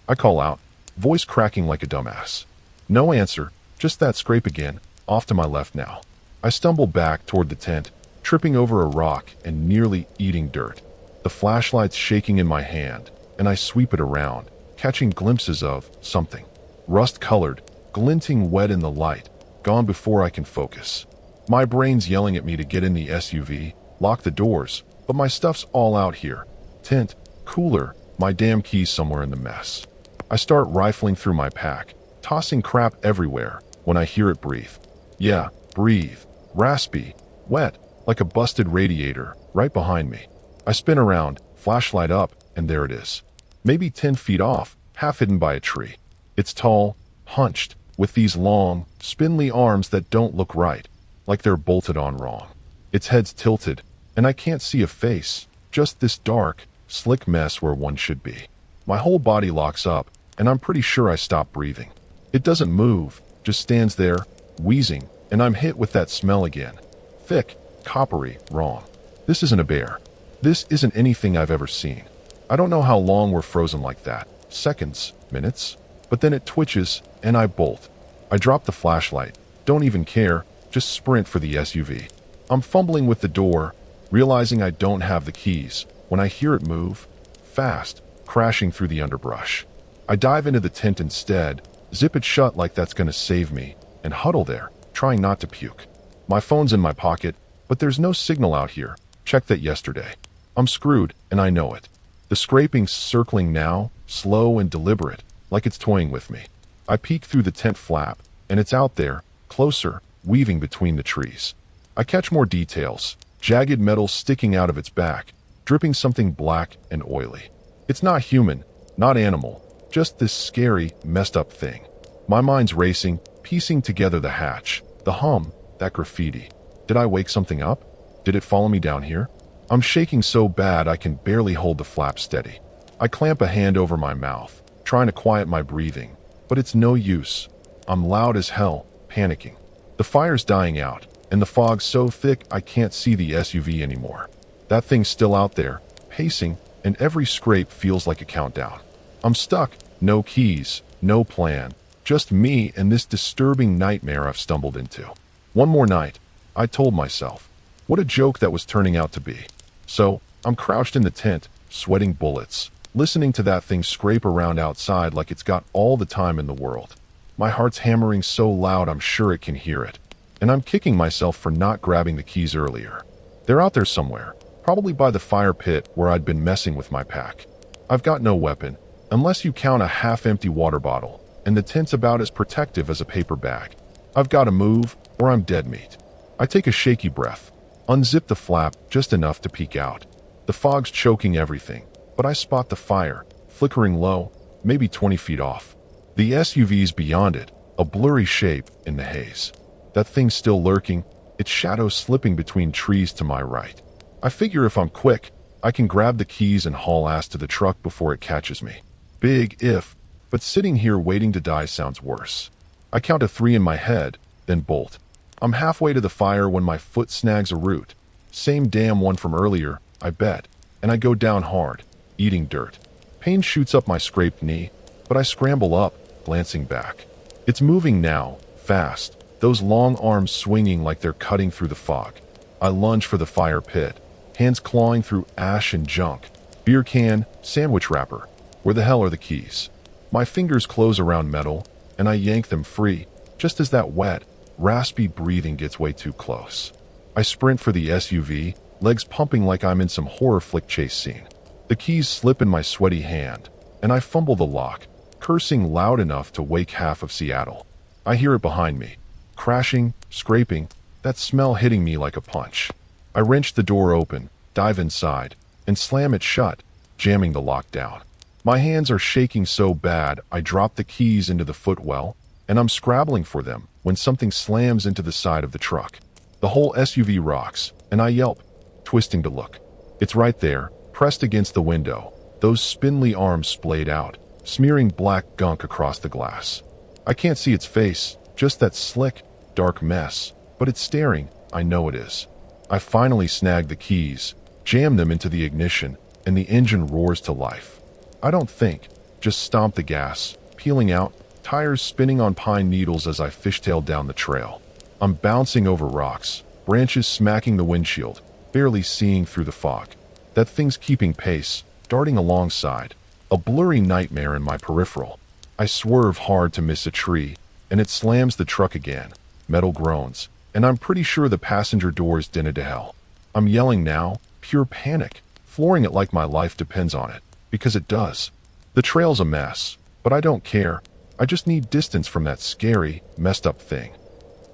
I call out, voice cracking like a dumbass. No answer, just that scrape again, off to my left now. I stumble back toward the tent, tripping over a rock and nearly eating dirt. The flashlight's shaking in my hand, and I sweep it around, catching glimpses of something. Rust-colored, glinting wet in the light, gone before I can focus. My brain's yelling at me to get in the SUV, lock the doors, but my stuff's all out here. Tent, cooler, my damn keys somewhere in the mess. I start rifling through my pack, tossing crap everywhere, when I hear it breathe. Yeah, breathe. Raspy, wet, like a busted radiator, right behind me. I spin around, flashlight up, and there it is. Maybe 10 feet off, half hidden by a tree. It's tall, hunched, with these long, spindly arms that don't look right, like they're bolted on wrong. Its head's tilted, and I can't see a face, just this dark, slick mess where one should be. My whole body locks up, and I'm pretty sure I stop breathing. It doesn't move, just stands there, wheezing, and I'm hit with that smell again. Thick, coppery, wrong. This isn't a bear. This isn't anything I've ever seen. I don't know how long we're frozen like that. Seconds, minutes. But then it twitches, and I bolt. I drop the flashlight, don't even care, just sprint for the SUV. I'm fumbling with the door, realizing I don't have the keys, when I hear it move, fast, crashing through the underbrush. I dive into the tent instead, zip it shut like that's gonna save me, and huddle there, trying not to puke. My phone's in my pocket, but there's no signal out here. Checked that yesterday. I'm screwed, and I know it. The scraping's circling now, slow and deliberate, like it's toying with me. I peek through the tent flap, and it's out there, closer, weaving between the trees. I catch more details, jagged metal sticking out of its back, dripping something black and oily. It's not human, not animal, just this scary, messed up thing. My mind's racing, piecing together the hatch, the hum, that graffiti. Did I wake something up? Did it follow me down here? I'm shaking so bad I can barely hold the flap steady. I clamp a hand over my mouth, trying to quiet my breathing, but it's no use. I'm loud as hell, panicking. The fire's dying out, and the fog's so thick I can't see the SUV anymore. That thing's still out there, pacing, and every scrape feels like a countdown. I'm stuck, no keys, no plan, just me and this disturbing nightmare I've stumbled into. One more night, I told myself. What a joke that was turning out to be. So, I'm crouched in the tent, sweating bullets, listening to that thing scrape around outside like it's got all the time in the world. My heart's hammering so loud I'm sure it can hear it. And I'm kicking myself for not grabbing the keys earlier. They're out there somewhere, probably by the fire pit where I'd been messing with my pack. I've got no weapon, unless you count a half-empty water bottle, and the tent's about as protective as a paper bag. I've got to move, or I'm dead meat. I take a shaky breath, unzip the flap just enough to peek out. The fog's choking everything, but I spot the fire, flickering low, maybe 20 feet off. The SUV's beyond it, a blurry shape in the haze. That thing's still lurking, its shadow slipping between trees to my right. I figure if I'm quick, I can grab the keys and haul ass to the truck before it catches me. Big if, but sitting here waiting to die sounds worse. I count to 3 in my head, then bolt. I'm halfway to the fire when my foot snags a root. Same damn one from earlier, I bet, and I go down hard, eating dirt. Pain shoots up my scraped knee, but I scramble up, glancing back. It's moving now, fast, those long arms swinging like they're cutting through the fog. I lunge for the fire pit, hands clawing through ash and junk. Beer can, sandwich wrapper. Where the hell are the keys? My fingers close around metal, and I yank them free, just as that wet, raspy breathing gets way too close. I sprint for the SUV, legs pumping like I'm in some horror flick chase scene. The keys slip in my sweaty hand, and I fumble the lock, cursing loud enough to wake half of Seattle. I hear it behind me, crashing, scraping, that smell hitting me like a punch. I wrench the door open, dive inside, and slam it shut, jamming the lock down. My hands are shaking so bad I drop the keys into the footwell, and I'm scrabbling for them when something slams into the side of the truck. The whole SUV rocks, and I yelp, twisting to look. It's right there, pressed against the window, those spindly arms splayed out, smearing black gunk across the glass. I can't see its face, just that slick, dark mess, but it's staring, I know it is. I finally snag the keys, jam them into the ignition, and the engine roars to life. I don't think, just stomp the gas, peeling out, tires spinning on pine needles as I fishtail down the trail. I'm bouncing over rocks, branches smacking the windshield, barely seeing through the fog. That thing's keeping pace, darting alongside, a blurry nightmare in my peripheral. I swerve hard to miss a tree, and it slams the truck again. Metal groans, and I'm pretty sure the passenger door's dented to hell. I'm yelling now, pure panic, flooring it like my life depends on it, because it does. The trail's a mess, but I don't care. I just need distance from that scary, messed up thing.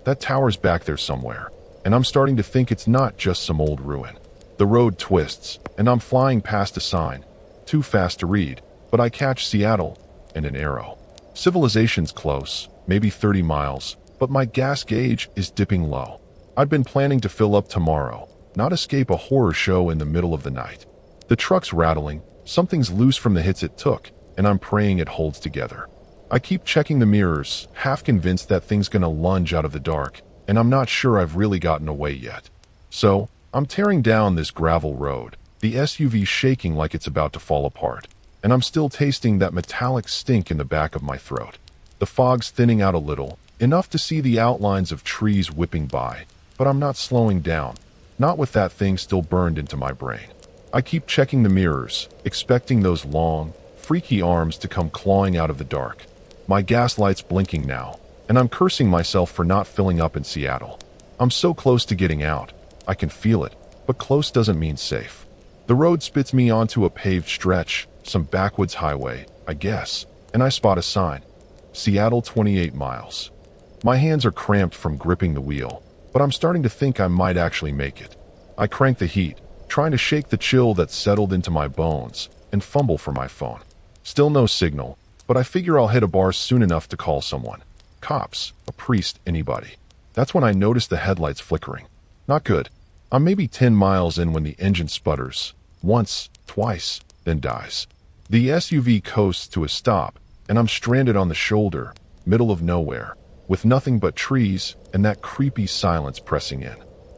That tower's back there somewhere, and I'm starting to think it's not just some old ruin. The road twists, and I'm flying past a sign. Too fast to read, but I catch Seattle, and an arrow. Civilization's close, maybe 30 miles, but my gas gauge is dipping low. I'd been planning to fill up tomorrow, not escape a horror show in the middle of the night. The truck's rattling, something's loose from the hits it took, and I'm praying it holds together. I keep checking the mirrors, half convinced that thing's gonna lunge out of the dark, and I'm not sure I've really gotten away yet. So, I'm tearing down this gravel road, the SUV shaking like it's about to fall apart, and I'm still tasting that metallic stink in the back of my throat. The fog's thinning out a little, enough to see the outlines of trees whipping by, but I'm not slowing down, not with that thing still burned into my brain. I keep checking the mirrors, expecting those long, freaky arms to come clawing out of the dark. My gas light's blinking now, and I'm cursing myself for not filling up in Seattle. I'm so close to getting out. I can feel it, but close doesn't mean safe. The road spits me onto a paved stretch, some backwoods highway, I guess, and I spot a sign. Seattle 28 miles. My hands are cramped from gripping the wheel, but I'm starting to think I might actually make it. I crank the heat, trying to shake the chill that's settled into my bones, and fumble for my phone. Still no signal, but I figure I'll hit a bar soon enough to call someone. Cops, a priest, anybody. That's when I notice the headlights flickering. Not good. I'm maybe 10 miles in when the engine sputters. Once, twice, then dies. The SUV coasts to a stop, and I'm stranded on the shoulder, middle of nowhere, with nothing but trees and that creepy silence pressing in.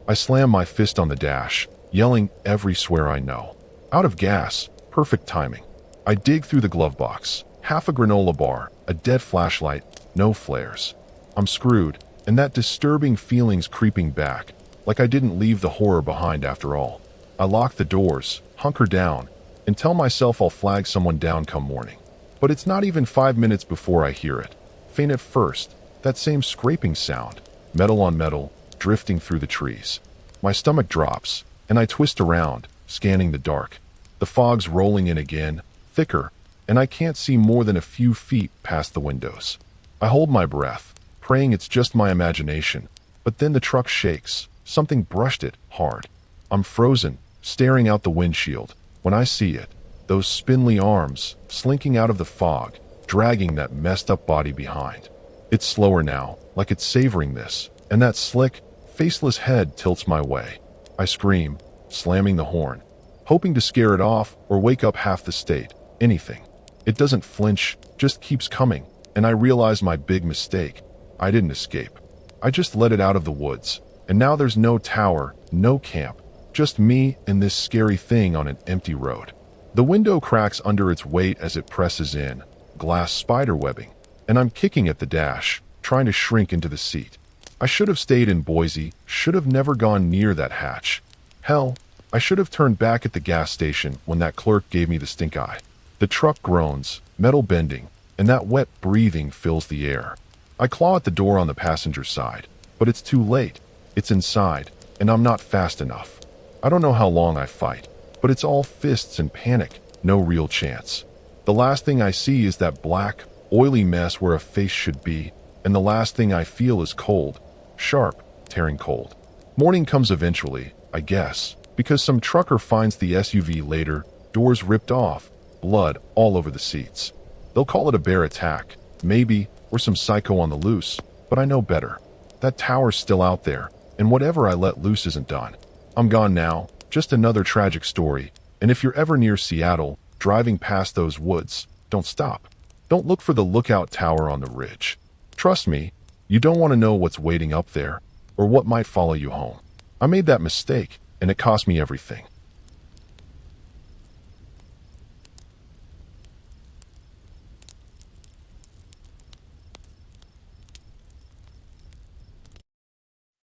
I slam my fist on the dash, yelling every swear I know. Out of gas, perfect timing. I dig through the glove box. Half a granola bar, a dead flashlight, no flares. I'm screwed, and that disturbing feeling's creeping back, like I didn't leave the horror behind after all. I lock the doors, hunker down, and tell myself I'll flag someone down come morning. But it's not even 5 minutes before I hear it. Faint at first, that same scraping sound, metal on metal, drifting through the trees. My stomach drops, and I twist around, scanning the dark. The fog's rolling in again, thicker, and I can't see more than a few feet past the windows. I hold my breath, praying it's just my imagination, but then the truck shakes. Something brushed it hard. I'm frozen, staring out the windshield, when I see it, those spindly arms, slinking out of the fog, dragging that messed up body behind. It's slower now, like it's savoring this, and that slick, faceless head tilts my way. I scream, slamming the horn, hoping to scare it off or wake up half the state, anything. It doesn't flinch, just keeps coming, and I realize my big mistake. I didn't escape. I just let it out of the woods, and now there's no tower, no camp, just me and this scary thing on an empty road. The window cracks under its weight as it presses in, glass spiderwebbing, and I'm kicking at the dash, trying to shrink into the seat. I should have stayed in Boise, should have never gone near that hatch. Hell, I should have turned back at the gas station when that clerk gave me the stink eye. The truck groans, metal bending, and that wet breathing fills the air. I claw at the door on the passenger side, but it's too late. It's inside, and I'm not fast enough. I don't know how long I fight, but it's all fists and panic, no real chance. The last thing I see is that black, oily mess where a face should be, and the last thing I feel is cold, sharp, tearing cold. Morning comes eventually, I guess, because some trucker finds the SUV later, doors ripped off, blood all over the seats. They'll call it a bear attack, maybe, or some psycho on the loose, but I know better. That tower's still out there, and whatever I let loose isn't done. I'm gone now, just another tragic story, and if you're ever near Seattle, driving past those woods, don't stop. Don't look for the lookout tower on the ridge. Trust me, you don't want to know what's waiting up there, or what might follow you home. I made that mistake, and it cost me everything.